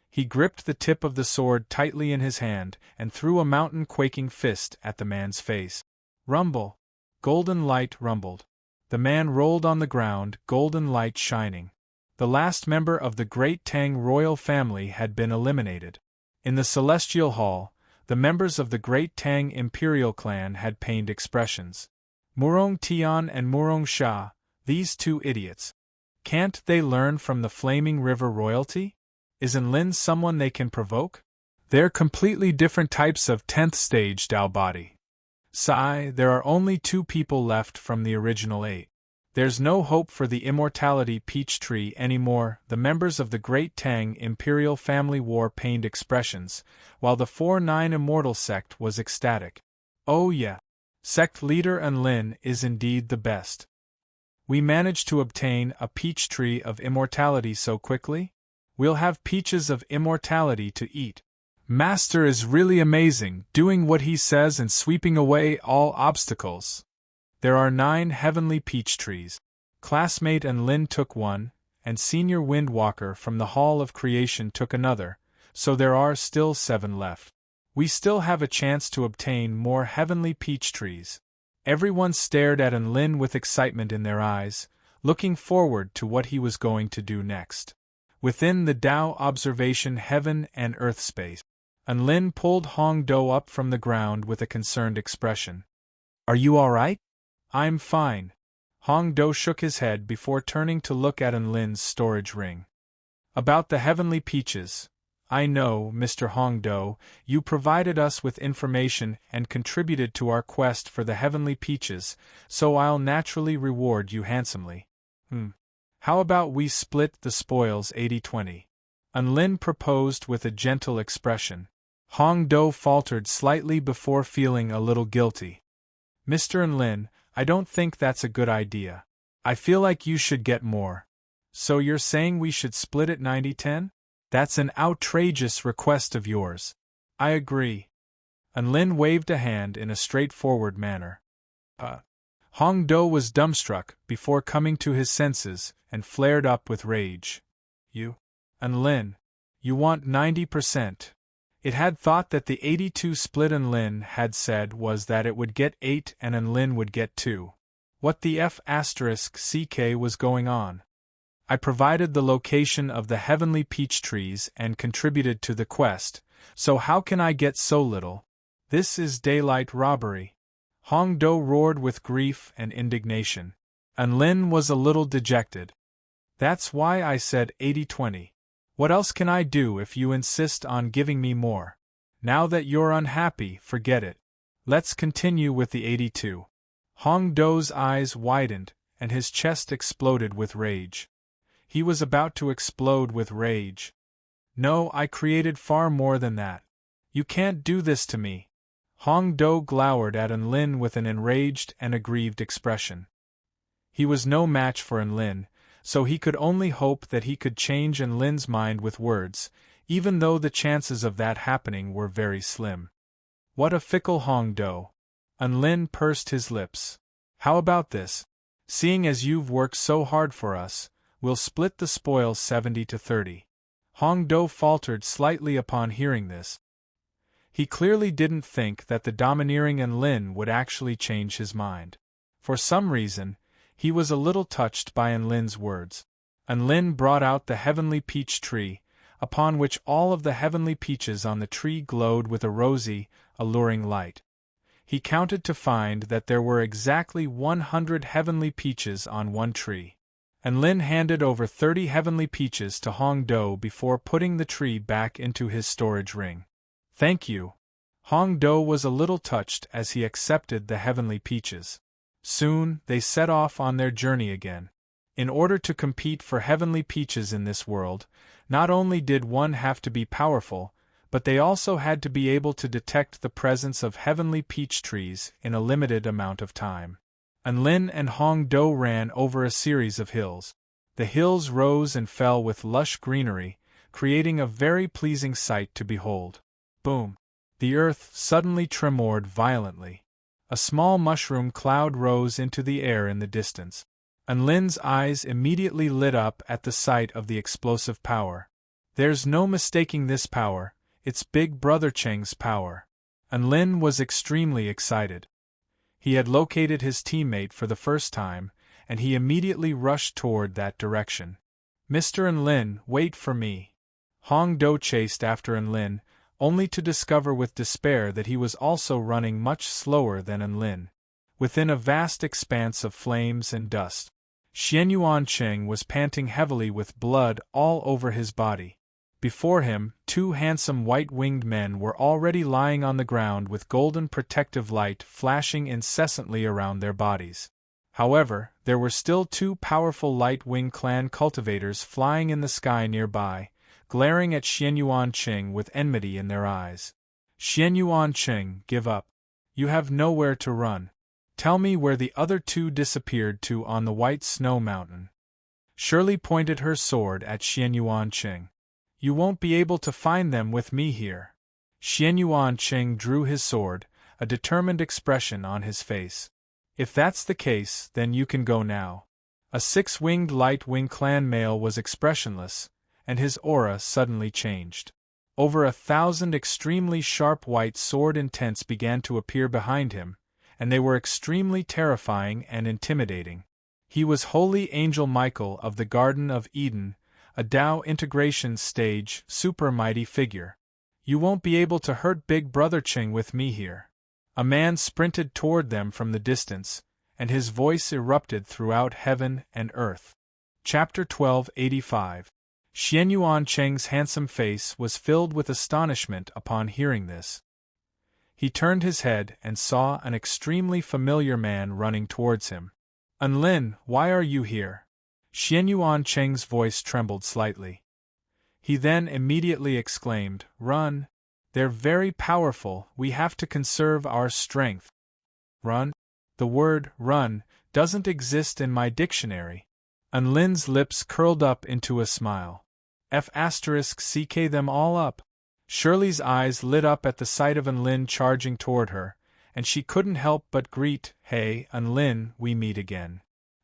He gripped the tip of the sword tightly in his hand and threw a mountain-quaking fist at the man's face. Rumble! Golden light rumbled. The man rolled on the ground, golden light shining. The last member of the Great Tang royal family had been eliminated. In the Celestial Hall, the members of the Great Tang Imperial clan had pained expressions. Murong Tian and Murong Sha, these two idiots. Can't they learn from the Flaming River royalty? Isn't Lin someone they can provoke? They're completely different types of 10th stage Dao body. Sigh, there are only 2 people left from the original 8. There's no hope for the immortality peach tree anymore. The members of the Great Tang Imperial family wore pained expressions, while the 4-9 Immortal sect was ecstatic. Oh yeah. Sect leader Unlin is indeed the best. We managed to obtain a peach tree of immortality so quickly? We'll have peaches of immortality to eat. Master is really amazing, doing what he says and sweeping away all obstacles. There are 9 heavenly peach trees. Classmate Unlin took one, and Senior Windwalker from the Hall of Creation took another, so there are still 7 left. We still have a chance to obtain more heavenly peach trees. Everyone stared at Unlin with excitement in their eyes, looking forward to what he was going to do next. Within the Dao observation heaven and earth space, Unlin pulled Hong Do up from the ground with a concerned expression. Are you all right? I'm fine. Hong Do shook his head before turning to look at Unlin's storage ring. About the heavenly peaches. I know, Mr. Hong Do, you provided us with information and contributed to our quest for the heavenly peaches, so I'll naturally reward you handsomely. How about we split the spoils 80-20? Unlin proposed with a gentle expression. Hong Do faltered slightly before feeling a little guilty. Mr. Unlin, I don't think that's a good idea. I feel like you should get more. So you're saying we should split it 90-10? That's an outrageous request of yours. I agree. Unlin waved a hand in a straightforward manner. Hong Do was dumbstruck before coming to his senses and flared up with rage. You? Unlin, you want 90%. It had thought that the 82 split Unlin had said was that it would get 8 and Unlin would get 2. What the F***ck was going on? I provided the location of the heavenly peach trees and contributed to the quest, so how can I get so little? This is daylight robbery. Hong Do roared with grief and indignation. Unlin was a little dejected. That's why I said 80-20. What else can I do if you insist on giving me more? Now that you're unhappy, forget it. Let's continue with the 82. Hong Do's eyes widened, and his chest exploded with rage. He was about to explode with rage. No, I created far more than that. You can't do this to me. Hong Do glowered at Unlin with an enraged and aggrieved expression. He was no match for Unlin, so he could only hope that he could change Unlin's mind with words, even though the chances of that happening were very slim. What a fickle Hong Do. Unlin pursed his lips. How about this? Seeing as you've worked so hard for us, we'll split the spoils 70-30. Hong Do faltered slightly upon hearing this. He clearly didn't think that the domineering Unlin would actually change his mind. For some reason, he was a little touched by Unlin's words. Unlin brought out the heavenly peach tree, upon which all of the heavenly peaches on the tree glowed with a rosy, alluring light. He counted to find that there were exactly 100 heavenly peaches on one tree. And Lin handed over 30 heavenly peaches to Hong Do before putting the tree back into his storage ring. "Thank you." Hong Do was a little touched as he accepted the heavenly peaches. Soon, they set off on their journey again. In order to compete for heavenly peaches in this world, not only did one have to be powerful, but they also had to be able to detect the presence of heavenly peach trees in a limited amount of time. And Lin and Hong Do ran over a series of hills. The hills rose and fell with lush greenery, creating a very pleasing sight to behold. Boom! The earth suddenly tremored violently. A small mushroom cloud rose into the air in the distance. And Lin's eyes immediately lit up at the sight of the explosive power. There's no mistaking this power, it's Big Brother Cheng's power. And Lin was extremely excited. He had located his teammate for the first time, and he immediately rushed toward that direction. "Mr. Lin, wait for me." Hong Do chased after Lin, only to discover with despair that he was also running much slower than Lin. Within a vast expanse of flames and dust, Xianyuan Cheng was panting heavily with blood all over his body. Before him, 2 handsome white-winged men were already lying on the ground with golden protective light flashing incessantly around their bodies. However, there were still 2 powerful light-wing clan cultivators flying in the sky nearby, glaring at Xianyuan Cheng with enmity in their eyes. "Xianyuan Cheng, give up. You have nowhere to run. Tell me where the other 2 disappeared to on the White Snow Mountain." Shirley pointed her sword at Xianyuan Cheng. "You won't be able to find them with me here." Xianyuan Cheng drew his sword, a determined expression on his face. "If that's the case, then you can go now." A 6-winged light-wing clan male was expressionless, and his aura suddenly changed. Over 1,000 extremely sharp white sword intents began to appear behind him, and they were extremely terrifying and intimidating. He was Holy Angel Michael of the Garden of Eden, a Tao integration stage, super mighty figure. "You won't be able to hurt Big Brother Cheng with me here." A man sprinted toward them from the distance, and his voice erupted throughout heaven and earth. Chapter 1285. Xianyuan Cheng's handsome face was filled with astonishment upon hearing this. He turned his head and saw an extremely familiar man running towards him. "Lin, why are you here?" Xianyuan Cheng's voice trembled slightly. He then immediately exclaimed, "Run! They're very powerful, we have to conserve our strength." "Run?" The word "run" doesn't exist in my dictionary. Lin's lips curled up into a smile. F*ck them all up. Shirley's eyes lit up at the sight of Lin charging toward her, and she couldn't help but greet, "Hey, Lin, we meet again."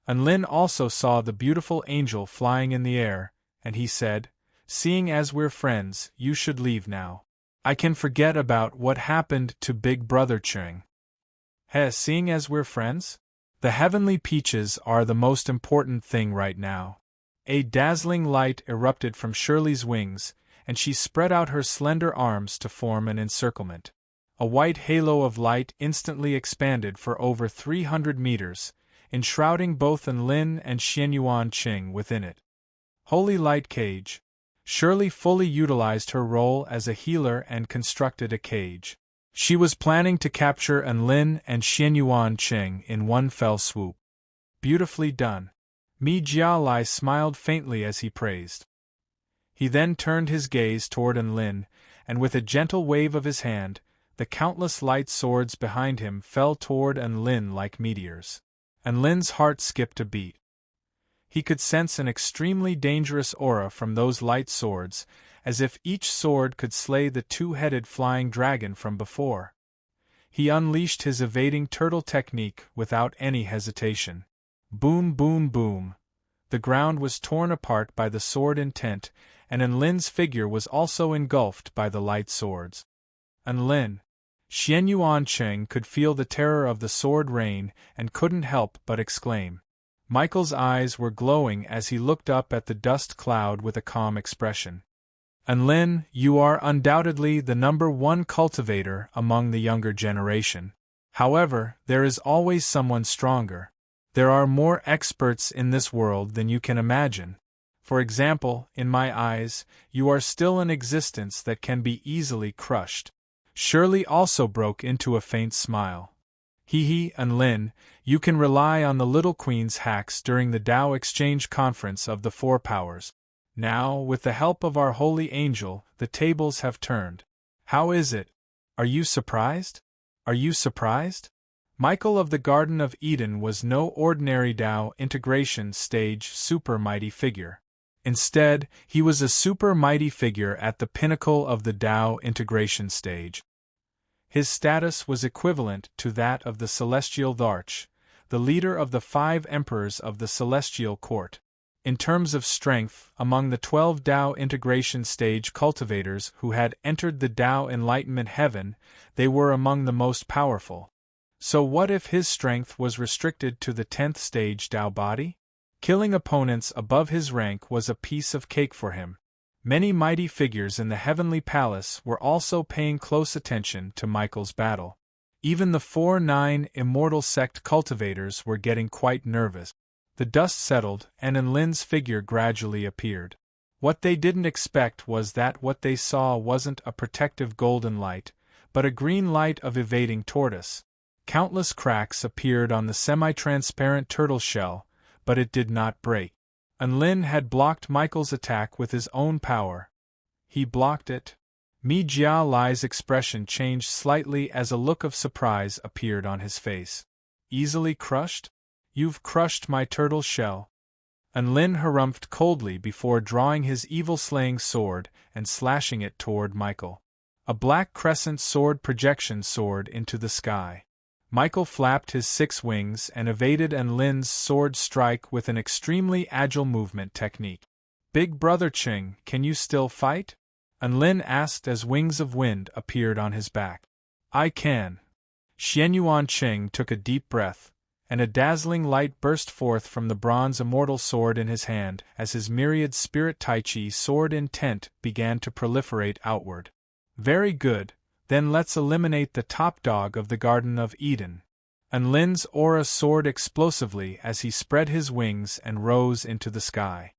Lin also saw the beautiful angel flying in the air, and he said, "Seeing as we're friends, you should leave now. I can forget about what happened to Big Brother Cheng." Seeing as we're friends? The heavenly peaches are the most important thing right now. A dazzling light erupted from Shirley's wings, and she spread out her slender arms to form an encirclement. A white halo of light instantly expanded for over 300 meters, enshrouding both Lin and Xianyuan Cheng within it. Holy Light Cage. Shirley fully utilized her role as a healer and constructed a cage. She was planning to capture Lin and Xianyuan Cheng in one fell swoop. Beautifully done. Mi Jialai smiled faintly as he praised. He then turned his gaze toward Lin, and with a gentle wave of his hand, the countless light swords behind him fell toward Lin like meteors. Lin's heart skipped a beat. He could sense an extremely dangerous aura from those light swords, as if each sword could slay the 2-headed flying dragon from before. He unleashed his evading turtle technique without any hesitation. Boom, boom, boom. The ground was torn apart by the sword intent, and Lin's figure was also engulfed by the light swords. Lin. Xianyuan Cheng could feel the terror of the sword rain and couldn't help but exclaim. Michael's eyes were glowing as he looked up at the dust cloud with a calm expression. Lin, you are undoubtedly the #1 cultivator among the younger generation. However, there is always someone stronger. There are more experts in this world than you can imagine. For example, in my eyes, you are still an existence that can be easily crushed. Shirley also broke into a faint smile. Hee Unlin, you can rely on the Little Queen's hacks during the Tao Exchange Conference of the Four Powers. Now, with the help of our holy angel, the tables have turned. How is it? Are you surprised? Are you surprised? Michael of the Garden of Eden was no ordinary Tao integration stage super mighty figure. Instead, he was a super mighty figure at the pinnacle of the Tao integration stage. His status was equivalent to that of the Celestial Dharch, the leader of the 5 emperors of the Celestial Court. In terms of strength, among the 12 Tao integration stage cultivators who had entered the Tao enlightenment heaven, they were among the most powerful. So what if his strength was restricted to the 10th stage Tao body? Killing opponents above his rank was a piece of cake for him. Many mighty figures in the heavenly palace were also paying close attention to Michael's battle. Even the 4-9 immortal sect cultivators were getting quite nervous. The dust settled, and Enlin's figure gradually appeared. What they didn't expect was that what they saw wasn't a protective golden light, but a green light of evading tortoise. Countless cracks appeared on the semi-transparent turtle shell, but it did not break. Enlin had blocked Michael's attack with his own power. He blocked it. Mi Jia Lai's expression changed slightly as a look of surprise appeared on his face. Easily crushed? You've crushed my turtle shell. Enlin harumphed coldly before drawing his evil-slaying sword and slashing it toward Michael. A black crescent sword projection soared into the sky. Michael flapped his 6 wings and evaded Enlin's sword strike with an extremely agile movement technique. Big Brother Ching, can you still fight? Enlin asked as wings of wind appeared on his back. I can. Xianyuan Ching took a deep breath, and a dazzling light burst forth from the bronze immortal sword in his hand as his myriad spirit Tai Chi sword intent began to proliferate outward. Very good. Then let's eliminate the top dog of the Garden of Eden. Enlin's aura soared explosively as he spread his wings and rose into the sky.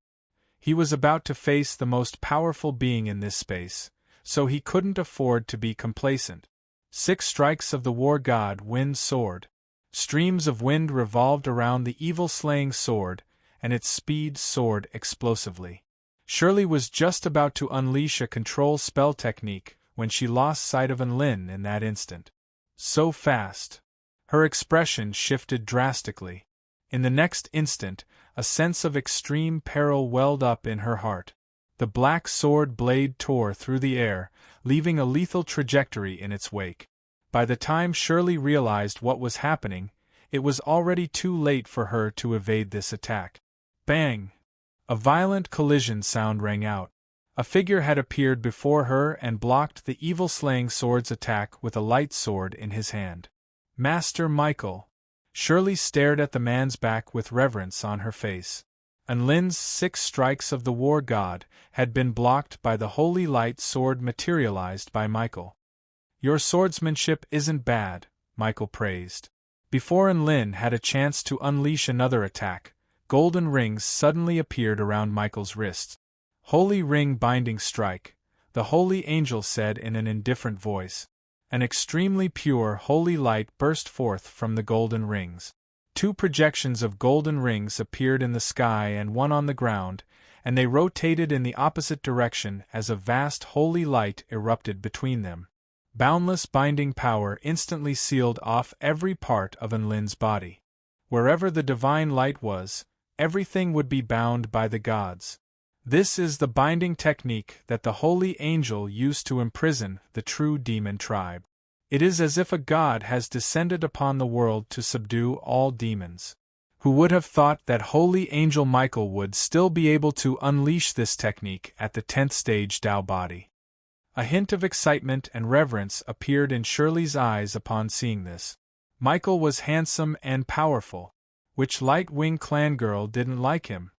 He was about to face the most powerful being in this space, so he couldn't afford to be complacent. 6 strikes of the war god Wind soared. Streams of wind revolved around the evil-slaying sword, and its speed soared explosively. Shirley was just about to unleash a control spell technique when she lost sight of Enlin in that instant. So fast. Her expression shifted drastically. In the next instant, a sense of extreme peril welled up in her heart. The black sword blade tore through the air, leaving a lethal trajectory in its wake. By the time Shirley realized what was happening, it was already too late for her to evade this attack. Bang! A violent collision sound rang out. A figure had appeared before her and blocked the evil-slaying sword's attack with a light sword in his hand. Master Michael! Shirley stared at the man's back with reverence on her face. Enlin's 6 strikes of the war god had been blocked by the holy light sword materialized by Michael. Your swordsmanship isn't bad, Michael praised. Before Enlin had a chance to unleash another attack, golden rings suddenly appeared around Michael's wrists. Holy ring binding strike, the holy angel said in an indifferent voice. An extremely pure holy light burst forth from the golden rings. 2 projections of golden rings appeared in the sky and one on the ground, and they rotated in the opposite direction as a vast holy light erupted between them. Boundless binding power instantly sealed off every part of Enlin's body. Wherever the divine light was, everything would be bound by the gods. This is the binding technique that the holy angel used to imprison the true demon tribe. It is as if a god has descended upon the world to subdue all demons. Who would have thought that holy angel Michael would still be able to unleash this technique at the 10th stage Tao body? A hint of excitement and reverence appeared in Shirley's eyes upon seeing this. Michael was handsome and powerful. Which Light Wing clan girl didn't like him?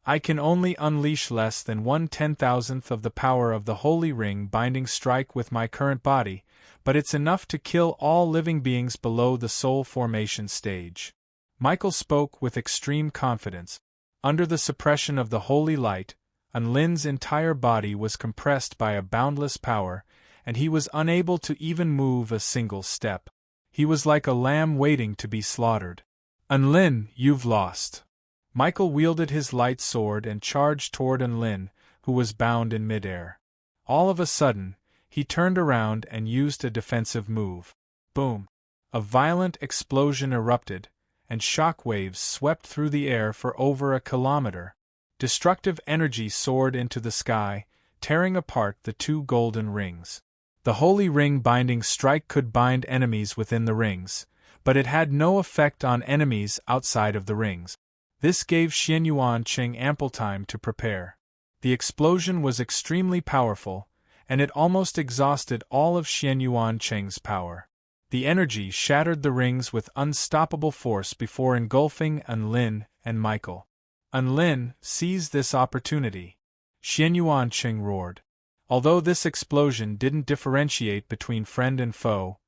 I can only unleash less than 1/10,000th of the power of the holy ring binding strike with my current body, but it's enough to kill all living beings below the soul formation stage. Michael spoke with extreme confidence. Under the suppression of the holy light, Unlin's entire body was compressed by a boundless power, and he was unable to even move a single step. He was like a lamb waiting to be slaughtered. Unlin, you've lost. Michael wielded his light sword and charged toward Unlin, who was bound in midair. All of a sudden, he turned around and used a defensive move. Boom! A violent explosion erupted, and shock waves swept through the air for over a kilometer. Destructive energy soared into the sky, tearing apart the two golden rings. The holy ring binding strike could bind enemies within the rings, but it had no effect on enemies outside of the rings. This gave Xianyuan Qing ample time to prepare. The explosion was extremely powerful, and it almost exhausted all of Xianyuan Qing's power. The energy shattered the rings with unstoppable force before engulfing Unlin and Michael. Unlin seized this opportunity. Xianyuan Qing roared. Although this explosion didn't differentiate between friend and foe,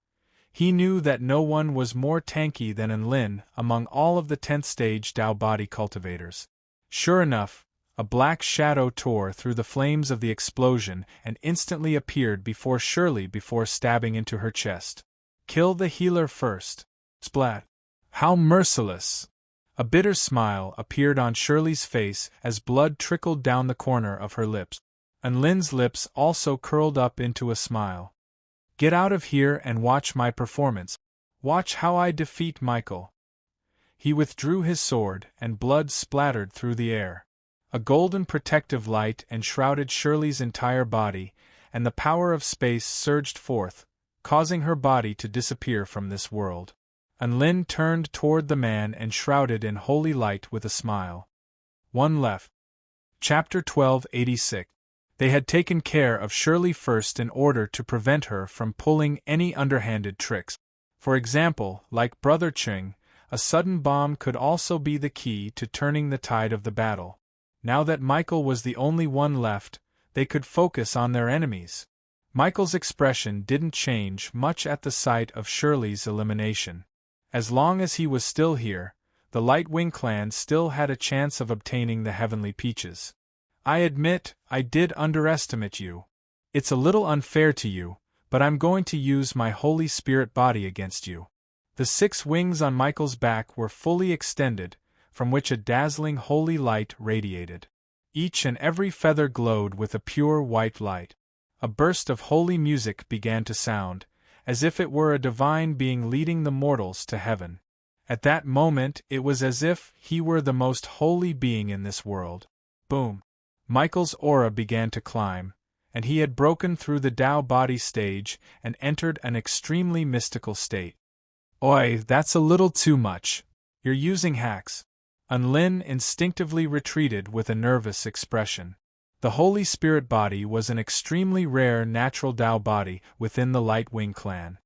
he knew that no one was more tanky than Unlin among all of the 10th stage Dao body cultivators. Sure enough, a black shadow tore through the flames of the explosion and instantly appeared before Shirley before stabbing into her chest. Kill the healer first. Splat. How merciless! A bitter smile appeared on Shirley's face as blood trickled down the corner of her lips. Unlin's lips also curled up into a smile. Get out of here and watch my performance. Watch how I defeat Michael. He withdrew his sword, and blood splattered through the air. A golden protective light enshrouded Shirley's entire body, and the power of space surged forth, causing her body to disappear from this world. Unlin turned toward the man enshrouded in holy light with a smile. One left. Chapter 1286. They had taken care of Shirley first in order to prevent her from pulling any underhanded tricks. For example, like Brother Qing, a sudden bomb could also be the key to turning the tide of the battle. Now that Michael was the only one left, they could focus on their enemies. Michael's expression didn't change much at the sight of Shirley's elimination. As long as he was still here, the Light Wing clan still had a chance of obtaining the Heavenly Peaches. I admit, I did underestimate you. It's a little unfair to you, but I'm going to use my Holy Spirit body against you. The 6 wings on Michael's back were fully extended, from which a dazzling holy light radiated. Each and every feather glowed with a pure white light. A burst of holy music began to sound, as if it were a divine being leading the mortals to heaven. At that moment it was as if he were the most holy being in this world. Boom! Michael's aura began to climb, and he had broken through the Tao body stage and entered an extremely mystical state. Oi, that's a little too much. You're using hacks. Unlin instinctively retreated with a nervous expression. The Holy Spirit body was an extremely rare natural Tao body within the Light Wing clan.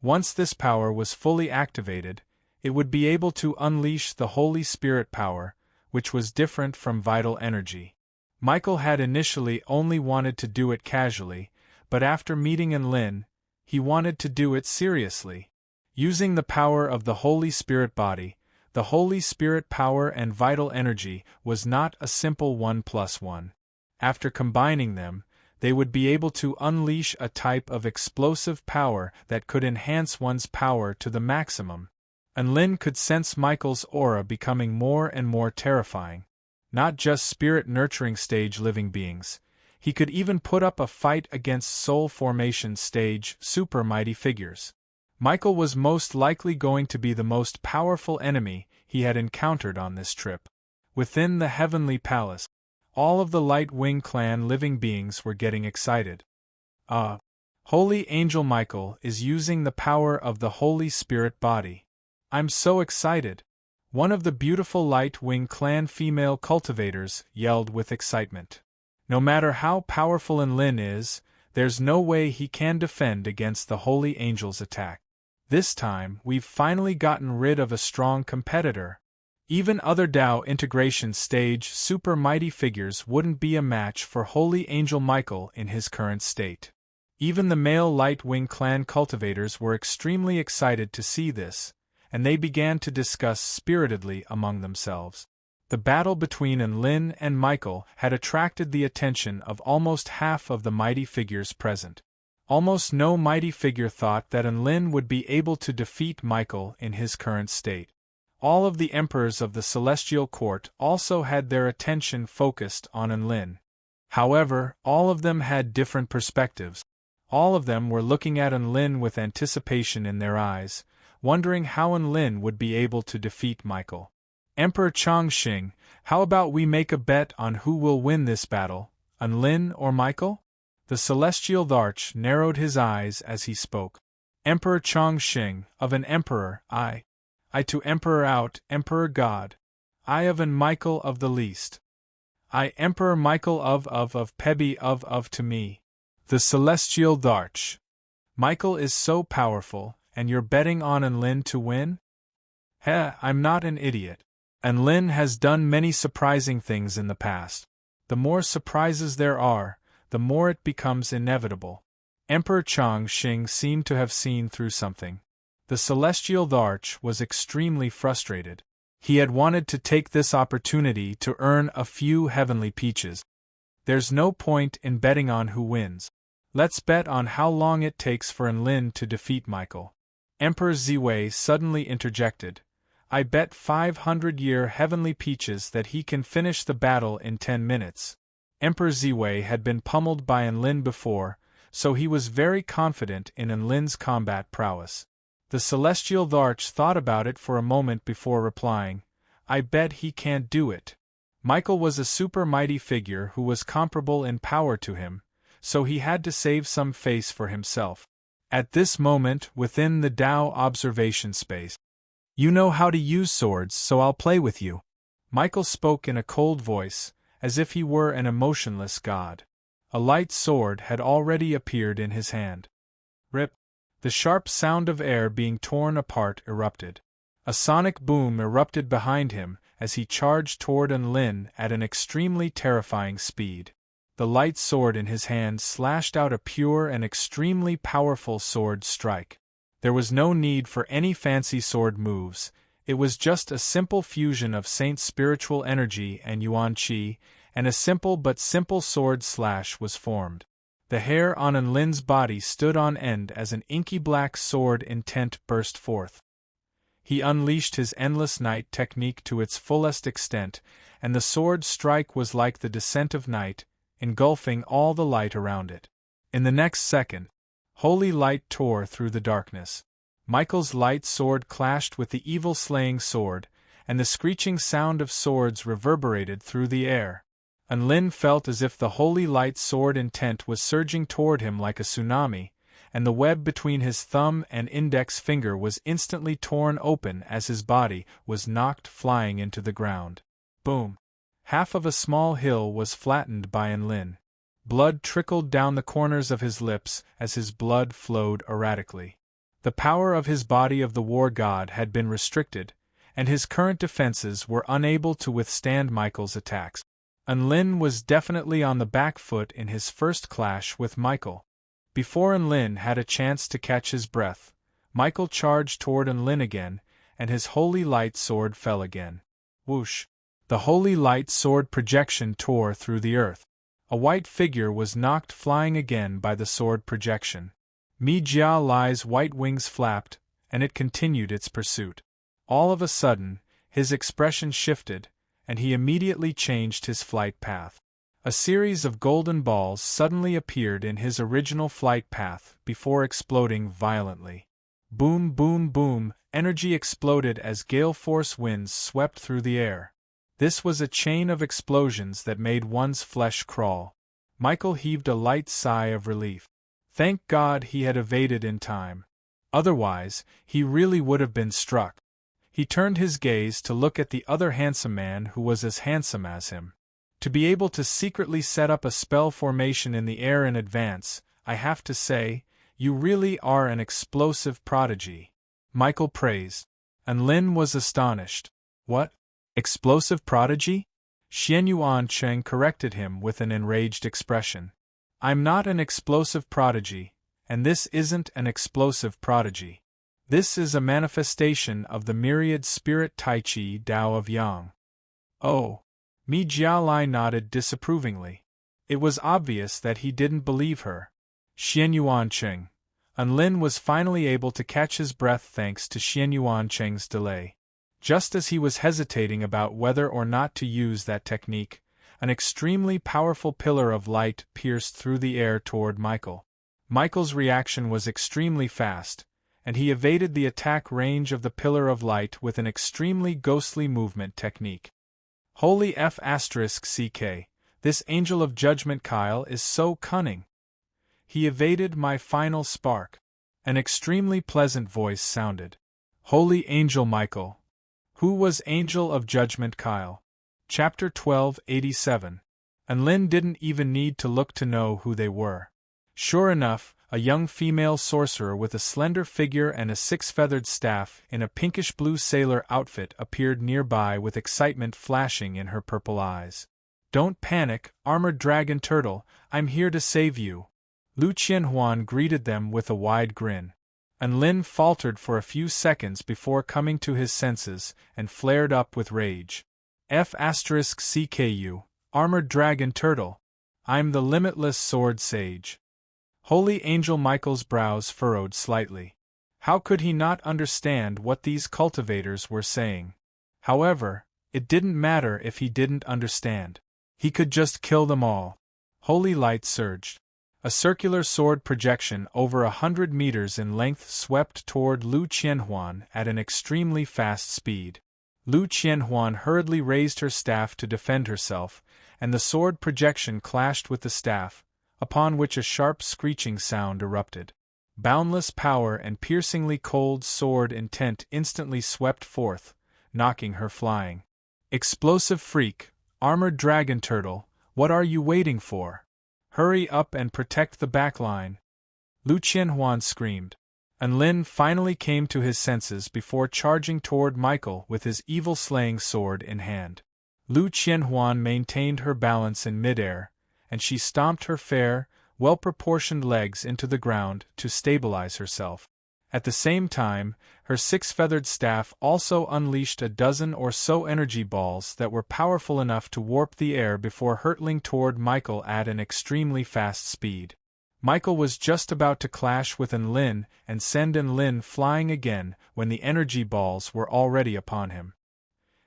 Once this power was fully activated, it would be able to unleash the Holy Spirit power, which was different from vital energy. Michael had initially only wanted to do it casually, but after meeting Unlin, he wanted to do it seriously. Using the power of the Holy Spirit body, the Holy Spirit power and vital energy was not a simple 1+1. After combining them, they would be able to unleash a type of explosive power that could enhance one's power to the maximum. Unlin could sense Michael's aura becoming more and more terrifying. Not just spirit-nurturing stage living beings, he could even put up a fight against soul formation stage super mighty figures. Michael was most likely going to be the most powerful enemy he had encountered on this trip. Within the Heavenly Palace, all of the Light Wing clan living beings were getting excited. Holy Angel Michael is using the power of the Holy Spirit body. I'm so excited! One of the beautiful Light Wing clan female cultivators yelled with excitement. No matter how powerful Unlin is, there's no way he can defend against the Holy Angel's attack. This time, we've finally gotten rid of a strong competitor. Even other Tao integration stage super mighty figures wouldn't be a match for Holy Angel Michael in his current state. Even the male Light Wing clan cultivators were extremely excited to see this, and they began to discuss spiritedly among themselves. The battle between Enlin and Michael had attracted the attention of almost half of the mighty figures present. Almost no mighty figure thought that Enlin would be able to defeat Michael in his current state. All of the emperors of the Celestial Court also had their attention focused on Enlin. However, all of them had different perspectives. All of them were looking at Enlin with anticipation in their eyes, wondering how Enlin would be able to defeat Michael. Emperor Chongqing, how about we make a bet on who will win this battle, Enlin or Michael? The Celestial Dharch narrowed his eyes as he spoke. Emperor Chongqing, of an emperor, I to emperor out, emperor God. I of an Michael of the least. I emperor Michael of Pebi of to me. The Celestial Dharch. Michael is so powerful, and you're betting on Enlin to win? Heh, I'm not an idiot. Enlin has done many surprising things in the past. The more surprises there are, the more it becomes inevitable. Emperor Chongqing seemed to have seen through something. The Celestial Dharch was extremely frustrated. He had wanted to take this opportunity to earn a few heavenly peaches. There's no point in betting on who wins. Let's bet on how long it takes for Enlin to defeat Michael. Emperor Ziwei suddenly interjected. I bet 500-year heavenly peaches that he can finish the battle in 10 minutes. Emperor Ziwei had been pummeled by Enlin before, so he was very confident in Enlin's combat prowess. The Celestial Dharch thought about it for a moment before replying, I bet he can't do it. Michael was a super mighty figure who was comparable in power to him, so he had to save some face for himself. At this moment, within the Tao observation space, you know how to use swords, so I'll play with you. Michael spoke in a cold voice, as if he were an emotionless god. A light sword had already appeared in his hand. Rip! The sharp sound of air being torn apart erupted. A sonic boom erupted behind him as he charged toward Enlin at an extremely terrifying speed. The light sword in his hand slashed out a pure and extremely powerful sword strike. There was no need for any fancy sword moves, it was just a simple fusion of Saint's spiritual energy and Yuan Qi, and a simple but simple sword slash was formed. The hair on Enlin's body stood on end as an inky black sword intent burst forth. He unleashed his endless night technique to its fullest extent, and the sword strike was like the descent of night, engulfing all the light around it. In the next second, holy light tore through the darkness. Michael's light sword clashed with the evil slaying sword, and the screeching sound of swords reverberated through the air. Enlin felt as if the holy light sword intent was surging toward him like a tsunami, and the web between his thumb and index finger was instantly torn open as his body was knocked flying into the ground. Boom! Half of a small hill was flattened by Enlin. Blood trickled down the corners of his lips as his blood flowed erratically. The power of his body of the war god had been restricted, and his current defenses were unable to withstand Michael's attacks. Enlin was definitely on the back foot in his first clash with Michael. Before Enlin had a chance to catch his breath, Michael charged toward Enlin again, and his holy light sword fell again. Whoosh! The holy light sword projection tore through the earth. A white figure was knocked flying again by the sword projection. Mi Jia Lai's white wings flapped, and it continued its pursuit. All of a sudden, his expression shifted, and he immediately changed his flight path. A series of golden balls suddenly appeared in his original flight path before exploding violently. Boom, boom, boom, energy exploded as gale-force winds swept through the air. This was a chain of explosions that made one's flesh crawl. Michael heaved a light sigh of relief. Thank God he had evaded in time. Otherwise, he really would have been struck. He turned his gaze to look at the other handsome man who was as handsome as him. To be able to secretly set up a spell formation in the air in advance, I have to say, you really are an explosive prodigy. Michael praised. Enlin was astonished. What? Explosive prodigy? Xian Yuan Cheng corrected him with an enraged expression. I'm not an explosive prodigy, and this isn't an explosive prodigy. This is a manifestation of the myriad spirit Tai Chi Tao of Yang. Oh! Mi Jialai nodded disapprovingly. It was obvious that he didn't believe her. Xian Yuan Cheng. Lin was finally able to catch his breath thanks to Xian Yuan Cheng's delay. Just as he was hesitating about whether or not to use that technique, an extremely powerful pillar of light pierced through the air toward Michael. Michael's reaction was extremely fast, and he evaded the attack range of the pillar of light with an extremely ghostly movement technique. Holy F***ck, this angel of judgment Kyle is so cunning. He evaded my final spark. An extremely pleasant voice sounded. Holy Angel Michael. Who was Angel of Judgment Kyle? Chapter 1287. And Lin didn't even need to look to know who they were. Sure enough, a young female sorcerer with a slender figure and a six-feathered staff in a pinkish-blue sailor outfit appeared nearby with excitement flashing in her purple eyes. Don't panic, armored dragon turtle, I'm here to save you. Lu Qianhuan greeted them with a wide grin. And Lin faltered for a few seconds before coming to his senses and flared up with rage. F***CKU, armored dragon turtle. I'm the limitless sword sage. Holy Angel Michael's brows furrowed slightly. How could he not understand what these cultivators were saying? However, it didn't matter if he didn't understand. He could just kill them all. Holy light surged. A circular sword projection over 100 meters in length swept toward Lu Qianhuan at an extremely fast speed. Lu Qianhuan hurriedly raised her staff to defend herself, and the sword projection clashed with the staff, upon which a sharp screeching sound erupted. Boundless power and piercingly cold sword intent instantly swept forth, knocking her flying. Explosive freak, armored dragon turtle, what are you waiting for? Hurry up and protect the backline! Lu Qianhuan screamed. And Lin finally came to his senses before charging toward Michael with his evil-slaying sword in hand. Lu Qianhuan maintained her balance in midair, and she stomped her fair, well-proportioned legs into the ground to stabilize herself. At the same time, her six-feathered staff also unleashed a dozen or so energy balls that were powerful enough to warp the air before hurtling toward Michael at an extremely fast speed. Michael was just about to clash with Lin and send Lin flying again when the energy balls were already upon him.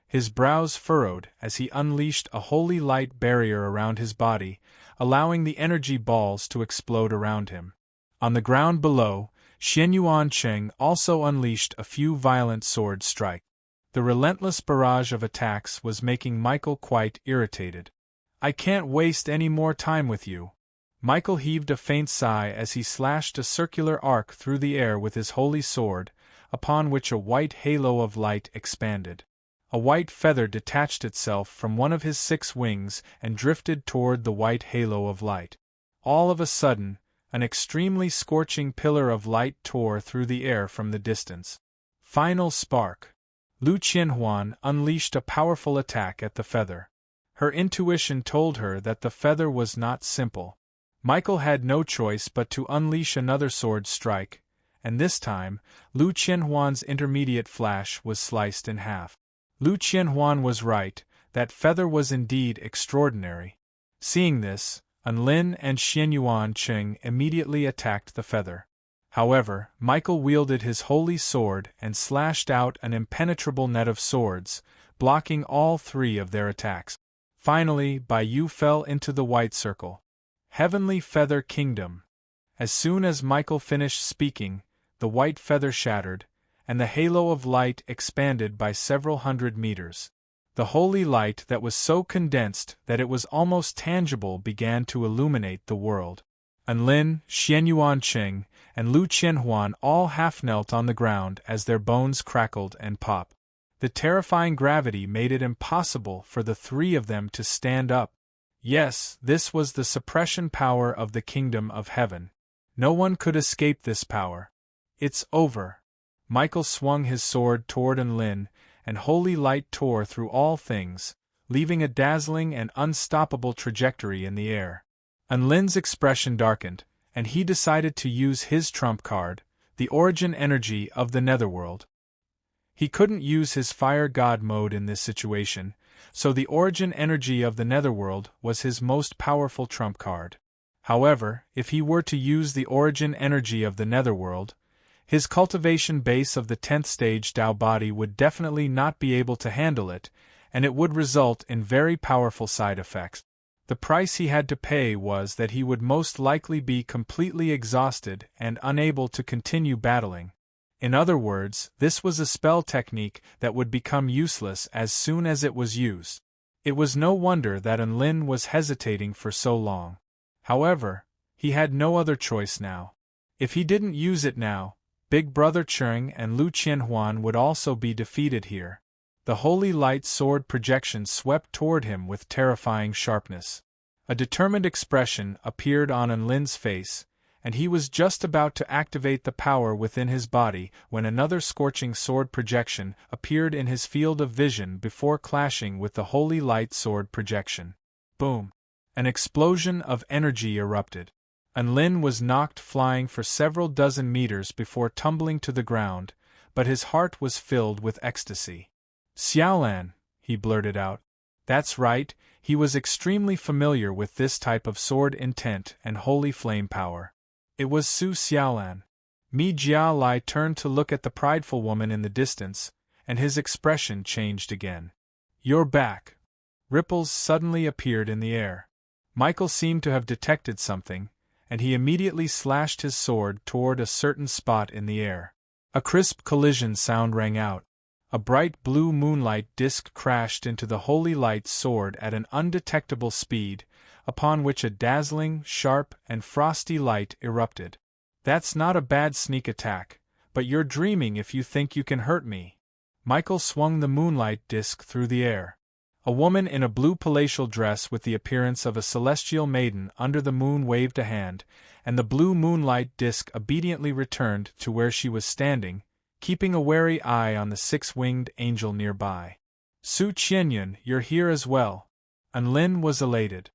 His brows furrowed as he unleashed a holy light barrier around his body, allowing the energy balls to explode around him. On the ground below, Xian Yuan Cheng also unleashed a few violent sword strikes. The relentless barrage of attacks was making Michael quite irritated. I can't waste any more time with you. Michael heaved a faint sigh as he slashed a circular arc through the air with his holy sword, upon which a white halo of light expanded. A white feather detached itself from one of his 6 wings and drifted toward the white halo of light. All of a sudden, an extremely scorching pillar of light tore through the air from the distance. Final spark. Lu Qianhuan unleashed a powerful attack at the feather. Her intuition told her that the feather was not simple. Michael had no choice but to unleash another sword strike, and this time, Lu Qianhuan's intermediate flash was sliced in half. Lu Qianhuan was right, that feather was indeed extraordinary. Seeing this, Lin and Xian Yuan Cheng immediately attacked the feather. However, Michael wielded his holy sword and slashed out an impenetrable net of swords, blocking all 3 of their attacks. Finally, Bai Yu fell into the white circle. Heavenly Feather Kingdom. As soon as Michael finished speaking, the white feather shattered, and the halo of light expanded by several hundred meters. The holy light that was so condensed that it was almost tangible began to illuminate the world. Lin, Xian Yuan Cheng, and Lu Qianhuan all half-knelt on the ground as their bones crackled and popped. The terrifying gravity made it impossible for the 3 of them to stand up. Yes, this was the suppression power of the kingdom of heaven. No one could escape this power. It's over. Michael swung his sword toward Lin, and holy light tore through all things, leaving a dazzling and unstoppable trajectory in the air. Unlin's expression darkened, and he decided to use his trump card, the origin energy of the netherworld. He couldn't use his fire god mode in this situation, so the origin energy of the netherworld was his most powerful trump card. However, if he were to use the origin energy of the netherworld, his cultivation base of the 10th stage Tao body would definitely not be able to handle it, and it would result in very powerful side effects. The price he had to pay was that he would most likely be completely exhausted and unable to continue battling. In other words, this was a spell technique that would become useless as soon as it was used. It was no wonder that Unlin was hesitating for so long. However, he had no other choice now. If he didn't use it now, Big Brother Cheng and Lu Qianhuan would also be defeated here. The holy light sword projection swept toward him with terrifying sharpness. A determined expression appeared on Unlin's face, and he was just about to activate the power within his body when another scorching sword projection appeared in his field of vision before clashing with the holy light sword projection. Boom! An explosion of energy erupted. Unlin was knocked flying for several dozen meters before tumbling to the ground, but his heart was filled with ecstasy. "Xiaolan," he blurted out. That's right, he was extremely familiar with this type of sword intent and holy flame power. It was Su Xiaolan. Mi Jia Lai turned to look at the prideful woman in the distance, and his expression changed again. "You're back." Ripples suddenly appeared in the air. Michael seemed to have detected something, and he immediately slashed his sword toward a certain spot in the air. A crisp collision sound rang out. A bright blue moonlight disk crashed into the holy light sword at an undetectable speed, upon which a dazzling, sharp, and frosty light erupted. "That's not a bad sneak attack, but you're dreaming if you think you can hurt me." Michael swung the moonlight disk through the air. A woman in a blue palatial dress with the appearance of a celestial maiden under the moon waved a hand, and the blue moonlight disk obediently returned to where she was standing, keeping a wary eye on the six-winged angel nearby. "Su Qianyun, you're here as well." Unlin was elated.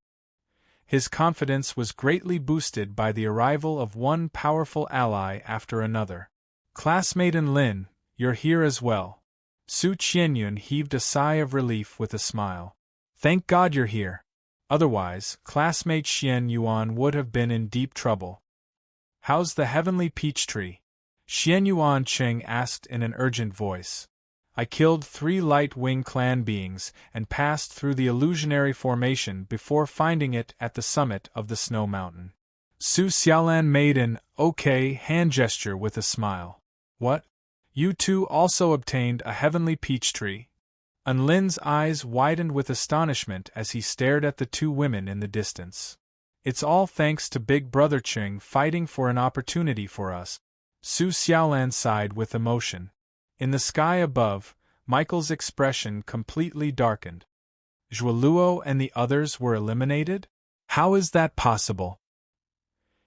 His confidence was greatly boosted by the arrival of one powerful ally after another. "Classmate Unlin, you're here as well." Su Qianyun heaved a sigh of relief with a smile. "Thank God you're here. Otherwise, classmate Xian Yuan would have been in deep trouble." "How's the heavenly peach tree?" Xian Yuan Cheng asked in an urgent voice. "I killed 3 Light Wing clan beings and passed through the illusionary formation before finding it at the summit of the snow mountain." Su Xiaolan made an okay hand gesture with a smile. "What? You too also obtained a heavenly peach tree?" Unlin's eyes widened with astonishment as he stared at the 2 women in the distance. "It's all thanks to Big Brother Cheng fighting for an opportunity for us." Su Xiaolan sighed with emotion. In the sky above, Michael's expression completely darkened. Zhuoluo and the others were eliminated? How is that possible?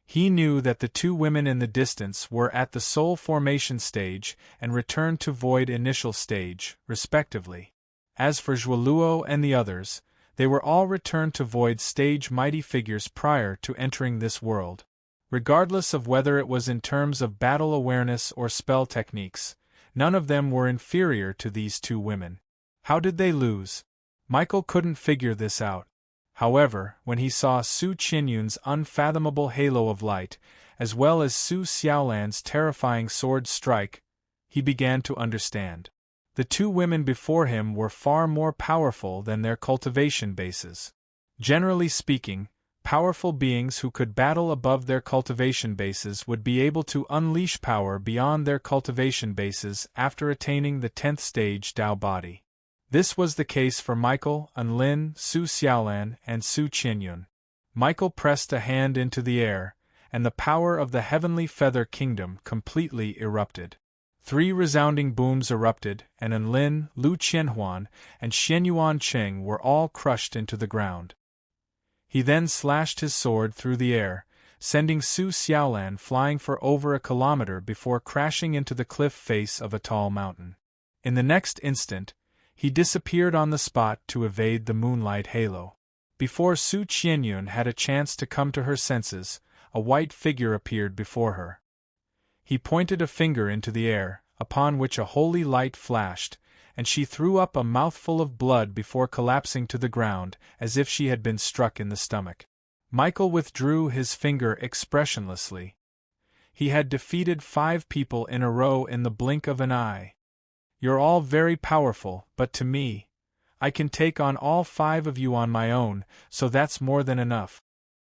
He knew that the 2 women in the distance were at the soul formation stage and returned to void initial stage, respectively. As for Zhuoluo and the others, they were all returned to void stage mighty figures prior to entering this world. Regardless of whether it was in terms of battle awareness or spell techniques, none of them were inferior to these 2 women. How did they lose? Michael couldn't figure this out. However, when he saw Su Qianyun's unfathomable halo of light, as well as Su Xiaolan's terrifying sword strike, he began to understand. The 2 women before him were far more powerful than their cultivation bases. Generally speaking, powerful beings who could battle above their cultivation bases would be able to unleash power beyond their cultivation bases after attaining the 10th stage Tao body. This was the case for Michael, Unlin, Su Xiaolan, and Su Qianyun. Michael pressed a hand into the air, and the power of the Heavenly Feather Kingdom completely erupted. 3 resounding booms erupted, and Unlin, Lu Qianhuan, and Xianyuan Cheng were all crushed into the ground. He then slashed his sword through the air, sending Su Xiaolan flying for over a kilometer before crashing into the cliff face of a tall mountain. In the next instant, he disappeared on the spot to evade the moonlight halo. Before Su Qianyun had a chance to come to her senses, a white figure appeared before her. He pointed a finger into the air, upon which a holy light flashed, and she threw up a mouthful of blood before collapsing to the ground, as if she had been struck in the stomach. Michael withdrew his finger expressionlessly. He had defeated 5 people in a row in the blink of an eye. You're all very powerful, but to me, I can take on all 5 of you on my own, so that's more than enough.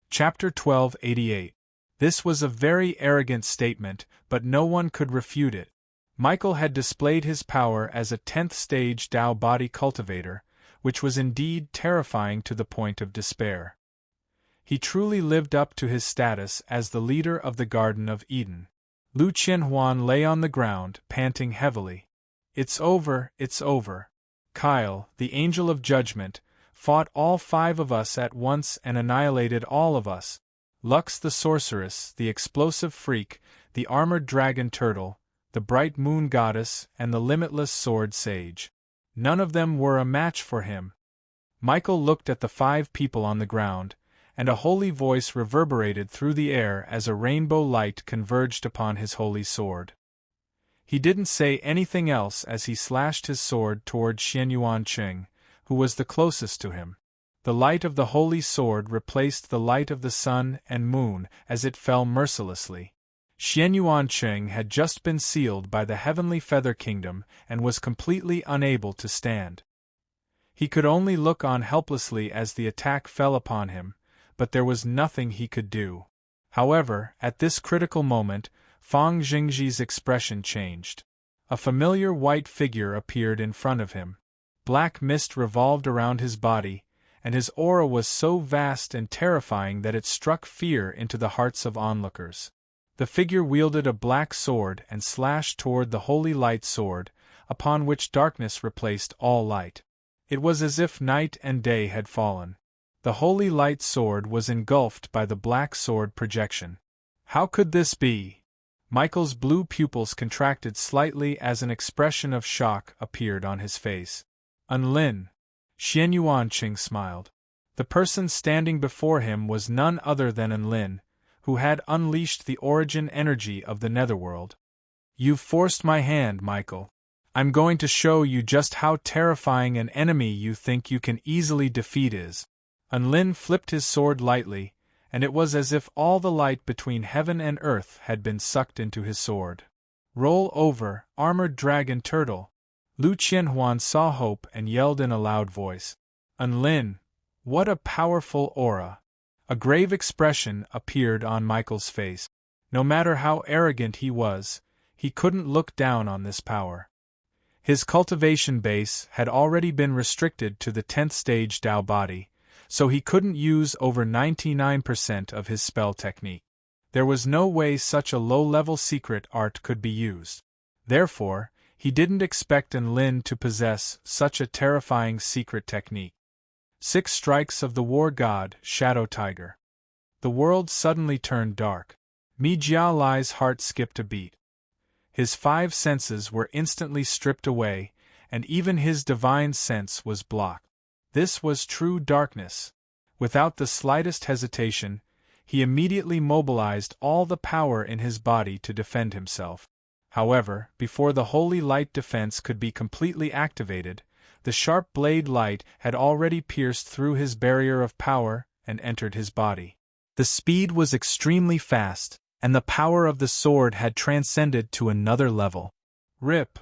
Chapter 1288. This was a very arrogant statement, but no one could refute it. Michael had displayed his power as a 10th stage Tao body cultivator, which was indeed terrifying to the point of despair. He truly lived up to his status as the leader of the Garden of Eden. Lu Qianhuan lay on the ground, panting heavily. It's over, it's over. Kyle, the angel of judgment, fought all 5 of us at once and annihilated all of us. Lux the sorceress, the explosive freak, the armored dragon turtle, the bright moon goddess, and the limitless sword sage. None of them were a match for him. Michael looked at the 5 people on the ground, and a holy voice reverberated through the air as a rainbow light converged upon his holy sword. He didn't say anything else as he slashed his sword toward Xianyuan Qing, who was the closest to him. The light of the holy sword replaced the light of the sun and moon as it fell mercilessly. Xianyuan Qing had just been sealed by the heavenly feather kingdom and was completely unable to stand. He could only look on helplessly as the attack fell upon him, but there was nothing he could do. However, at this critical moment, Fang Jingji's expression changed. A familiar white figure appeared in front of him. Black mist revolved around his body, and his aura was so vast and terrifying that it struck fear into the hearts of onlookers. The figure wielded a black sword and slashed toward the holy light sword, upon which darkness replaced all light. It was as if night and day had fallen. The holy light sword was engulfed by the black sword projection. How could this be? Michael's blue pupils contracted slightly as an expression of shock appeared on his face. Unlin. Xianyuan Qing smiled. The person standing before him was none other than Unlin, who had unleashed the origin energy of the netherworld. You've forced my hand, Michael. I'm going to show you just how terrifying an enemy you think you can easily defeat is. Unlin flipped his sword lightly, and it was as if all the light between heaven and earth had been sucked into his sword. Roll over, armored dragon turtle. Lu Qianhuan saw hope and yelled in a loud voice. Unlin, what a powerful aura! A grave expression appeared on Michael's face. No matter how arrogant he was, he couldn't look down on this power. His cultivation base had already been restricted to the 10th stage Tao body, so he couldn't use over 99% of his spell technique. There was no way such a low-level secret art could be used. Therefore, he didn't expect Enlin to possess such a terrifying secret technique. 6 strikes of the war god, Shadow Tiger. The world suddenly turned dark. Mi Jia Lai's heart skipped a beat. His 5 senses were instantly stripped away, and even his divine sense was blocked. This was true darkness. Without the slightest hesitation, he immediately mobilized all the power in his body to defend himself. However, before the holy light defense could be completely activated, the sharp blade light had already pierced through his barrier of power and entered his body. The speed was extremely fast, and the power of the sword had transcended to another level. Rip!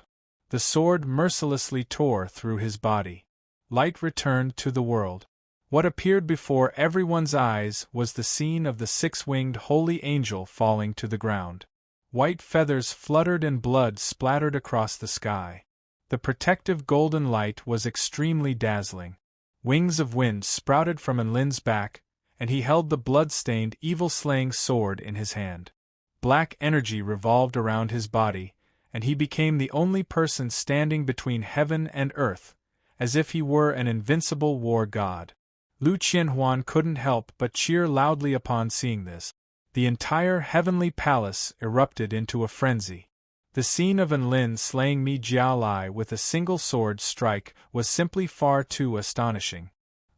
The sword mercilessly tore through his body. Light returned to the world. What appeared before everyone's eyes was the scene of the 6-winged holy angel falling to the ground. White feathers fluttered and blood splattered across the sky. The protective golden light was extremely dazzling. Wings of wind sprouted from Enlin's back, and he held the blood-stained evil-slaying sword in his hand. Black energy revolved around his body, and he became the only person standing between heaven and earth, as if he were an invincible war god. Lu Qianhuan couldn't help but cheer loudly upon seeing this. The entire heavenly palace erupted into a frenzy. The scene of Enlin slaying Mi Jialai with a single sword strike was simply far too astonishing.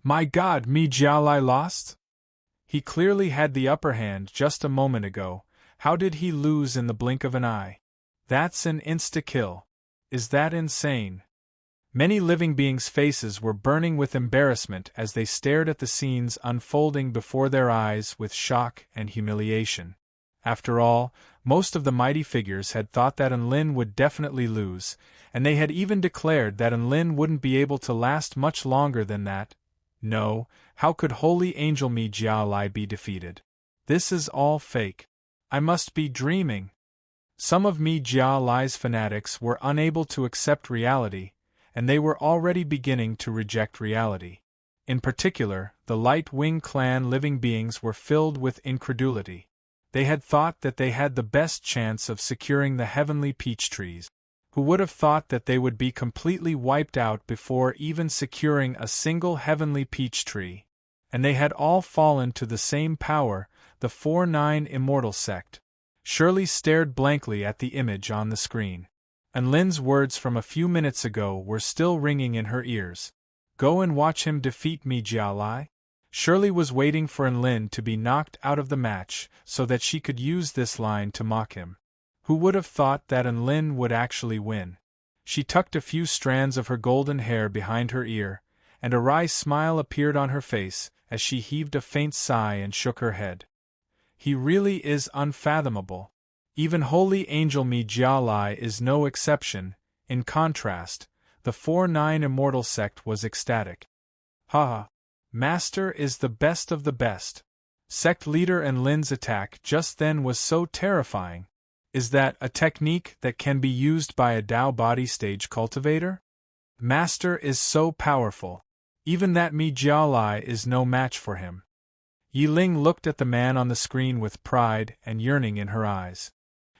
My God, Mi Jialai lost? He clearly had the upper hand just a moment ago. How did he lose in the blink of an eye? That's an insta-kill. Is that insane? Many living beings' faces were burning with embarrassment as they stared at the scenes unfolding before their eyes with shock and humiliation. After all, most of the mighty figures had thought that Enlin would definitely lose, and they had even declared that Enlin wouldn't be able to last much longer than that. No, how could Holy Angel Mi Jialai be defeated? This is all fake. I must be dreaming. Some of Mi Jialai's fanatics were unable to accept reality, and they were already beginning to reject reality. In particular, the Light Wing clan living beings were filled with incredulity. They had thought that they had the best chance of securing the heavenly peach trees. Who would have thought that they would be completely wiped out before even securing a single heavenly peach tree? And they had all fallen to the same power, the 4-9 immortal sect. Shirley stared blankly at the image on the screen. Enlin's words from a few minutes ago were still ringing in her ears. Go and watch him defeat Mi Jialai? Shirley was waiting for Enlin to be knocked out of the match so that she could use this line to mock him. Who would have thought that Enlin would actually win? She tucked a few strands of her golden hair behind her ear, and a wry smile appeared on her face as she heaved a faint sigh and shook her head. He really is unfathomable. Even Holy Angel Mi Jialai is no exception. In contrast, the 4-9 immortal sect was ecstatic. Ha! Master is the best of the best. Sect leader Enlin's attack just then was so terrifying. Is that a technique that can be used by a Tao body stage cultivator? Master is so powerful. Even that Mi Jialai is no match for him. Yi Ling looked at the man on the screen with pride and yearning in her eyes.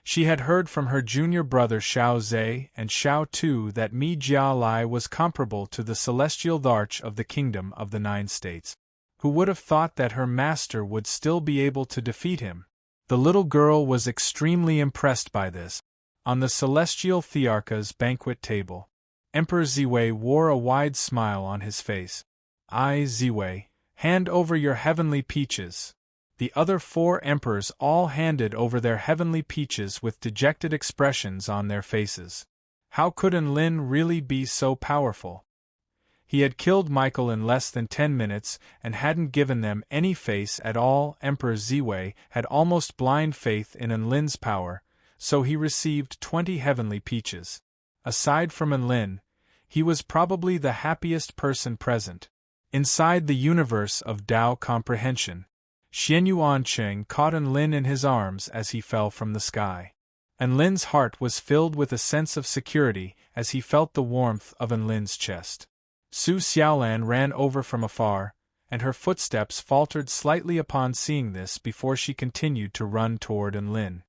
She had heard from her junior brother Xiao Zhe and Xiao Tu that Mi Jialai was comparable to the celestial Dharch of the Kingdom of the Nine States. Who would have thought that her master would still be able to defeat him? The little girl was extremely impressed by this. On the celestial Thearcha's banquet table, Emperor Ziwei wore a wide smile on his face. Ziwei, hand over your heavenly peaches. The other 4 emperors all handed over their heavenly peaches with dejected expressions on their faces. How could Enlin really be so powerful? He had killed Michael in less than 10 minutes and hadn't given them any face at all. Emperor Ziwei had almost blind faith in Enlin's power, so he received 20 heavenly peaches. Aside from Enlin, he was probably the happiest person present. Inside the universe of Tao comprehension, Xianyuan Cheng caught Enlin in his arms as he fell from the sky. Enlin's heart was filled with a sense of security as he felt the warmth of Enlin's chest. Su Xiaolan ran over from afar, and her footsteps faltered slightly upon seeing this before she continued to run toward Enlin.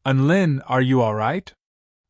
Enlin, are you all right?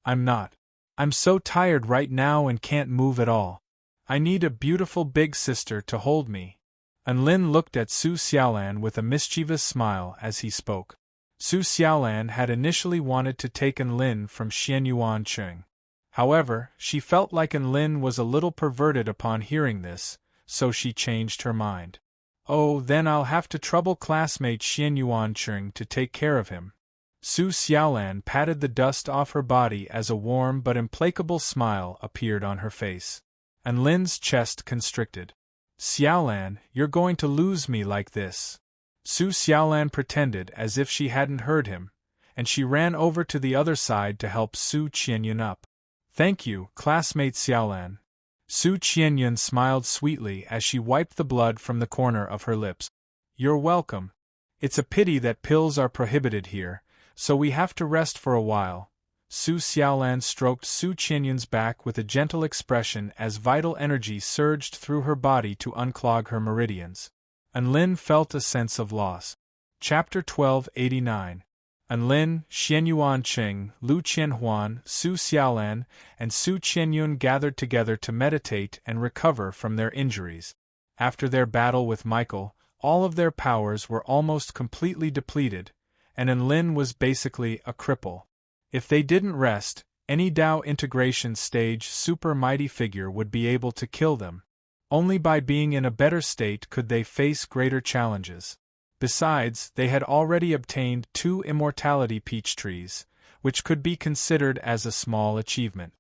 I'm not. I'm so tired right now and can't move at all. I need a beautiful big sister to hold me. Enlin looked at Su Xiaolan with a mischievous smile as he spoke. Su Xiaolan had initially wanted to take Enlin from Xianyuan Cheng. However, she felt like Enlin was a little perverted upon hearing this, so she changed her mind. Oh, then I'll have to trouble classmate Xianyuan Cheng to take care of him. Su Xiaolan patted the dust off her body as a warm but implacable smile appeared on her face. Enlin's chest constricted. Xiaolan, you're going to lose me like this. Su Xiaolan pretended as if she hadn't heard him, and she ran over to the other side to help Su Qianyun up. Thank you, classmate Xiaolan. Su Qianyun smiled sweetly as she wiped the blood from the corner of her lips. You're welcome. It's a pity that pills are prohibited here, so we have to rest for a while. Su Xiaolan stroked Su Qianyun's back with a gentle expression as vital energy surged through her body to unclog her meridians. Enlin felt a sense of loss. Chapter 1289. Enlin, Xianyuan Cheng, Lu Qianhuan, Su Xiaolan, and Su Qianyun gathered together to meditate and recover from their injuries. After their battle with Michael, all of their powers were almost completely depleted, and Enlin was basically a cripple. If they didn't rest, Any Dao integration stage super mighty figure would be able to kill them. Only by being in a better state could they face greater challenges. Besides, they had already obtained 2 immortality peach trees, which could be considered as a small achievement.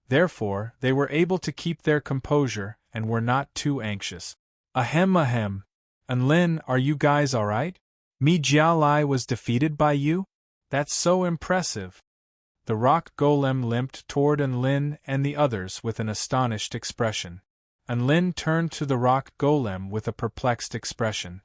Therefore, they were able to keep their composure and were not too anxious. Ahem ahem. Enlin, are you guys alright? Mi Jialai was defeated by you? That's so impressive. The rock golem limped toward Enlin and the others with an astonished expression. Enlin turned to the rock golem with a perplexed expression.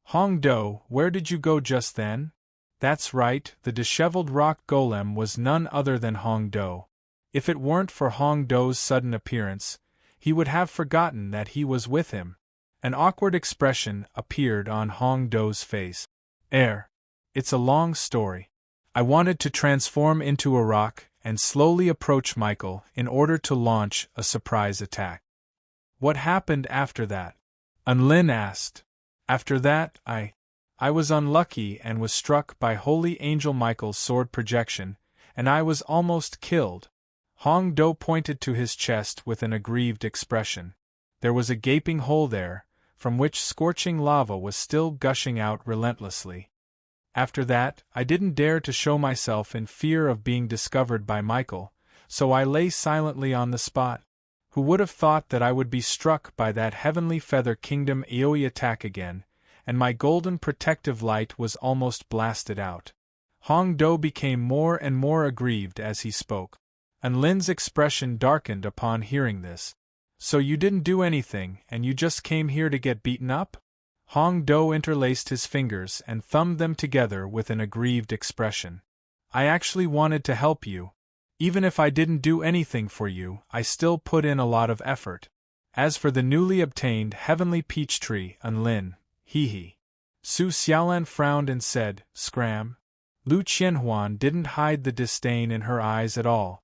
Hong Do, where did you go just then? That's right, the disheveled rock golem was none other than Hong Do. If it weren't for Hong Do's sudden appearance, he would have forgotten that he was with him. An awkward expression appeared on Hong Do's face. It's a long story. I wanted to transform into a rock and slowly approach Michael in order to launch a surprise attack. What happened after that? Enlin asked. After that, I was unlucky and was struck by Holy Angel Michael's sword projection, and I was almost killed. Hong Do pointed to his chest with an aggrieved expression. There was a gaping hole there, from which scorching lava was still gushing out relentlessly. After that, I didn't dare to show myself in fear of being discovered by Michael, so I lay silently on the spot. Who would have thought that I would be struck by that heavenly feather kingdom Aoi attack again, and my golden protective light was almost blasted out. Hong Do became more and more aggrieved as he spoke. Enlin's expression darkened upon hearing this. So you didn't do anything, and you just came here to get beaten up? Hong Do interlaced his fingers and thumbed them together with an aggrieved expression. I actually wanted to help you. Even if I didn't do anything for you, I still put in a lot of effort. As for the newly obtained heavenly peach tree, Enlin, hee. Su Xiaolan frowned and said, Scram. Lu Qianhuan didn't hide the disdain in her eyes at all.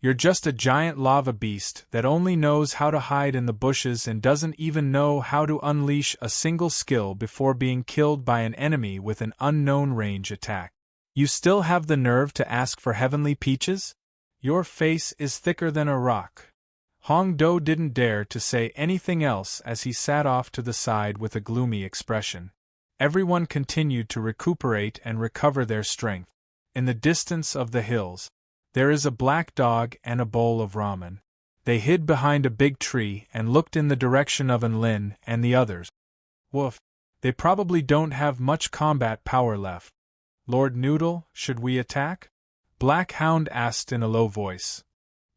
You're just a giant lava beast that only knows how to hide in the bushes and doesn't even know how to unleash a single skill before being killed by an enemy with an unknown range attack. You still have the nerve to ask for heavenly peaches? Your face is thicker than a rock. Hong Do didn't dare to say anything else as he sat off to the side with a gloomy expression. Everyone continued to recuperate and recover their strength. In the distance of the hills, there is a black dog and a bowl of ramen. They hid behind a big tree and looked in the direction of Enlin and the others. Woof, they probably don't have much combat power left. Lord Noodle, should we attack? Black Hound asked in a low voice.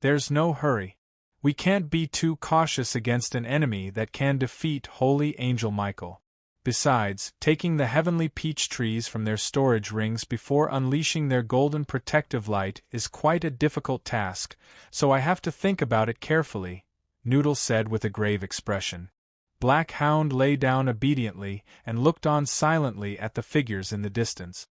There's no hurry. We can't be too cautious against an enemy that can defeat Holy Angel Michael. Besides, taking the heavenly peach trees from their storage rings before unleashing their golden protective light is quite a difficult task, so I have to think about it carefully, Noodle said with a grave expression. Black Hound lay down obediently and looked on silently at the figures in the distance.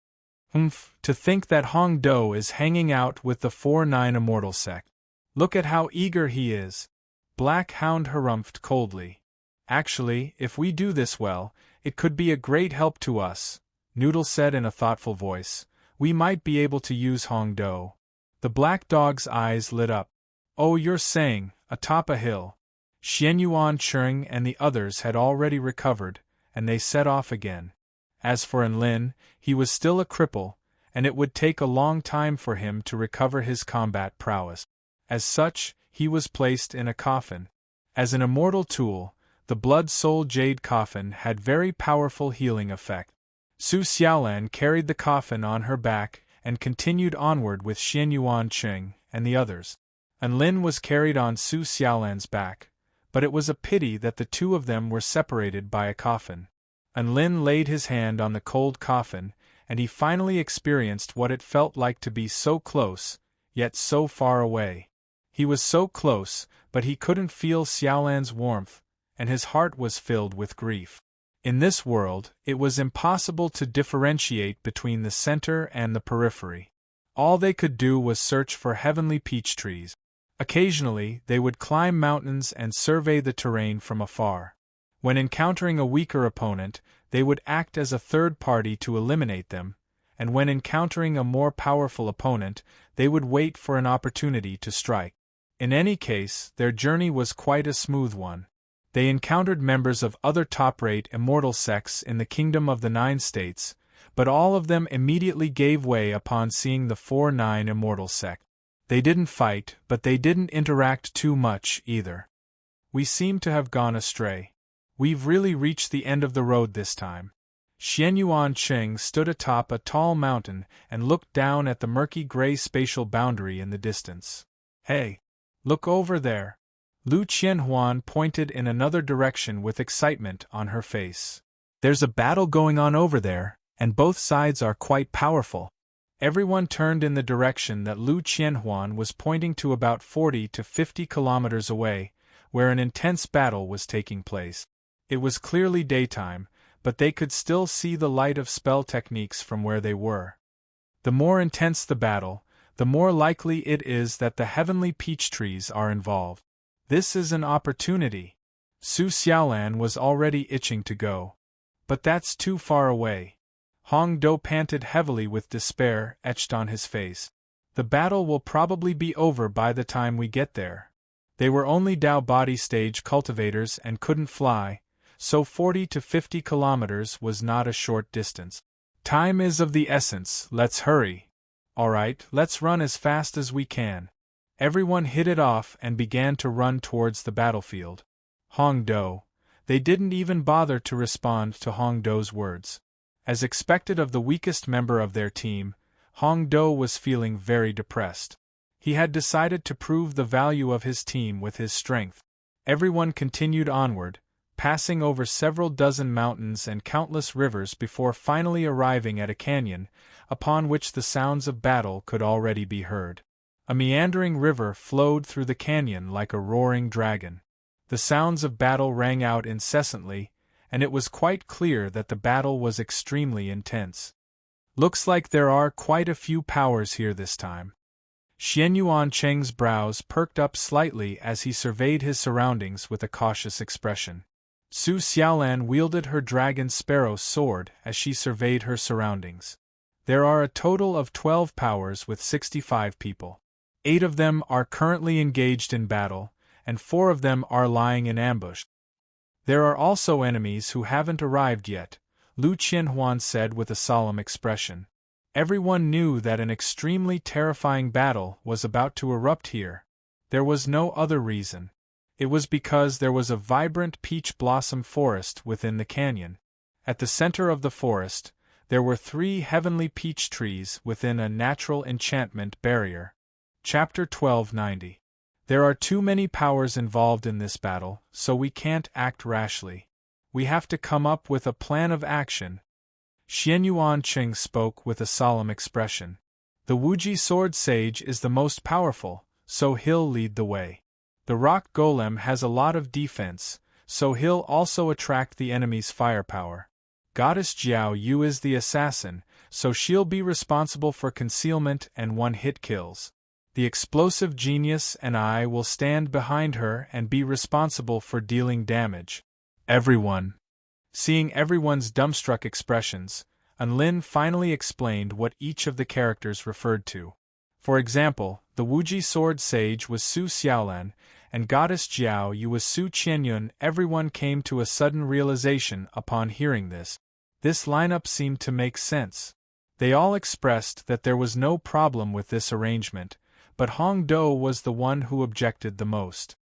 To think that Hong Do is hanging out with the 4-9 Immortal sect. Look at how eager he is. Black Hound harumphed coldly. Actually, if we do this well, it could be a great help to us, Noodle said in a thoughtful voice. We might be able to use Hong Do. The black dog's eyes lit up. Oh, you're saying, atop a hill. Xianyuan Cheng and the others had already recovered, and they set off again. As for Enlin, he was still a cripple, and it would take a long time for him to recover his combat prowess. As such, he was placed in a coffin. As an immortal tool, the blood-soul jade coffin had very powerful healing effect. Su Xiaolan carried the coffin on her back and continued onward with Xianyuan Cheng and the others. Enlin was carried on Su Xiaolan's back, but it was a pity that the two of them were separated by a coffin. Enlin laid his hand on the cold coffin, and he finally experienced what it felt like to be so close, yet so far away. He was so close, but he couldn't feel Xiaolan's warmth, and his heart was filled with grief. In this world, it was impossible to differentiate between the center and the periphery. All they could do was search for heavenly peach trees. Occasionally, they would climb mountains and survey the terrain from afar. When encountering a weaker opponent, they would act as a third party to eliminate them, and when encountering a more powerful opponent, they would wait for an opportunity to strike. In any case, their journey was quite a smooth one. They encountered members of other top-rate immortal sects in the Kingdom of the Nine States, but all of them immediately gave way upon seeing the 4-9 immortal sect. They didn't fight, but they didn't interact too much either. We seem to have gone astray. We've really reached the end of the road this time. Xianyuan Cheng stood atop a tall mountain and looked down at the murky gray spatial boundary in the distance. Hey! Look over there! Lu Qianhuan pointed in another direction with excitement on her face. There's a battle going on over there, and both sides are quite powerful. Everyone turned in the direction that Lu Qianhuan was pointing to, about 40 to 50 kilometers away, where an intense battle was taking place. It was clearly daytime, but they could still see the light of spell techniques from where they were. The more intense the battle, the more likely it is that the heavenly peach trees are involved. This is an opportunity. Su Xiaolan was already itching to go. But that's too far away. Hong Do panted heavily with despair etched on his face. The battle will probably be over by the time we get there. They were only Dao body stage cultivators and couldn't fly, so 40 to 50 kilometers was not a short distance. Time is of the essence, let's hurry. Alright, let's run as fast as we can. Everyone hit it off and began to run towards the battlefield. Hong Do. They didn't even bother to respond to Hong Do's words. As expected of the weakest member of their team, Hong Do was feeling very depressed. He had decided to prove the value of his team with his strength. Everyone continued onward, passing over several dozen mountains and countless rivers before finally arriving at a canyon, upon which the sounds of battle could already be heard. A meandering river flowed through the canyon like a roaring dragon. The sounds of battle rang out incessantly, and it was quite clear that the battle was extremely intense. Looks like there are quite a few powers here this time. Xianyuan Cheng's brows perked up slightly as he surveyed his surroundings with a cautious expression. Su Xiaolan wielded her dragon sparrow sword as she surveyed her surroundings. There are a total of 12 powers with 65 people. 8 of them are currently engaged in battle, and 4 of them are lying in ambush. There are also enemies who haven't arrived yet, Lu Qianhuan said with a solemn expression. Everyone knew that an extremely terrifying battle was about to erupt here. There was no other reason. It was because there was a vibrant peach blossom forest within the canyon. At the center of the forest, there were 3 heavenly peach trees within a natural enchantment barrier. Chapter 1290. There are too many powers involved in this battle, so we can't act rashly. We have to come up with a plan of action. Xianyuan Cheng spoke with a solemn expression. The Wuji Sword Sage is the most powerful, so he'll lead the way. The Rock Golem has a lot of defense, so he'll also attract the enemy's firepower. Goddess Jiao Yu is the assassin, so she'll be responsible for concealment and one-hit kills. The explosive genius and I will stand behind her and be responsible for dealing damage. Everyone. Seeing everyone's dumbstruck expressions, Anlin finally explained what each of the characters referred to. For example, the Wuji Sword Sage was Su Xiaolan, and Goddess Jiao Yu was Su Qianyun. Everyone came to a sudden realization upon hearing this. This lineup seemed to make sense. They all expressed that there was no problem with this arrangement, but Hong Do was the one who objected the most.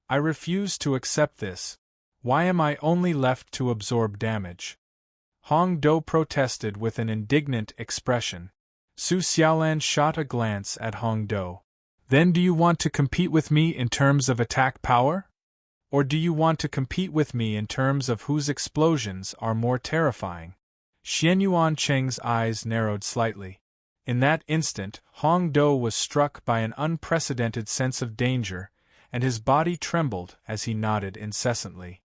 I refuse to accept this. Why am I only left to absorb damage? Hong Do protested with an indignant expression. Su Xiaolan shot a glance at Hong Do. Then do you want to compete with me in terms of attack power? Or do you want to compete with me in terms of whose explosions are more terrifying? Xianyuan Cheng's eyes narrowed slightly. In that instant, Hong Do was struck by an unprecedented sense of danger, and his body trembled as he nodded incessantly.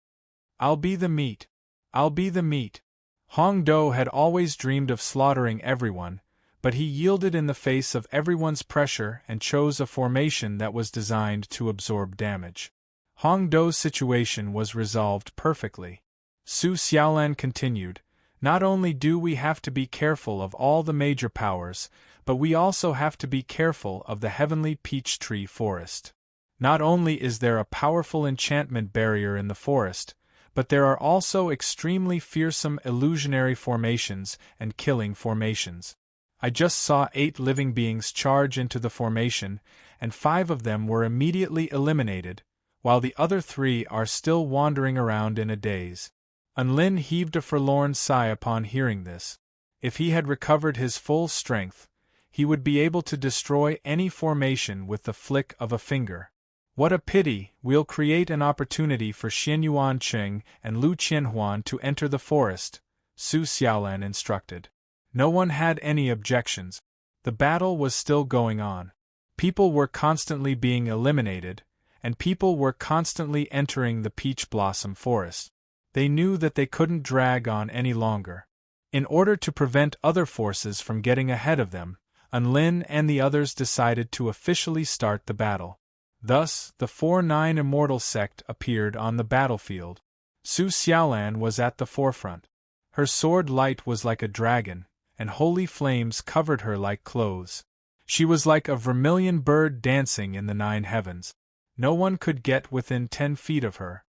I'll be the meat. I'll be the meat. Hong Do had always dreamed of slaughtering everyone, but he yielded in the face of everyone's pressure and chose a formation that was designed to absorb damage. Hong Do's situation was resolved perfectly. Su Xiaolan continued, Not only do we have to be careful of all the major powers, but we also have to be careful of the heavenly peach tree forest. Not only is there a powerful enchantment barrier in the forest, but there are also extremely fearsome illusionary formations and killing formations. I just saw 8 living beings charge into the formation, and 5 of them were immediately eliminated, while the other 3 are still wandering around in a daze. Unlin heaved a forlorn sigh upon hearing this. If he had recovered his full strength, he would be able to destroy any formation with the flick of a finger. What a pity! We'll create an opportunity for Xianyuan Cheng and Lu Qianhuan to enter the forest, Su Xiaolan instructed. No one had any objections. The battle was still going on. People were constantly being eliminated, and people were constantly entering the peach blossom forest. They knew that they couldn't drag on any longer. In order to prevent other forces from getting ahead of them, Unlin and the others decided to officially start the battle. Thus, the 4-9 Immortal Sect appeared on the battlefield. Su Xiaolan was at the forefront. Her sword light was like a dragon, and holy flames covered her like clothes. She was like a vermilion bird dancing in the 9 heavens. No one could get within 10 feet of her.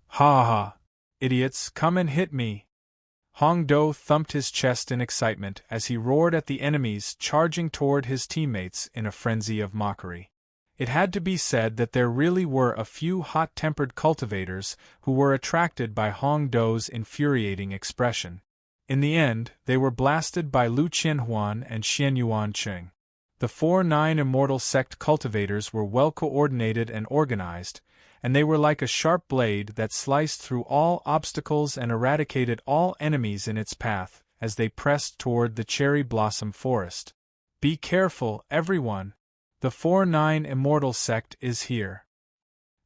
Ha ha! Idiots, come and hit me! Hong Do thumped his chest in excitement as he roared at the enemies charging toward his teammates in a frenzy of mockery. It had to be said that there really were a few hot-tempered cultivators who were attracted by Hong Do's infuriating expression. In the end, they were blasted by Lu Qianhuan and Xianyuan Cheng. The 4-9 Immortal Sect cultivators were well coordinated and organized, and they were like a sharp blade that sliced through all obstacles and eradicated all enemies in its path as they pressed toward the cherry blossom forest. Be careful, everyone! The 4-9 Immortal Sect is here.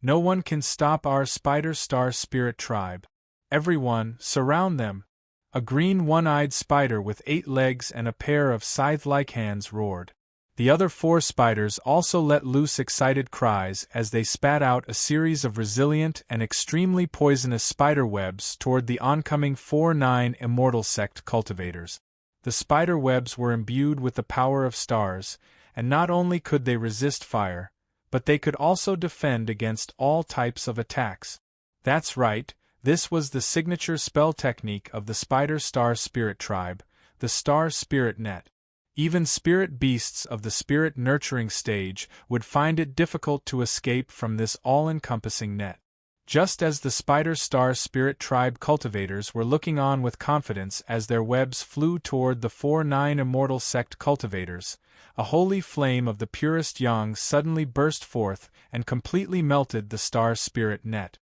No one can stop our Spider Star Spirit tribe. Everyone, surround them! A green one-eyed spider with 8 legs and a pair of scythe-like hands roared. The other 4 spiders also let loose excited cries as they spat out a series of resilient and extremely poisonous spider webs toward the oncoming 4-9 Immortal Sect cultivators. The spider webs were imbued with the power of stars, and not only could they resist fire, but they could also defend against all types of attacks. That's right, this was the signature spell technique of the Spider Star Spirit tribe, the Star Spirit Net. Even spirit beasts of the spirit nurturing stage would find it difficult to escape from this all-encompassing net. Just as the Spider Star Spirit tribe cultivators were looking on with confidence as their webs flew toward the 4-9 Immortal Sect cultivators, a holy flame of the purest yang suddenly burst forth and completely melted the Star Spirit net.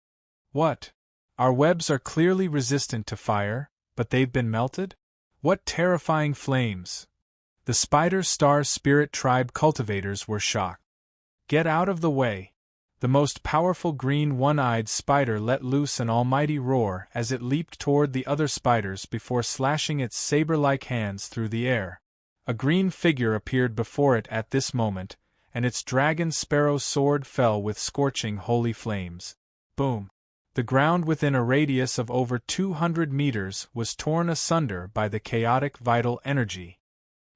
What? Our webs are clearly resistant to fire, but they've been melted? What terrifying flames! The Spider Star Spirit tribe cultivators were shocked. Get out of the way! The most powerful green one-eyed spider let loose an almighty roar as it leaped toward the other spiders before slashing its saber-like hands through the air. A green figure appeared before it at this moment, and its dragon sparrow sword fell with scorching holy flames. Boom! The ground within a radius of over 200 meters was torn asunder by the chaotic vital energy.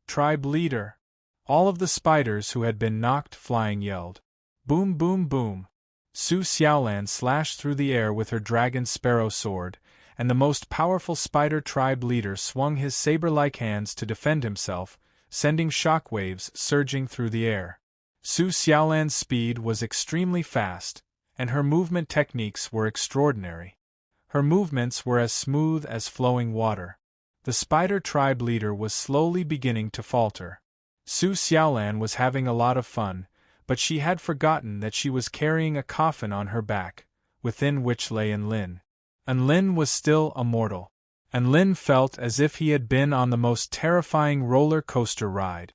Tribe leader! All of the spiders who had been knocked flying yelled. Boom boom boom! Su Xiaolan slashed through the air with her dragon sparrow sword, and the most powerful spider tribe leader swung his saber-like hands to defend himself, sending shockwaves surging through the air. Su Xiaolan's speed was extremely fast, and her movement techniques were extraordinary. Her movements were as smooth as flowing water. The spider tribe leader was slowly beginning to falter. Su Xiaolan was having a lot of fun, but she had forgotten that she was carrying a coffin on her back, within which lay Enlin. Enlin was still a mortal. Enlin felt as if he had been on the most terrifying roller coaster ride.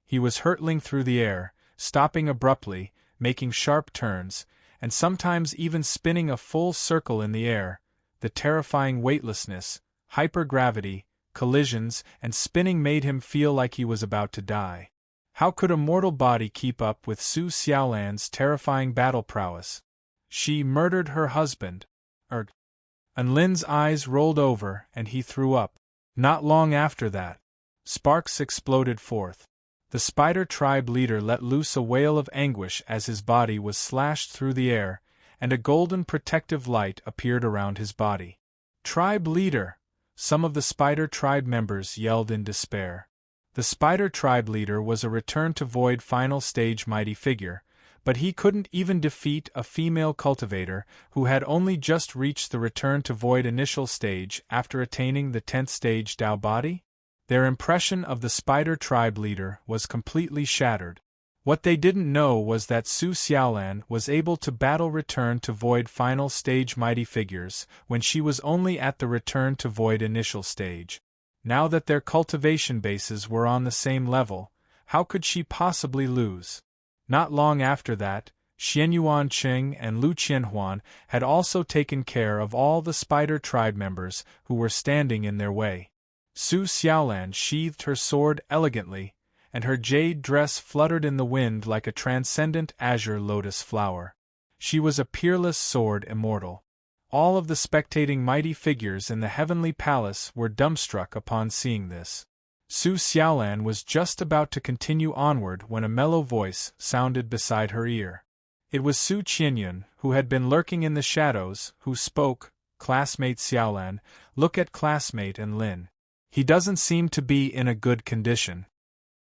He was hurtling through the air, stopping abruptly, making sharp turns, and sometimes even spinning a full circle in the air. The terrifying weightlessness, hypergravity, collisions, and spinning made him feel like he was about to die. How could a mortal body keep up with Su Xiaolan's terrifying battle prowess? She murdered her husband. Enlin's eyes rolled over and he threw up. Not long after that, sparks exploded forth. The spider tribe leader let loose a wail of anguish as his body was slashed through the air, and a golden protective light appeared around his body. Tribe leader! Some of the spider tribe members yelled in despair. The spider tribe leader was a return to void final stage mighty figure, but he couldn't even defeat a female cultivator who had only just reached the return to void initial stage after attaining the 10th stage Tao body? Their impression of the spider tribe leader was completely shattered. What they didn't know was that Su Xiaolan was able to battle return to void final stage mighty figures when she was only at the return to void initial stage. Now that their cultivation bases were on the same level, how could she possibly lose? Not long after that, Xianyuan Qing and Lu Qianhuan had also taken care of all the spider tribe members who were standing in their way. Su Xiaolan sheathed her sword elegantly, and her jade dress fluttered in the wind like a transcendent azure lotus flower. She was a peerless sword immortal. All of the spectating mighty figures in the heavenly palace were dumbstruck upon seeing this. Su Xiaolan was just about to continue onward when a mellow voice sounded beside her ear. It was Su Qianyun, who had been lurking in the shadows, who spoke. "Classmate Xiaolan, look at classmate Enlin. He doesn't seem to be in a good condition."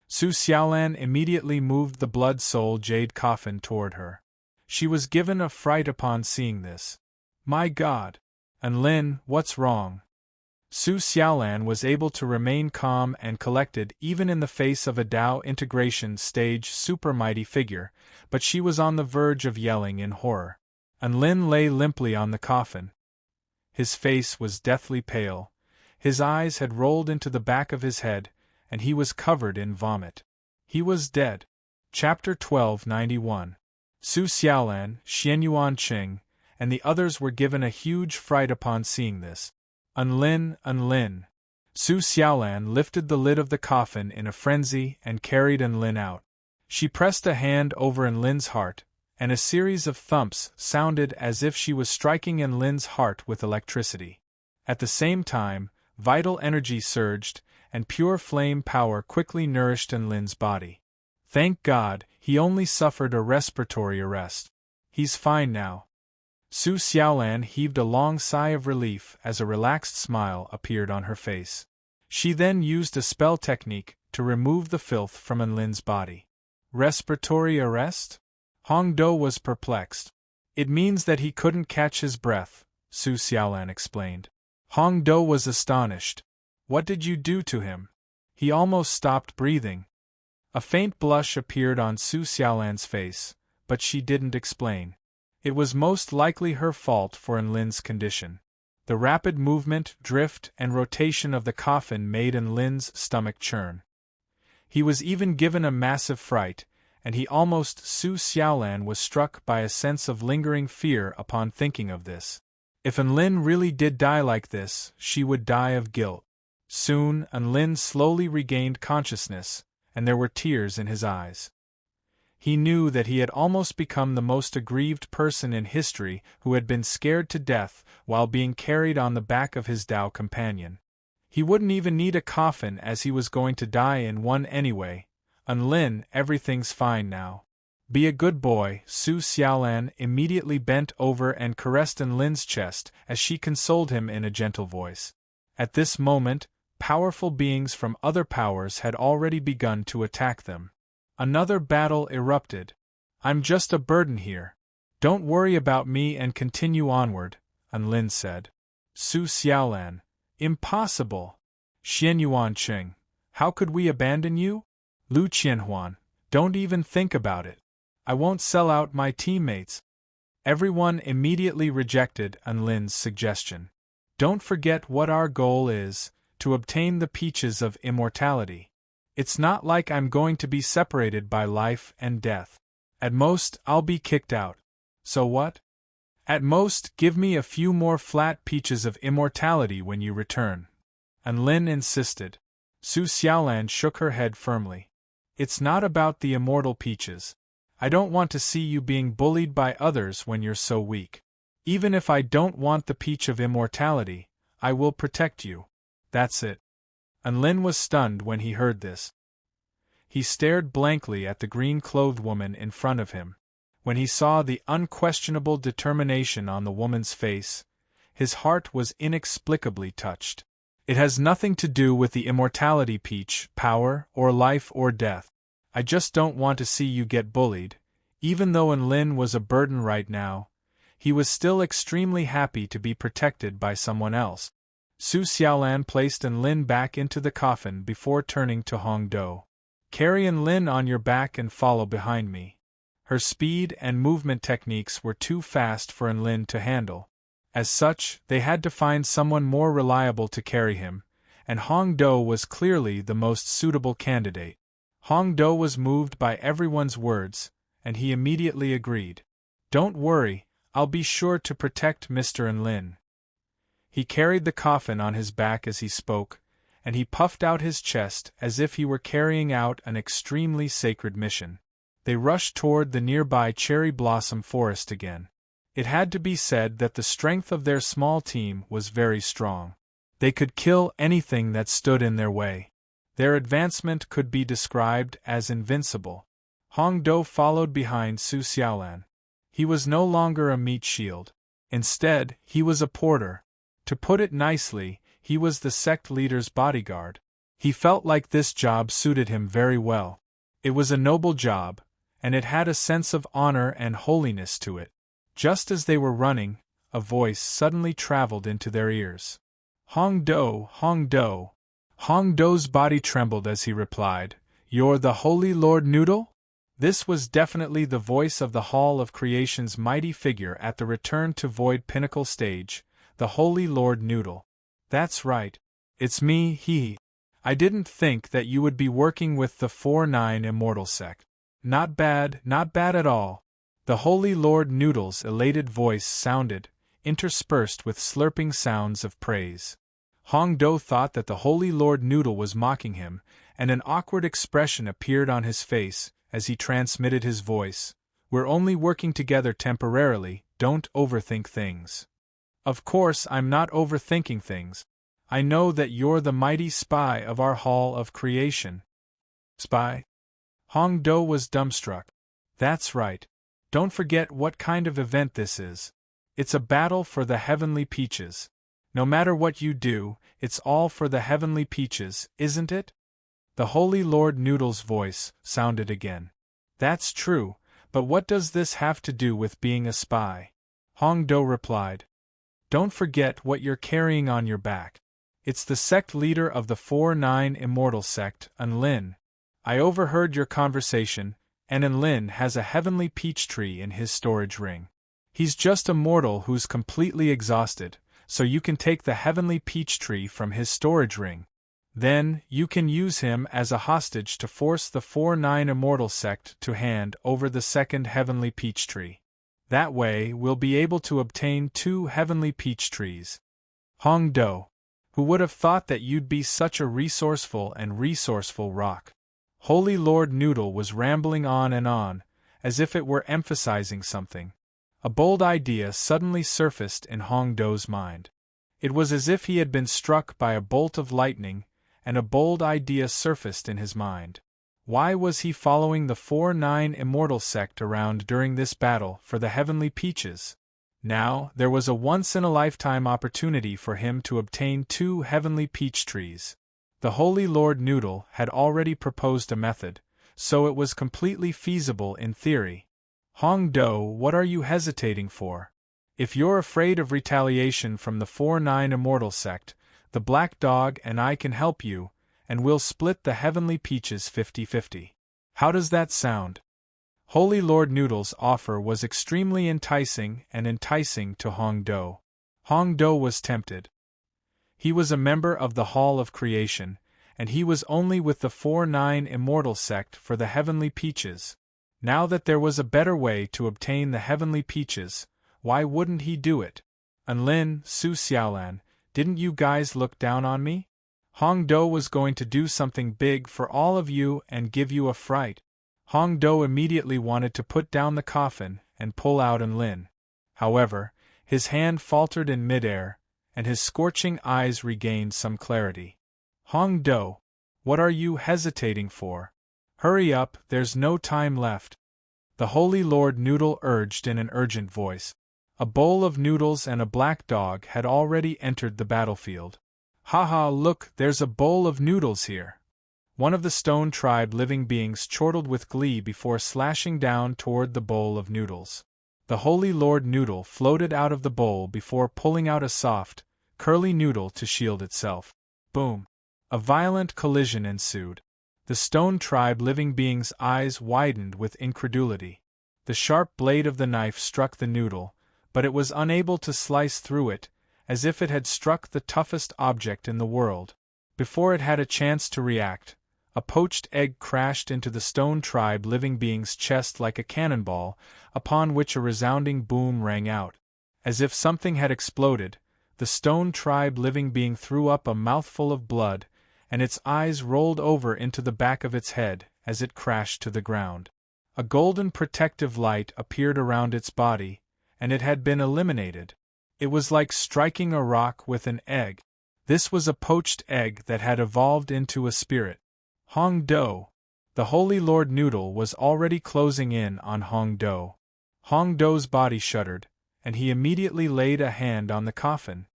Su Xiaolan immediately moved the blood soul jade coffin toward her. She was given a fright upon seeing this. "My God! Enlin, what's wrong?" Su Xiaolan was able to remain calm and collected even in the face of a Tao integration stage super mighty figure, but she was on the verge of yelling in horror. Enlin lay limply on the coffin. His face was deathly pale, his eyes had rolled into the back of his head, and he was covered in vomit. He was dead. Chapter 1291. Su Xiaolan, Xianyuan Qing, and the others were given a huge fright upon seeing this. "Enlin, Enlin!" Su Xiaolan lifted the lid of the coffin in a frenzy and carried Enlin out. She pressed a hand over Enlin's heart, and a series of thumps sounded as if she was striking Enlin's heart with electricity. At the same time, vital energy surged, and pure flame power quickly nourished Enlin's body. Thank God, he only suffered a respiratory arrest. He's fine now. Su Xiaolan heaved a long sigh of relief as a relaxed smile appeared on her face. She then used a spell technique to remove the filth from Enlin's body. Respiratory arrest? Hong Do was perplexed. "It means that he couldn't catch his breath," Su Xiaolan explained. Hong Do was astonished. "What did you do to him? He almost stopped breathing." A faint blush appeared on Su Xiaolan's face, but she didn't explain. It was most likely her fault for Enlin's condition. The rapid movement, drift, and rotation of the coffin made Enlin's stomach churn. He was even given a massive fright, and he almost Su Xiaolan was struck by a sense of lingering fear upon thinking of this. If Enlin really did die like this, she would die of guilt. Soon, Enlin slowly regained consciousness, and there were tears in his eyes. He knew that he had almost become the most aggrieved person in history who had been scared to death while being carried on the back of his Tao companion. He wouldn't even need a coffin as he was going to die in one anyway. "Enlin, everything's fine now. Be a good boy." Su Xiaolan immediately bent over and caressed Enlin's chest as she consoled him in a gentle voice. At this moment, powerful beings from other powers had already begun to attack them. Another battle erupted. "I'm just a burden here. Don't worry about me and continue onward," Enlin said. Su Xiaolan: "Impossible! Xianyuan Qing, how could we abandon you?" Lu Qianhuan: "Don't even think about it. I won't sell out my teammates." Everyone immediately rejected Enlin's suggestion. "Don't forget what our goal is, to obtain the peaches of immortality. It's not like I'm going to be separated by life and death. At most, I'll be kicked out. So what? At most, give me a few more flat peaches of immortality when you return." Enlin insisted. Su Xiaolan shook her head firmly. "It's not about the immortal peaches. I don't want to see you being bullied by others when you're so weak. Even if I don't want the peach of immortality, I will protect you. That's it." Lin was stunned when he heard this. He stared blankly at the green-clothed woman in front of him. When he saw the unquestionable determination on the woman's face, his heart was inexplicably touched. It has nothing to do with the immortality, Peach, power, or life or death. I just don't want to see you get bullied. Even though Lin was a burden right now, he was still extremely happy to be protected by someone else. Su Xiaolan placed Lin back into the coffin before turning to Hong Do. Carry Lin on your back and follow behind me. Her speed and movement techniques were too fast for Lin to handle. As such, they had to find someone more reliable to carry him, and Hong Do was clearly the most suitable candidate. Hong Do was moved by everyone's words, and he immediately agreed. Don't worry, I'll be sure to protect Mr. Lin. He carried the coffin on his back as he spoke, and he puffed out his chest as if he were carrying out an extremely sacred mission. They rushed toward the nearby cherry blossom forest again. It had to be said that the strength of their small team was very strong. They could kill anything that stood in their way. Their advancement could be described as invincible. Hong Do followed behind Su Xiaolan. He was no longer a meat shield. Instead, he was a porter. To put it nicely, he was the sect leader's bodyguard. He felt like this job suited him very well. It was a noble job, and it had a sense of honor and holiness to it. Just as they were running, a voice suddenly traveled into their ears. Hong Do, Hong Do. Hong Do's body trembled as he replied, You're the Holy Lord Noodle? This was definitely the voice of the Hall of Creation's mighty figure at the Return to Void Pinnacle stage, the Holy Lord Noodle. That's right. It's me, I didn't think that you would be working with the 4-9 Immortal Sect. Not bad at all. The Holy Lord Noodle's elated voice sounded, interspersed with slurping sounds of praise. Hong Do thought that the Holy Lord Noodle was mocking him, and an awkward expression appeared on his face as he transmitted his voice. We're only working together temporarily, don't overthink things. Of course I'm not overthinking things. I know that you're the mighty spy of our Hall of Creation. Spy? Hong Do was dumbstruck. That's right. Don't forget what kind of event this is. It's a battle for the Heavenly Peaches. No matter what you do, it's all for the Heavenly Peaches, isn't it? The Holy Lord Noodle's voice sounded again. That's true, but what does this have to do with being a spy? Hong Do replied. Don't forget what you're carrying on your back. It's the sect leader of the 4-9 Immortal Sect, Lin. I overheard your conversation, and Lin has a heavenly peach tree in his storage ring. He's just a mortal who's completely exhausted, so you can take the heavenly peach tree from his storage ring. Then, you can use him as a hostage to force the 4-9 Immortal Sect to hand over the second heavenly peach tree. That way, we'll be able to obtain 2 heavenly peach trees. Hong Do. Who would have thought that you'd be such a resourceful rock? Holy Lord Noodle was rambling on, as if it were emphasizing something. A bold idea suddenly surfaced in Hong Do's mind. It was as if he had been struck by a bolt of lightning, and a bold idea surfaced in his mind. Why was he following the 4-9 Immortal Sect around during this battle for the Heavenly Peaches? Now, there was a once-in-a-lifetime opportunity for him to obtain 2 heavenly peach trees. The Holy Lord Noodle had already proposed a method, so it was completely feasible in theory. Hong Do, what are you hesitating for? If you're afraid of retaliation from the 4-9 Immortal Sect, the Black Dog and I can help you, and we'll split the heavenly peaches 50-50. How does that sound? Holy Lord Noodle's offer was extremely enticing to Hong Do. Hong Do was tempted. He was a member of the Hall of Creation, and he was only with the 4-9 Immortal Sect for the Heavenly Peaches. Now that there was a better way to obtain the Heavenly Peaches, why wouldn't he do it? Lin, Su Xiaolan, didn't you guys look down on me? Hong Do was going to do something big for all of you and give you a fright. Hong Do immediately wanted to put down the coffin and pull out Lin. However, his hand faltered in midair, and his scorching eyes regained some clarity. Hong Do, what are you hesitating for? Hurry up, there's no time left. The Holy Lord Noodle urged in an urgent voice. A bowl of noodles and a black dog had already entered the battlefield. Haha, look, there's a bowl of noodles here. One of the stone tribe living beings chortled with glee before slashing down toward the bowl of noodles. The Holy Lord Noodle floated out of the bowl before pulling out a soft, curly noodle to shield itself. Boom! A violent collision ensued. The stone tribe living being's eyes widened with incredulity. The sharp blade of the knife struck the noodle, but it was unable to slice through it, as if it had struck the toughest object in the world. Before it had a chance to react, a poached egg crashed into the stone tribe living being's chest like a cannonball, upon which a resounding boom rang out. As if something had exploded, the stone tribe living being threw up a mouthful of blood, and its eyes rolled over into the back of its head as it crashed to the ground. A golden protective light appeared around its body, and it had been eliminated. It was like striking a rock with an egg. This was a poached egg that had evolved into a spirit. Hong Do. The Holy Lord Noodle was already closing in on Hong Do. Hong Do's body shuddered, and he immediately laid a hand on the coffin.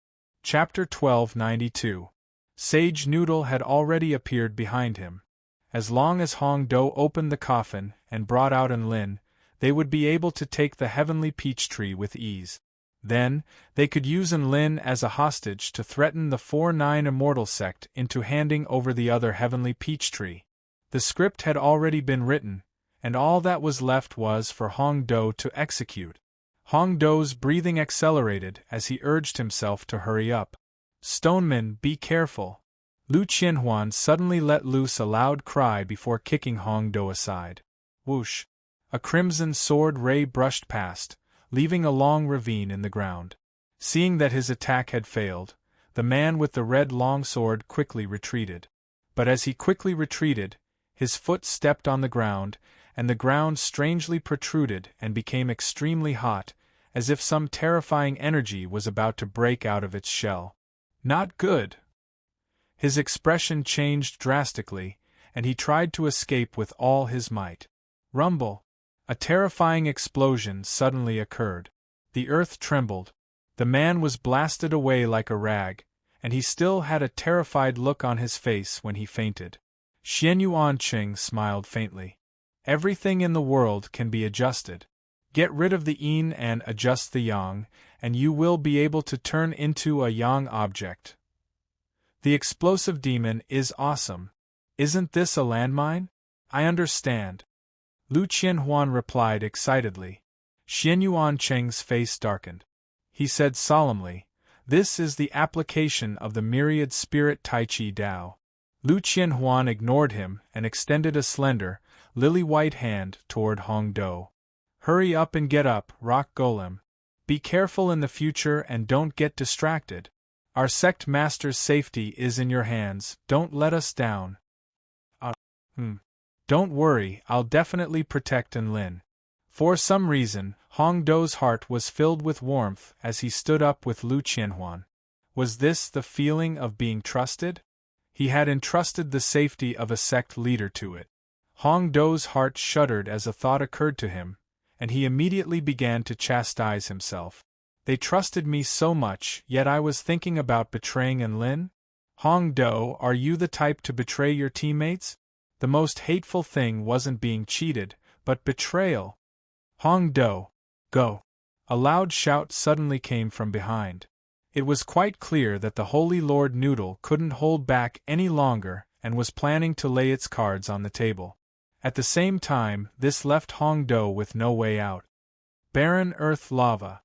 Chapter 1292. Sage Noodle had already appeared behind him. As long as Hong Do opened the coffin and brought out Lin, they would be able to take the heavenly peach tree with ease. Then, they could use Lin as a hostage to threaten the 4-9 Immortal sect into handing over the other heavenly peach tree. The script had already been written, and all that was left was for Hong Do to execute. Hong Do's breathing accelerated as he urged himself to hurry up. Stoneman, be careful. Lu Qianhuan suddenly let loose a loud cry before kicking Hong Do aside. Whoosh! A crimson sword ray brushed past, leaving a long ravine in the ground. Seeing that his attack had failed, the man with the red longsword quickly retreated. But as he quickly retreated, his foot stepped on the ground, and the ground strangely protruded and became extremely hot, as if some terrifying energy was about to break out of its shell. Not good! His expression changed drastically, and he tried to escape with all his might. Rumble! A terrifying explosion suddenly occurred. The earth trembled. The man was blasted away like a rag, and he still had a terrified look on his face when he fainted. Xian Yuanqing smiled faintly. Everything in the world can be adjusted. Get rid of the yin and adjust the yang, and you will be able to turn into a yang object. The explosive demon is awesome. Isn't this a landmine? I understand. Lu Qianhuan replied excitedly. Xian Yuanqing's face darkened. He said solemnly, "This is the application of the myriad spirit Tai Chi Dao." Lu Qianhuan ignored him and extended a slender, lily-white hand toward Hong Do. Hurry up and get up, rock golem. Be careful in the future and don't get distracted. Our sect master's safety is in your hands, don't let us down. Don't worry, I'll definitely protect Lin. For some reason, Hong Do's heart was filled with warmth as he stood up with Lu Qianhuan. Was this the feeling of being trusted? He had entrusted the safety of a sect leader to it. Hong Do's heart shuddered as a thought occurred to him, and he immediately began to chastise himself. They trusted me so much, yet I was thinking about betraying Lin? Hong Do, are you the type to betray your teammates? The most hateful thing wasn't being cheated, but betrayal. Hong Do, go! A loud shout suddenly came from behind. It was quite clear that the Holy Lord Noodle couldn't hold back any longer and was planning to lay its cards on the table. At the same time, this left Hong Do with no way out. Barren earth lava.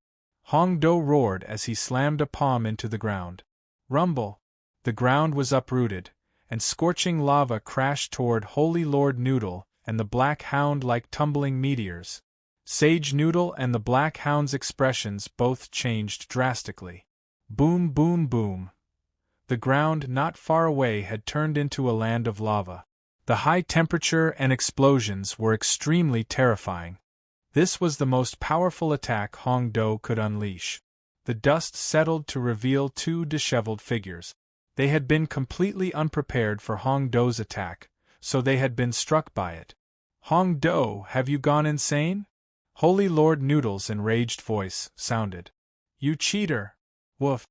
Hong Do roared as he slammed a palm into the ground. Rumble! The ground was uprooted, and scorching lava crashed toward Holy Lord Noodle and the Black Hound like tumbling meteors. Sage Noodle and the Black Hound's expressions both changed drastically. Boom, boom, boom. The ground not far away had turned into a land of lava. The high temperature and explosions were extremely terrifying. This was the most powerful attack Hong Do could unleash. The dust settled to reveal two disheveled figures. They had been completely unprepared for Hong Do's attack, so they had been struck by it. Hong Do, have you gone insane? Holy Lord Noodle's enraged voice sounded. You cheater! Woof!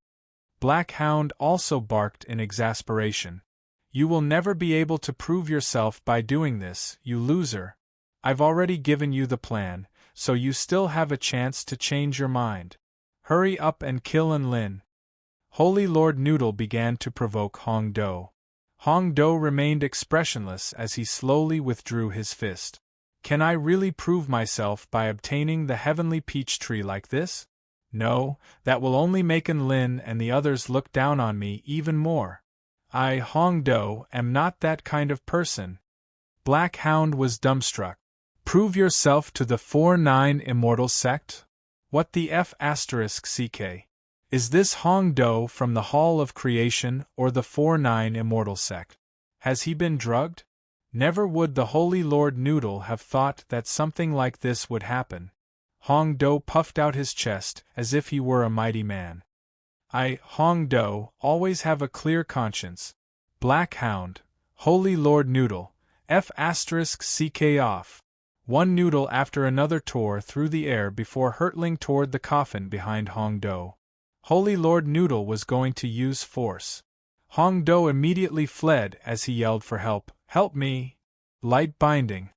Black Hound also barked in exasperation. You will never be able to prove yourself by doing this, you loser. I've already given you the plan, so you still have a chance to change your mind. Hurry up and kill Lin. Holy Lord Noodle began to provoke Hong Do. Hong Do remained expressionless as he slowly withdrew his fist. Can I really prove myself by obtaining the heavenly peach tree like this? No, that will only make Lin and the others look down on me even more. I, Hong Do, am not that kind of person. Black Hound was dumbstruck. Prove yourself to the 4-9 Immortal Sect? What the F***CK? Is this Hong Do from the Hall of Creation or the 4-9 Immortal Sect? Has he been drugged? Never would the Holy Lord Noodle have thought that something like this would happen. Hong Do puffed out his chest as if he were a mighty man. I, Hong Do, always have a clear conscience. Black Hound, Holy Lord Noodle, F***CK off. One noodle after another tore through the air before hurtling toward the coffin behind Hong Do. Holy Lord Noodle was going to use force. Hong Do immediately fled as he yelled for help. Help me! Light binding.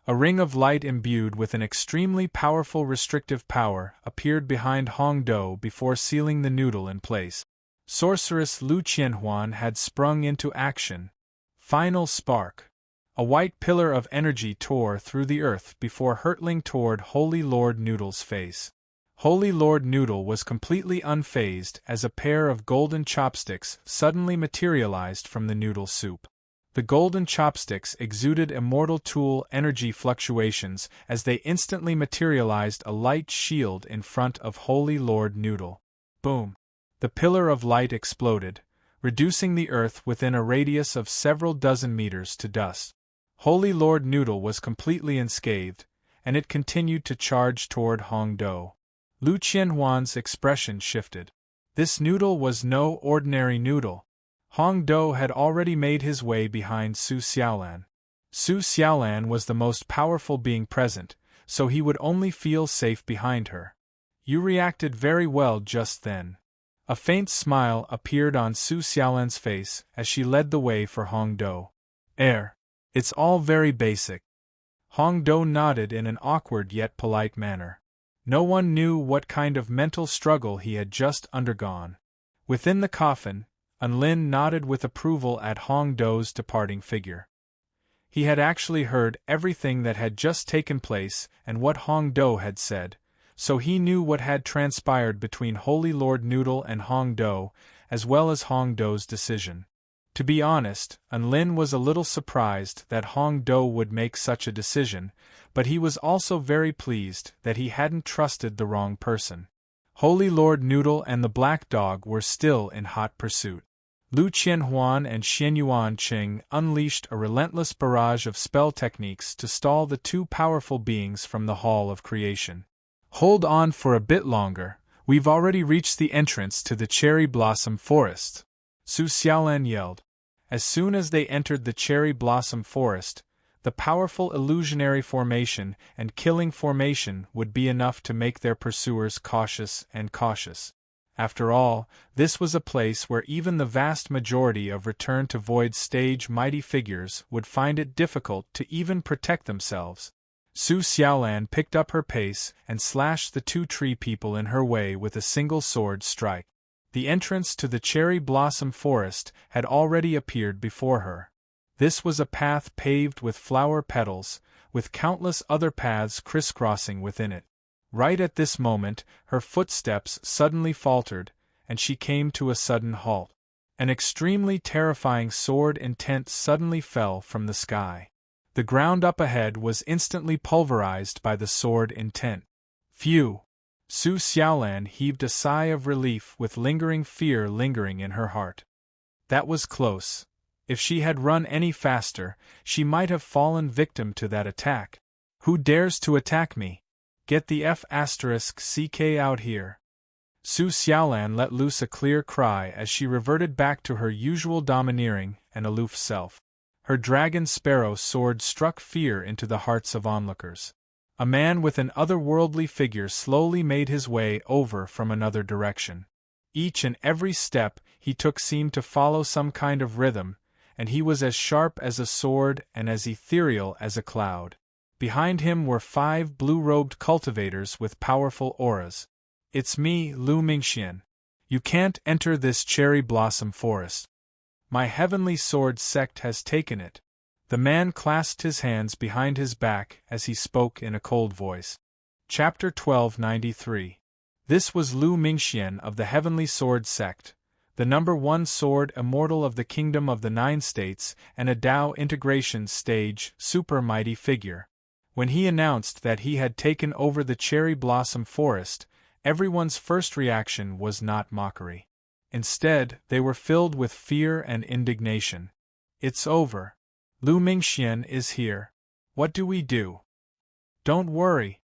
A ring of light imbued with an extremely powerful restrictive power appeared behind Hong Do before sealing the noodle in place. Sorceress Lu Qianhuan had sprung into action. Final spark. A white pillar of energy tore through the earth before hurtling toward Holy Lord Noodle's face. Holy Lord Noodle was completely unfazed as a pair of golden chopsticks suddenly materialized from the noodle soup. The golden chopsticks exuded immortal tool energy fluctuations as they instantly materialized a light shield in front of Holy Lord Noodle. Boom! The pillar of light exploded, reducing the earth within a radius of several dozen meters to dust. Holy Lord Noodle was completely unscathed, and it continued to charge toward Hong Do. Lu Qianhuan's expression shifted. This noodle was no ordinary noodle. Hong Do had already made his way behind Su Xiaolan. Su Xiaolan was the most powerful being present, so he would only feel safe behind her. You reacted very well just then. A faint smile appeared on Su Xiaolan's face as she led the way for Hong Do. It's all very basic. Hong Do nodded in an awkward yet polite manner. No one knew what kind of mental struggle he had just undergone. Within the coffin, Lin nodded with approval at Hong Do's departing figure. He had actually heard everything that had just taken place and what Hong Do had said, so he knew what had transpired between Holy Lord Noodle and Hong Do, as well as Hong Do's decision. To be honest, Lin was a little surprised that Hong Do would make such a decision, but he was also very pleased that he hadn't trusted the wrong person. Holy Lord Noodle and the Black Dog were still in hot pursuit. Lu Qianhuan and Xianyuan Qing unleashed a relentless barrage of spell techniques to stall the two powerful beings from the Hall of Creation. Hold on for a bit longer, we've already reached the entrance to the Cherry Blossom Forest, Su Xiaolan yelled. As soon as they entered the Cherry Blossom Forest, the powerful illusionary formation and killing formation would be enough to make their pursuers cautious. After all, this was a place where even the vast majority of Return to Void stage mighty figures would find it difficult to even protect themselves. Su Xiaolan picked up her pace and slashed the two tree people in her way with a single sword strike. The entrance to the Cherry Blossom Forest had already appeared before her. This was a path paved with flower petals, with countless other paths crisscrossing within it. Right at this moment, her footsteps suddenly faltered, and she came to a sudden halt. An extremely terrifying sword intent suddenly fell from the sky. The ground up ahead was instantly pulverized by the sword intent. Phew! Su Xiaolan heaved a sigh of relief with lingering fear lingering in her heart. That was close. If she had run any faster, she might have fallen victim to that attack. Who dares to attack me? Get the F***CK out here. Su Xiaolan let loose a clear cry as she reverted back to her usual domineering and aloof self. Her dragon sparrow sword struck fear into the hearts of onlookers. A man with an otherworldly figure slowly made his way over from another direction. Each and every step he took seemed to follow some kind of rhythm, and he was as sharp as a sword and as ethereal as a cloud. Behind him were 5 blue-robed cultivators with powerful auras. "It's me, Lu Mingxian. You can't enter this cherry blossom forest. My heavenly sword sect has taken it." The man clasped his hands behind his back as he spoke in a cold voice. Chapter 1293. This was Lu Mingxian of the Heavenly Sword Sect, the number 1 sword immortal of the Kingdom of the 9 States and a Dao integration stage super mighty figure. When he announced that he had taken over the cherry blossom forest, everyone's first reaction was not mockery. Instead, they were filled with fear and indignation. "It's over. Lu Mingxian is here. What do we do?" "Don't worry.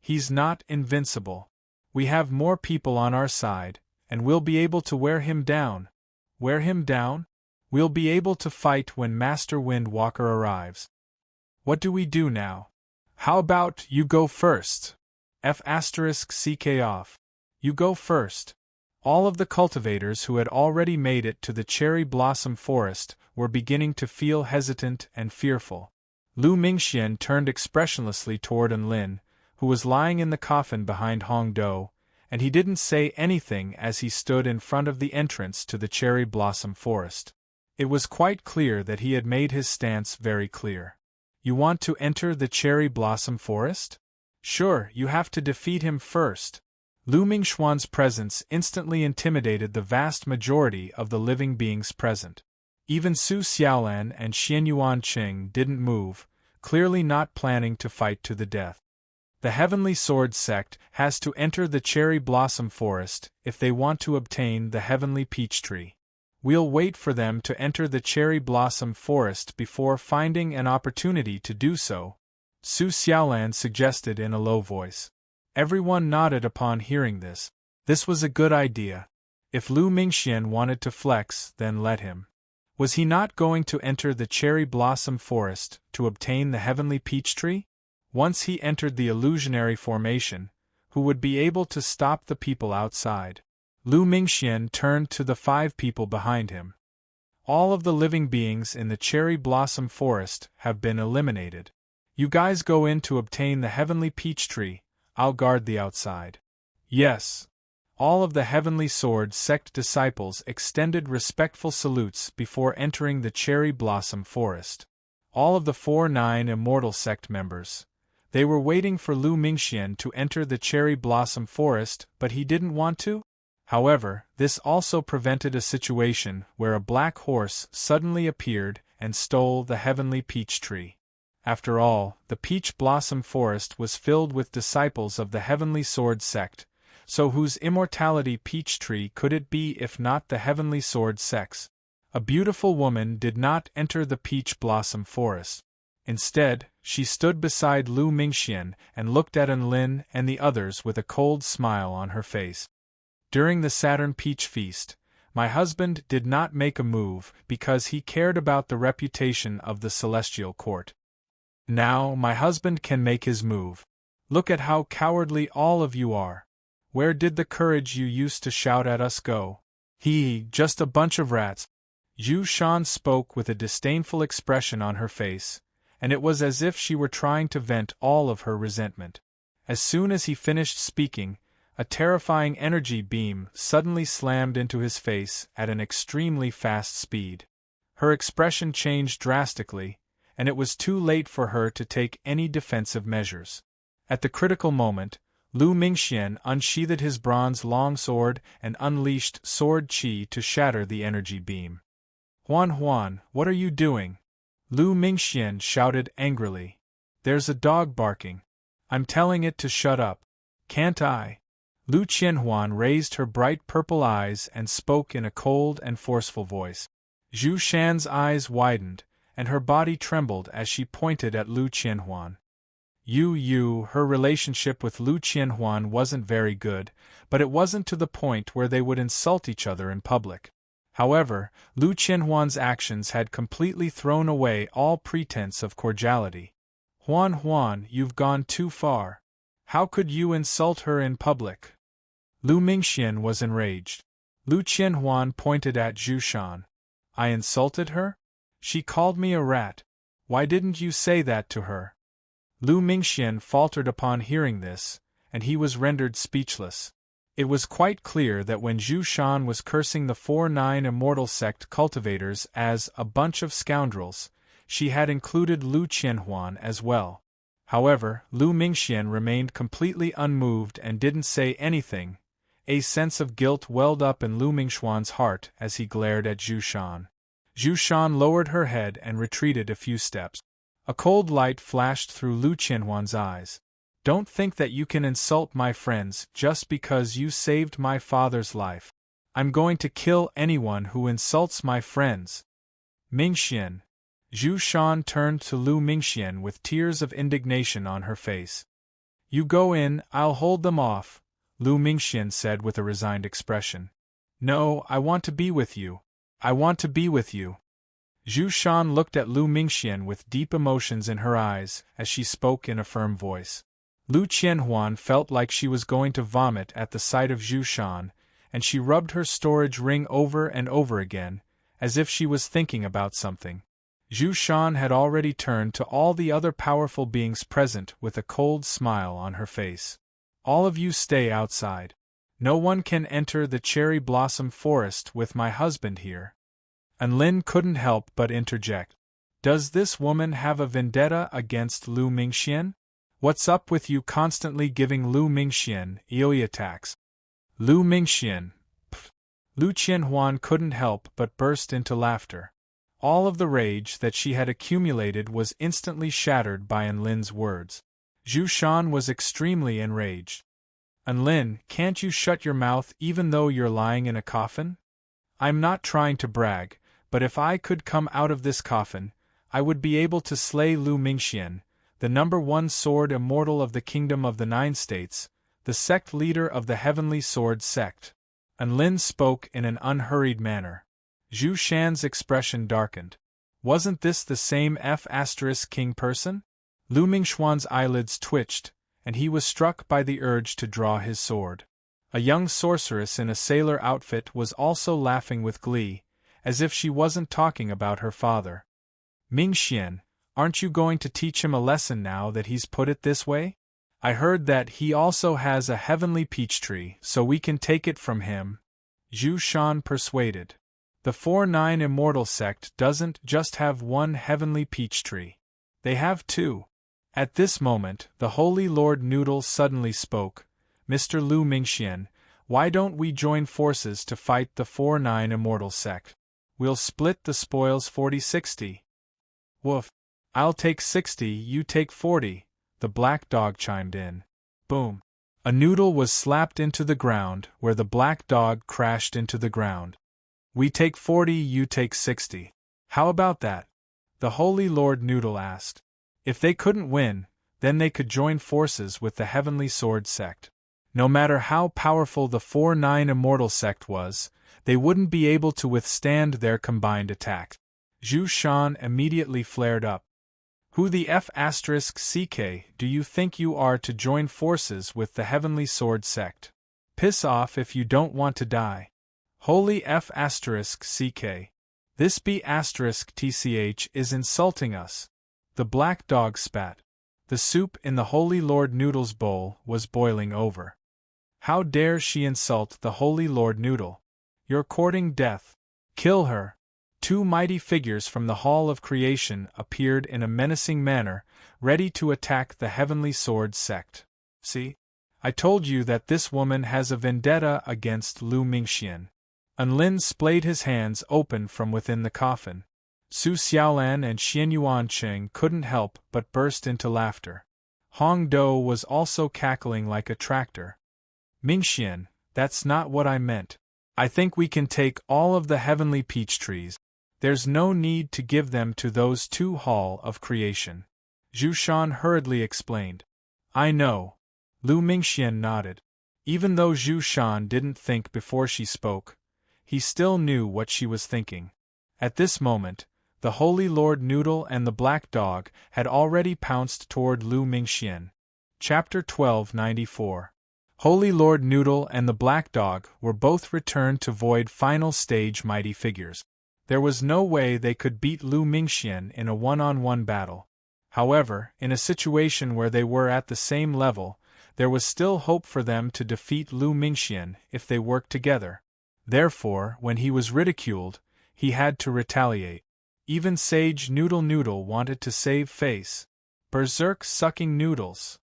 He's not invincible. We have more people on our side, and we'll be able to wear him down." "Wear him down? We'll be able to fight when Master Windwalker arrives. What do we do now?" "How about you go first? F***ck off. You go first." All of the cultivators who had already made it to the cherry blossom forest were beginning to feel hesitant and fearful. Lu Mingxian turned expressionlessly toward Enlin, who was lying in the coffin behind Hong Do, and he didn't say anything as he stood in front of the entrance to the cherry blossom forest. It was quite clear that he had made his stance very clear. "You want to enter the cherry blossom forest? Sure, you have to defeat him first." Lu Mingxuan's presence instantly intimidated the vast majority of the living beings present. Even Su Xiaolan and Xianyuan Qing didn't move, clearly not planning to fight to the death. The Heavenly Sword Sect has to enter the cherry blossom forest if they want to obtain the Heavenly Peach Tree. We'll wait for them to enter the cherry blossom forest before finding an opportunity to do so, Su Xiaolan suggested in a low voice. Everyone nodded upon hearing this. This was a good idea. If Lu Mingxian wanted to flex, then let him. Was he not going to enter the cherry blossom forest to obtain the Heavenly Peach Tree? Once he entered the illusionary formation, who would be able to stop the people outside? Lu Mingxian turned to the 5 people behind him. "All of the living beings in the cherry blossom forest have been eliminated. You guys go in to obtain the Heavenly Peach Tree. I'll guard the outside." "Yes." All of the Heavenly Sword Sect disciples extended respectful salutes before entering the cherry blossom forest. All of the 4-9 Immortal Sect members. They were waiting for Lu Mingxian to enter the cherry blossom forest, but he didn't want to? However, this also prevented a situation where a black horse suddenly appeared and stole the Heavenly Peach Tree. After all, the Peach Blossom Forest was filled with disciples of the Heavenly Sword Sect, so whose immortality peach tree could it be if not the Heavenly Sword Sect's? A beautiful woman did not enter the Peach Blossom Forest. Instead, she stood beside Lu Mingxian and looked at Enlin and the others with a cold smile on her face. "During the Saturn Peach Feast, my husband did not make a move because he cared about the reputation of the Celestial Court. Now my husband can make his move. Look at how cowardly all of you are. Where did the courage you used to shout at us go? Just a bunch of rats." Zhu Shan spoke with a disdainful expression on her face, and it was as if she were trying to vent all of her resentment. As soon as he finished speaking, a terrifying energy beam suddenly slammed into his face at an extremely fast speed. Her expression changed drastically, and it was too late for her to take any defensive measures. At the critical moment, Lu Mingxian unsheathed his bronze longsword and unleashed sword qi to shatter the energy beam. Huan, what are you doing?" Lu Mingxian shouted angrily. "There's a dog barking. I'm telling it to shut up. Can't I?" Lu Qianhuan raised her bright purple eyes and spoke in a cold and forceful voice. Zhu Shan's eyes widened, and her body trembled as she pointed at Lu Qianhuan. Her relationship with Lu Qianhuan wasn't very good, but it wasn't to the point where they would insult each other in public. However, Lu Qianhuan's actions had completely thrown away all pretense of cordiality. Huan, you've gone too far. How could you insult her in public? Lu Mingxian was enraged. Lu Qianhuan pointed at Zhu Shan. I insulted her? She called me a rat. Why didn't you say that to her? Lu Mingxian faltered upon hearing this, and he was rendered speechless. It was quite clear that when Zhu Shan was cursing the 4-9 immortal sect cultivators as a bunch of scoundrels, she had included Lu Qianhuan as well. However, Lu Mingxian remained completely unmoved and didn't say anything. A sense of guilt welled up in Lu Mingxian's heart as he glared at Zhu Shan. Zhu Shan lowered her head and retreated a few steps. A cold light flashed through Lu Qianhuan's eyes. Don't think that you can insult my friends just because you saved my father's life. I'm going to kill anyone who insults my friends. Mingxian. Zhu Shan turned to Lu Mingxian with tears of indignation on her face. You go in, I'll hold them off, Lu Mingxian said with a resigned expression. No, I want to be with you. I want to be with you. Zhu Shan looked at Lu Mingxian with deep emotions in her eyes as she spoke in a firm voice. Lu Qianhuan felt like she was going to vomit at the sight of Zhu Shan, and she rubbed her storage ring over and over again, as if she was thinking about something. Zhu Shan had already turned to all the other powerful beings present with a cold smile on her face. All of you stay outside. No one can enter the cherry blossom forest with my husband here. And Lin couldn't help but interject. Does this woman have a vendetta against Lu Mingxian? What's up with you constantly giving Lu Mingxian EOE attacks? Lu Mingxian. Pfft. Lu Qianhuan couldn't help but burst into laughter. All of the rage that she had accumulated was instantly shattered by Lin's words. Zhu Shan was extremely enraged. Lin, can't you shut your mouth even though you're lying in a coffin? I'm not trying to brag, but if I could come out of this coffin, I would be able to slay Lu Mingxian, the #1 sword immortal of the Kingdom of the Nine States, the sect leader of the Heavenly Sword sect. Lin spoke in an unhurried manner. Zhu Shan's expression darkened. Wasn't this the same F***king person? Lu Mingxian's eyelids twitched, and he was struck by the urge to draw his sword. A young sorceress in a sailor outfit was also laughing with glee, as if she wasn't talking about her father. Mingxian, aren't you going to teach him a lesson now that he's put it this way? I heard that he also has a heavenly peach tree, so we can take it from him. Zhu Shan persuaded. The 4-9 immortal sect doesn't just have one heavenly peach tree. They have two. At this moment, the Holy Lord Noodle suddenly spoke. Mr. Lu Mingxian, why don't we join forces to fight the 4-9 immortal sect? We'll split the spoils 40-60. Woof. I'll take 60, you take 40, the black dog chimed in. Boom. A noodle was slapped into the ground, where the black dog crashed into the ground. We take 40, you take 60. How about that? The Holy Lord Noodle asked. If they couldn't win, then they could join forces with the Heavenly Sword sect. No matter how powerful the 4-9 immortal sect was, they wouldn't be able to withstand their combined attack. Zhu Shan immediately flared up. Who the F***ck do you think you are to join forces with the Heavenly Sword sect? Piss off if you don't want to die. Holy F***ck. This B***tch is insulting us. The black dog spat. The soup in the Holy Lord Noodle's bowl was boiling over. How dare she insult the Holy Lord Noodle? You're courting death. Kill her. Two mighty figures from the Hall of Creation appeared in a menacing manner, ready to attack the Heavenly Sword sect. See? I told you that this woman has a vendetta against Lu Mingxian. Lin splayed his hands open from within the coffin. Su Xiaolan and Xianyuan Cheng couldn't help but burst into laughter. Hong Do was also cackling like a tractor. Mingxian, that's not what I meant. I think we can take all of the heavenly peach trees. There's no need to give them to those two Hall of Creation. Zhu Shan hurriedly explained. I know. Lu Mingxian nodded. Even though Zhu Shan didn't think before she spoke, he still knew what she was thinking. At this moment, the Holy Lord Noodle and the Black Dog had already pounced toward Lu Mingxian. Chapter 1294. Holy Lord Noodle and the Black Dog were both returned to void final stage mighty figures. There was no way they could beat Lu Mingxian in a one-on-one battle. However, in a situation where they were at the same level, there was still hope for them to defeat Lu Mingxian if they worked together. Therefore, when he was ridiculed, he had to retaliate. Even Sage Noodle wanted to save face. Berserk sucking noodles.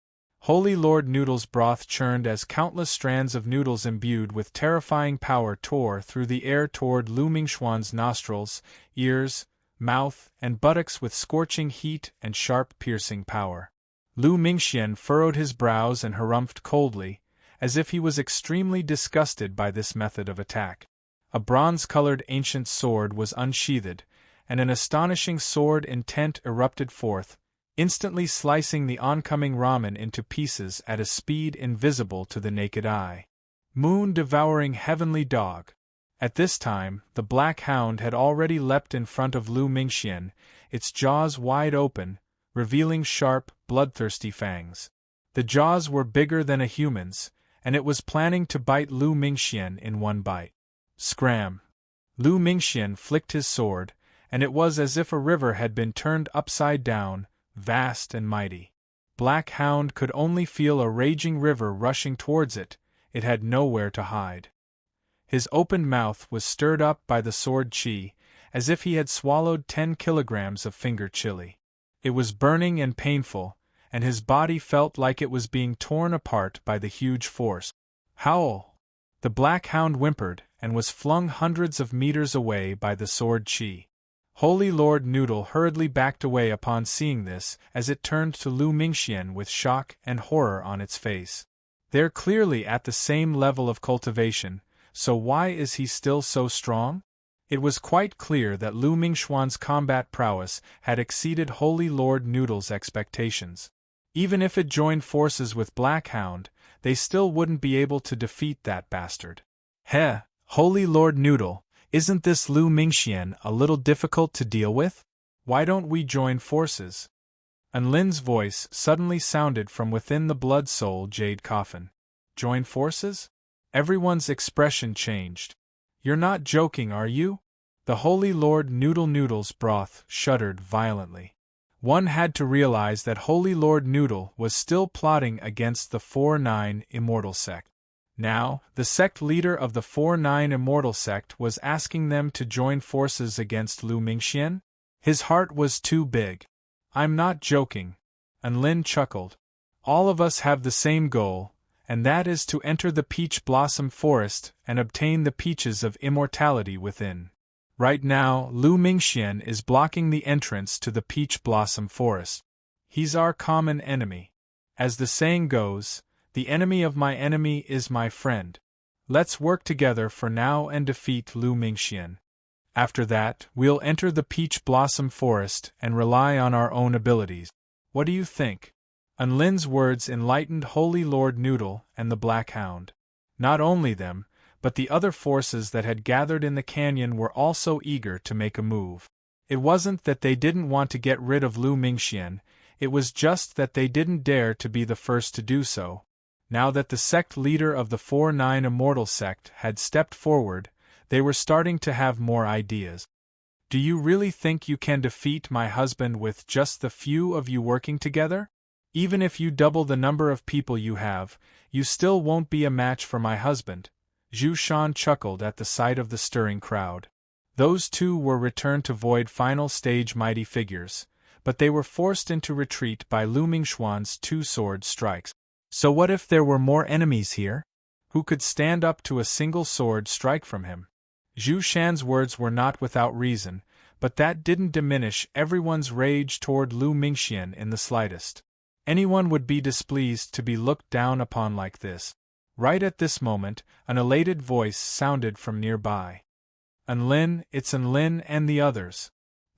Holy Lord Noodle's broth churned as countless strands of noodles imbued with terrifying power tore through the air toward Lu Mingxuan's nostrils, ears, mouth, and buttocks with scorching heat and sharp piercing power. Lu Mingxian furrowed his brows and harumphed coldly, as if he was extremely disgusted by this method of attack. A bronze-colored ancient sword was unsheathed, and an astonishing sword intent erupted forth, instantly slicing the oncoming ramen into pieces at a speed invisible to the naked eye. Moon-devouring heavenly dog. At this time, the Black Hound had already leapt in front of Lu Mingxian, its jaws wide open, revealing sharp, bloodthirsty fangs. The jaws were bigger than a human's, and it was planning to bite Lu Mingxian in one bite. Scram! Lu Mingxian flicked his sword, and it was as if a river had been turned upside down, vast and mighty. Black Hound could only feel a raging river rushing towards it. It had nowhere to hide. His open mouth was stirred up by the sword chi, as if he had swallowed 10 kilograms of finger chili. It was burning and painful, and his body felt like it was being torn apart by the huge force. Howl! The Black Hound whimpered, and was flung hundreds of meters away by the sword chi. Holy Lord Noodle hurriedly backed away upon seeing this, as it turned to Lu Mingxian with shock and horror on its face. They're clearly at the same level of cultivation, so why is he still so strong? It was quite clear that Lu Mingxuan's combat prowess had exceeded Holy Lord Noodle's expectations. Even if it joined forces with Black Hound, they still wouldn't be able to defeat that bastard. Heh, Holy Lord Noodle, isn't this Lu Mingxian a little difficult to deal with? Why don't we join forces? Anlin's voice suddenly sounded from within the Blood Soul Jade coffin. Join forces? Everyone's expression changed. You're not joking, are you? The Holy Lord Noodle's broth shuddered violently. One had to realize that Holy Lord Noodle was still plotting against the 4-9 Immortal Sect. Now, the sect leader of the 4-9 Immortal Sect was asking them to join forces against Lu Mingxian? His heart was too big. I'm not joking. Anlin chuckled. All of us have the same goal, and that is to enter the Peach Blossom Forest and obtain the peaches of immortality within. Right now, Lu Mingxian is blocking the entrance to the Peach Blossom Forest. He's our common enemy. As the saying goes, the enemy of my enemy is my friend. Let's work together for now and defeat Lu Mingxian. After that, we'll enter the Peach Blossom Forest and rely on our own abilities. What do you think? Anlin's words enlightened Holy Lord Noodle and the Black Hound. Not only them, but the other forces that had gathered in the canyon were also eager to make a move. It wasn't that they didn't want to get rid of Lu Mingxian, it was just that they didn't dare to be the first to do so. Now that the sect leader of the 4-9 Immortal Sect had stepped forward, they were starting to have more ideas. Do you really think you can defeat my husband with just the few of you working together? Even if you double the number of people you have, you still won't be a match for my husband. Zhu Shan chuckled at the sight of the stirring crowd. Those two were returned to void final stage mighty figures, but they were forced into retreat by Lu Mingxuan's 2 sword strikes. So what if there were more enemies here? Who could stand up to a single sword strike from him? Zhu Shan's words were not without reason, but that didn't diminish everyone's rage toward Lu Mingxian in the slightest. Anyone would be displeased to be looked down upon like this. Right at this moment, an elated voice sounded from nearby. Anlin, it's Anlin and the others.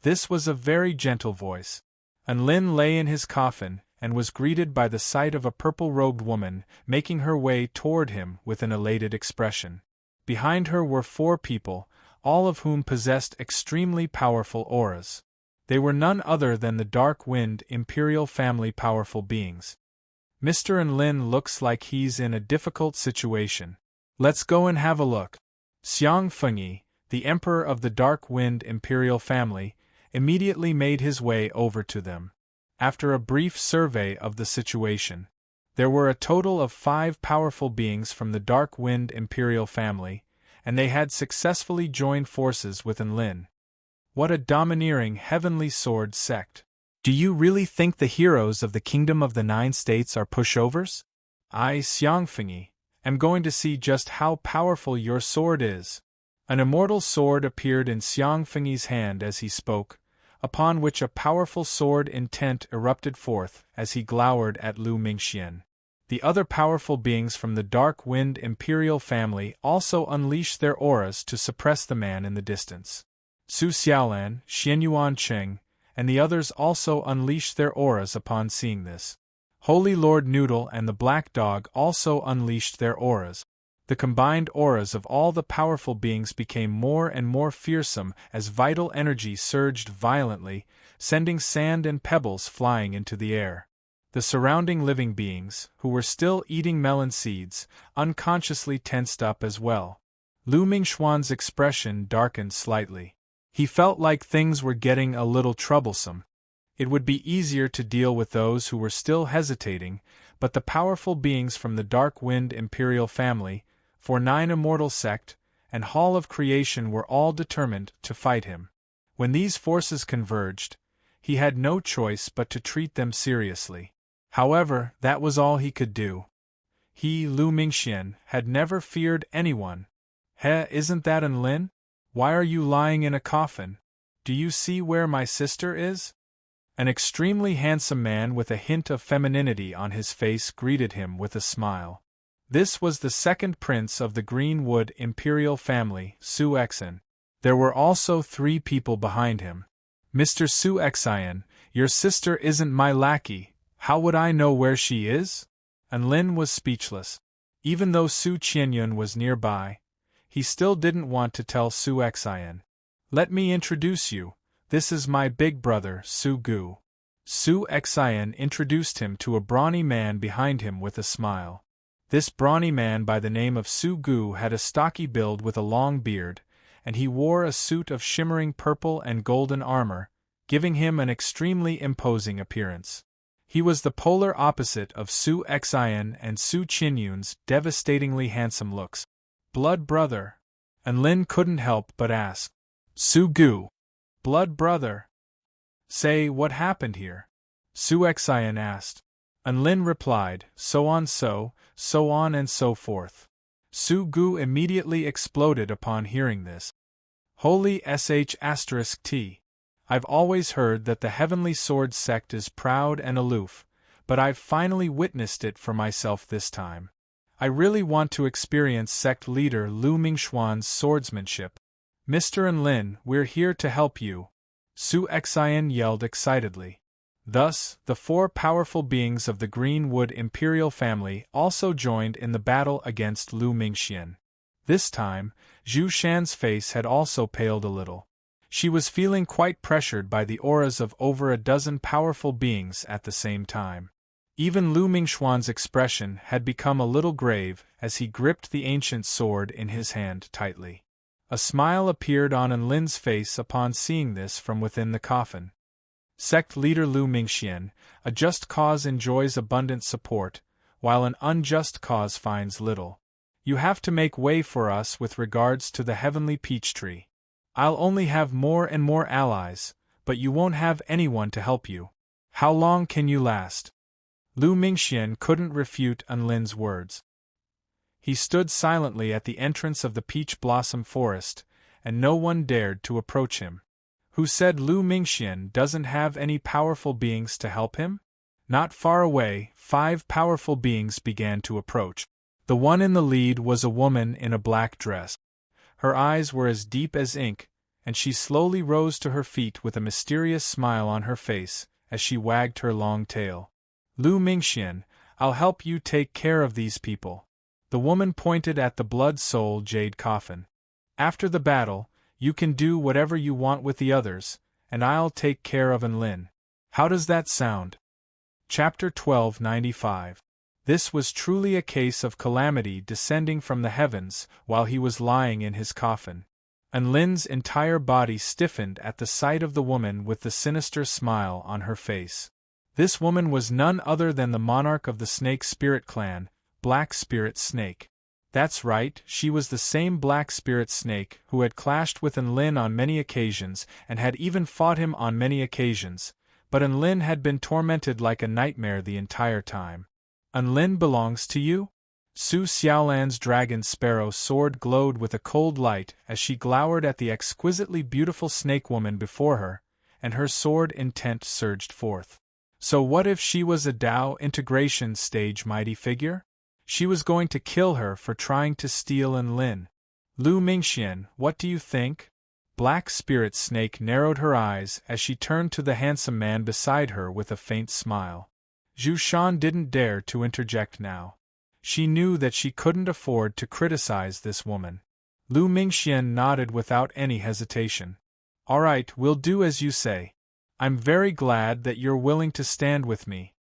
This was a very gentle voice. Lin lay in his coffin, and was greeted by the sight of a purple-robed woman making her way toward him with an elated expression. Behind her were 4 people, all of whom possessed extremely powerful auras. They were none other than the Dark Wind Imperial Family powerful beings. Mr. Lin looks like he's in a difficult situation. Let's go and have a look. Xiang Fengyi, the Emperor of the Dark Wind Imperial Family, immediately made his way over to them. After a brief survey of the situation, there were a total of 5 powerful beings from the Dark Wind Imperial Family, and they had successfully joined forces with Lin. What a domineering heavenly sword sect! Do you really think the heroes of the Kingdom of the 9 States are pushovers? I, Xiang Fengyi, am going to see just how powerful your sword is. An immortal sword appeared in Xiang Fengyi's hand as he spoke, upon which a powerful sword intent erupted forth as he glowered at Lu Mingxian. The other powerful beings from the Dark Wind Imperial Family also unleashed their auras to suppress the man in the distance. Su Xiaolan, Xianyuan Cheng, and the others also unleashed their auras upon seeing this. Holy Lord Noodle and the Black Dog also unleashed their auras. The combined auras of all the powerful beings became more and more fearsome as vital energy surged violently, sending sand and pebbles flying into the air. The surrounding living beings, who were still eating melon seeds, unconsciously tensed up as well. Lu Mingxuan's expression darkened slightly. He felt like things were getting a little troublesome. It would be easier to deal with those who were still hesitating, but the powerful beings from the Dark Wind Imperial Family, for 9 Immortal Sect, and Hall of Creation were all determined to fight him. When these forces converged, he had no choice but to treat them seriously. However, that was all he could do. He, Lu Mingxian, had never feared anyone. Isn't that Lin? Why are you lying in a coffin? Do you see where my sister is? An extremely handsome man with a hint of femininity on his face greeted him with a smile. This was the 2nd prince of the Greenwood Imperial Family, Su Exan. There were also 3 people behind him. Mr. Su Exan, your sister isn't my lackey. How would I know where she is? Lin was speechless. Even though Su Qianyun was nearby, he still didn't want to tell Su Exan. Let me introduce you. This is my big brother, Su Gu. Su Exan introduced him to a brawny man behind him with a smile. This brawny man by the name of Su Gu had a stocky build with a long beard, and he wore a suit of shimmering purple and golden armor, giving him an extremely imposing appearance. He was the polar opposite of Su Exan and Su Qianyun's devastatingly handsome looks. Blood brother? Lin couldn't help but ask. Su Gu. Blood brother? Say, what happened here? Su Exan asked. Lin replied, so on and so forth. Su Gu immediately exploded upon hearing this. Holy sh*t. I've always heard that the Heavenly Sword sect is proud and aloof, but I've finally witnessed it for myself this time. I really want to experience sect leader Lu Mingxuan's swordsmanship. Mr. Lin, we're here to help you. Su Exan yelled excitedly. Thus, the 4 powerful beings of the Greenwood Imperial Family also joined in the battle against Lu Mingxian. This time, Zhu Shan's face had also paled a little. She was feeling quite pressured by the auras of over a dozen powerful beings at the same time. Even Lu Mingxuan's expression had become a little grave as he gripped the ancient sword in his hand tightly. A smile appeared on Lin's face upon seeing this from within the coffin. Sect leader Lu Mingxian, a just cause enjoys abundant support, while an unjust cause finds little. You have to make way for us with regards to the heavenly peach tree. I'll only have more and more allies, but you won't have anyone to help you. How long can you last? Lu Mingxian couldn't refute Lin's words. He stood silently at the entrance of the peach blossom forest, and no one dared to approach him. Who said Lu Mingxian doesn't have any powerful beings to help him? Not far away, 5 powerful beings began to approach. The one in the lead was a woman in a black dress. Her eyes were as deep as ink, and she slowly rose to her feet with a mysterious smile on her face, as she wagged her long tail. Lu Mingxian, I'll help you take care of these people. The woman pointed at the blood soul jade coffin. After the battle, you can do whatever you want with the others, and I'll take care of Enlin. How does that sound? Chapter 1295. This was truly a case of calamity descending from the heavens while he was lying in his coffin. Enlin's entire body stiffened at the sight of the woman with the sinister smile on her face. This woman was none other than the monarch of the Snake Spirit clan, Black Spirit Snake. That's right, she was the same Black Spirit Snake who had clashed with Enlin on many occasions and had even fought him on many occasions, but Enlin had been tormented like a nightmare the entire time. Enlin belongs to you? Su Xiaolan's dragon sparrow sword glowed with a cold light as she glowered at the exquisitely beautiful snake woman before her, and her sword intent surged forth. So what if she was a Dao integration stage mighty figure? She was going to kill her for trying to steal Enlin. Lu Mingxian, what do you think? Black Spirit Snake narrowed her eyes as she turned to the handsome man beside her with a faint smile. Zhu Shan didn't dare to interject now. She knew that she couldn't afford to criticize this woman. Lu Mingxian nodded without any hesitation. All right, we'll do as you say. I'm very glad that you're willing to stand with me.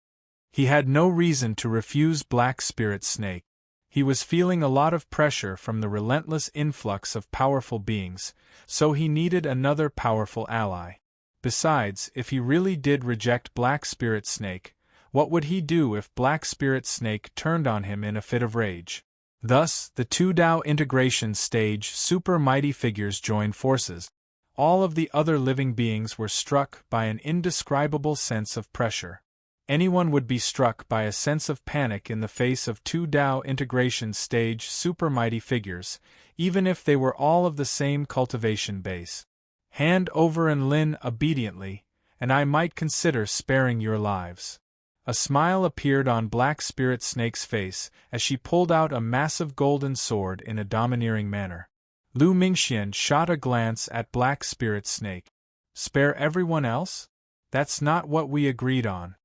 He had no reason to refuse Black Spirit Snake. He was feeling a lot of pressure from the relentless influx of powerful beings, so he needed another powerful ally. Besides, if he really did reject Black Spirit Snake, what would he do if Black Spirit Snake turned on him in a fit of rage? Thus, the two Dao integration stage super mighty figures joined forces. All of the other living beings were struck by an indescribable sense of pressure. Anyone would be struck by a sense of panic in the face of two Dao integration stage super mighty figures, even if they were all of the same cultivation base. Hand over Enlin obediently, and I might consider sparing your lives. A smile appeared on Black Spirit Snake's face as she pulled out a massive golden sword in a domineering manner. Lu Mingxian shot a glance at Black Spirit Snake. Spare everyone else? That's not what we agreed on.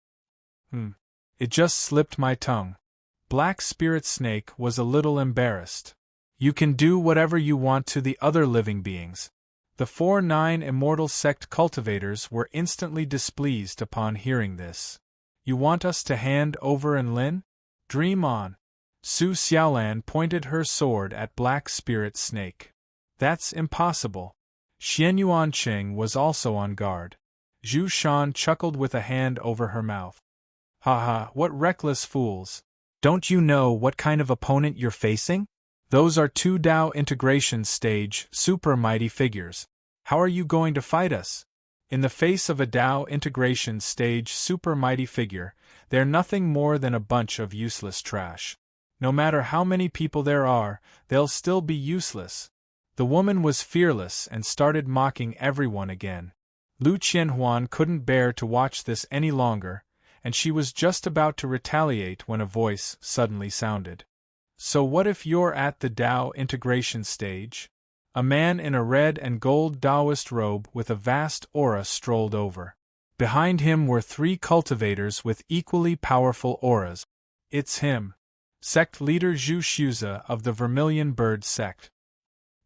It just slipped my tongue. Black Spirit Snake was a little embarrassed. You can do whatever you want to the other living beings. The 4-9 immortal sect cultivators were instantly displeased upon hearing this. You want us to hand over Enlin? Dream on. Su Xiaolan pointed her sword at Black Spirit Snake. That's impossible. Xianyuan Qing was also on guard. Zhu Shan chuckled with a hand over her mouth. Haha, what reckless fools. Don't you know what kind of opponent you're facing? Those are two Dao integration stage super mighty figures. How are you going to fight us? In the face of a Dao integration stage super mighty figure, they're nothing more than a bunch of useless trash. No matter how many people there are, they'll still be useless. The woman was fearless and started mocking everyone again. Lu Qianhuan couldn't bear to watch this any longer, and she was just about to retaliate when a voice suddenly sounded. So what if you're at the Dao integration stage? A man in a red and gold Taoist robe with a vast aura strolled over. Behind him were 3 cultivators with equally powerful auras. It's him. Sect leader Zhu Shuza of the Vermilion Bird sect.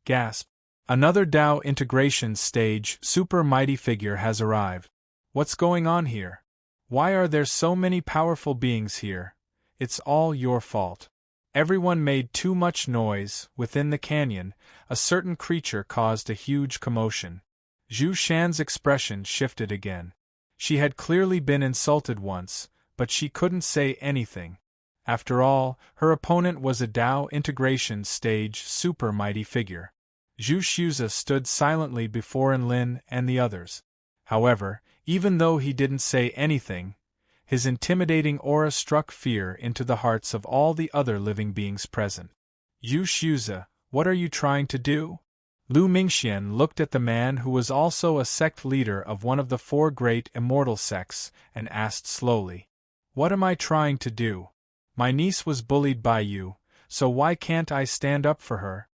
Gasp. Another Dao integration stage super mighty figure has arrived. What's going on here? Why are there so many powerful beings here? It's all your fault. Everyone made too much noise. Within the canyon, a certain creature caused a huge commotion. Zhu Shan's expression shifted again. She had clearly been insulted once, but she couldn't say anything. After all, her opponent was a Dao integration stage super mighty figure. Zhu Shuza stood silently before Enlin and the others. However, even though he didn't say anything, his intimidating aura struck fear into the hearts of all the other living beings present. Zhu Shuza, what are you trying to do? Lu Mingxian looked at the man who was also a sect leader of one of the 4 great immortal sects and asked slowly. What am I trying to do? My niece was bullied by you, so why can't I stand up for her?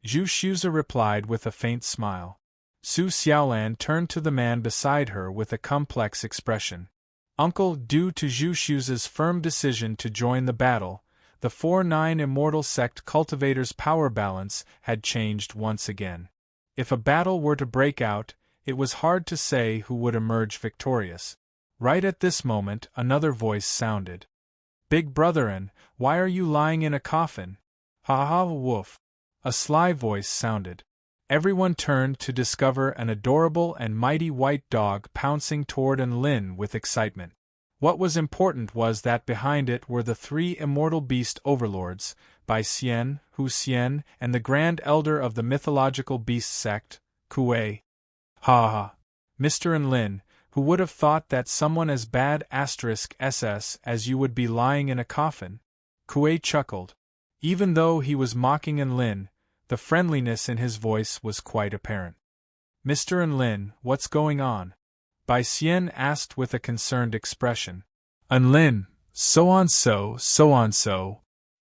Zhu Shuza replied with a faint smile. Su Xiaolan turned to the man beside her with a complex expression. Uncle, due to Zhu Xu's firm decision to join the battle, the 4-9 immortal sect Cultivator's power balance had changed once again. If a battle were to break out, it was hard to say who would emerge victorious. Right at this moment, another voice sounded. Big Brotherin, why are you lying in a coffin? Ha ha woof. A sly voice sounded. Everyone turned to discover an adorable and mighty white dog pouncing toward Lin with excitement. What was important was that behind it were the three immortal beast overlords, Bai Xian, Hu Xian, and the Grand Elder of the mythological beast sect, Kuei. Ha ha. Mr. Lin, who would have thought that someone as bad *SS as you would be lying in a coffin? Kuei chuckled. Even though he was mocking Lin, the friendliness in his voice was quite apparent. Mr. Lin, what's going on? Bai Xian asked with a concerned expression. Lin, so on so.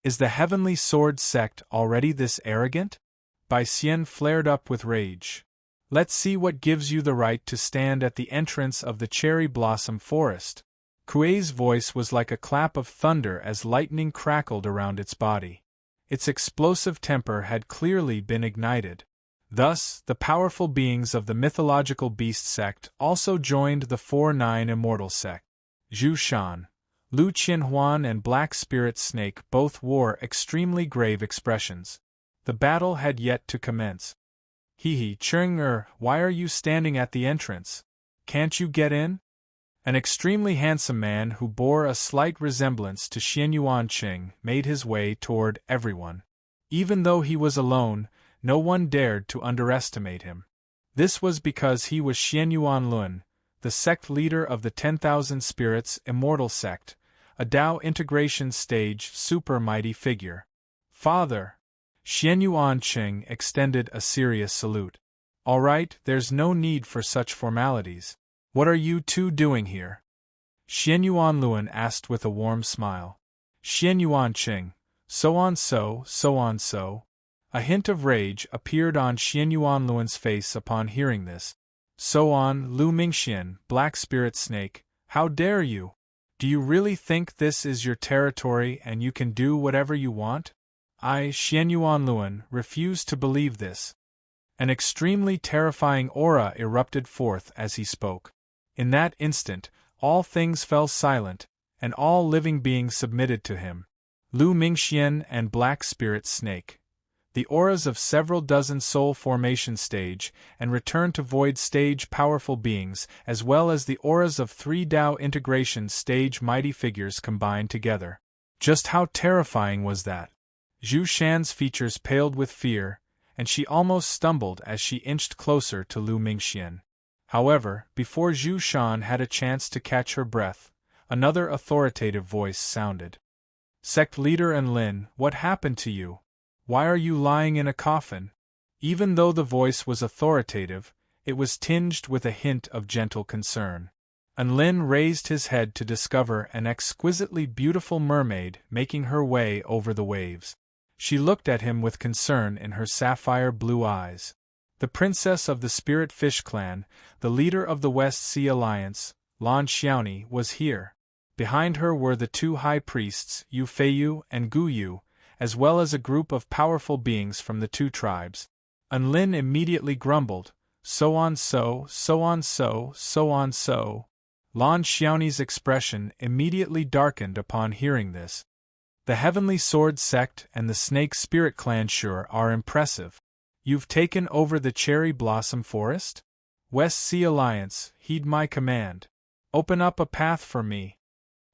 Is the Heavenly Sword sect already this arrogant? Bai Xian flared up with rage. Let's see what gives you the right to stand at the entrance of the cherry blossom forest. Kuei's voice was like a clap of thunder as lightning crackled around its body. Its explosive temper had clearly been ignited. Thus, the powerful beings of the mythological beast sect also joined the 4-9 immortal sect. Zhu Shan, Lu Qianhuan and Black Spirit Snake both wore extremely grave expressions. The battle had yet to commence. Hee Cheng, why are you standing at the entrance? Can't you get in? An extremely handsome man who bore a slight resemblance to Xianyuan Qing made his way toward everyone. Even though he was alone, no one dared to underestimate him. This was because he was Xianyuan Lun, the sect leader of the 10,000 Spirits Immortal Sect, a Dao integration stage super mighty figure. Father! Xianyuan Qing extended a serious salute. All right, there's no need for such formalities. What are you two doing here? Xianyuan Luan asked with a warm smile. Xianyuan Qing, so on so. A hint of rage appeared on Xianyuan Luan's face upon hearing this. So on, Lu Mingxian, Black Spirit Snake, how dare you? Do you really think this is your territory and you can do whatever you want? I, Xianyuan Luan, refuse to believe this. An extremely terrifying aura erupted forth as he spoke. In that instant, all things fell silent, and all living beings submitted to him. Lu Mingxian and Black Spirit Snake. The auras of several dozen soul formation stage and return to void stage powerful beings, as well as the auras of 3 Dao integration stage mighty figures combined together. Just how terrifying was that? Zhu Shan's features paled with fear, and she almost stumbled as she inched closer to Lu Mingxian. However, before Zhu Shan had a chance to catch her breath, another authoritative voice sounded. Sect Leader Lin, what happened to you? Why are you lying in a coffin? Even though the voice was authoritative, it was tinged with a hint of gentle concern. Lin raised his head to discover an exquisitely beautiful mermaid making her way over the waves. She looked at him with concern in her sapphire blue eyes. The princess of the Spirit Fish clan, the leader of the West Sea Alliance, Lan Xiaoni, was here. Behind her were the 2 high priests, Yu Feiyu and Gu Yu, as well as a group of powerful beings from the 2 tribes. Lin immediately grumbled, so on so. Lan Xiaoni's expression immediately darkened upon hearing this. The Heavenly Sword sect and the Snake Spirit clan sure are impressive. You've taken over the Cherry Blossom Forest? West Sea Alliance, heed my command. Open up a path for me.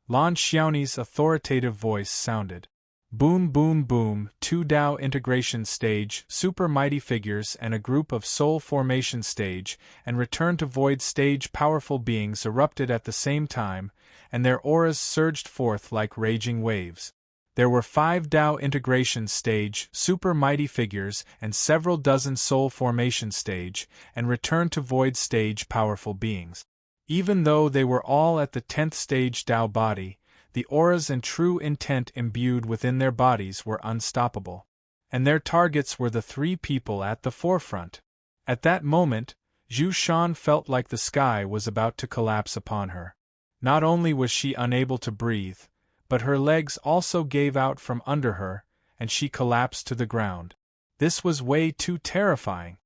Lan Xiaoni's authoritative voice sounded. Boom boom boom, 2 Dao integration stage, super mighty figures and a group of soul formation stage and return to void stage powerful beings erupted at the same time, and their auras surged forth like raging waves. There were 5 Dao integration stage, super mighty figures and several dozen soul formation stage and return to void stage powerful beings. Even though they were all at the 10th stage Dao body, the auras and true intent imbued within their bodies were unstoppable. And their targets were the 3 people at the forefront. At that moment, Zhu Shan felt like the sky was about to collapse upon her. Not only was she unable to breathe, but her legs also gave out from under her, and she collapsed to the ground. This was way too terrifying.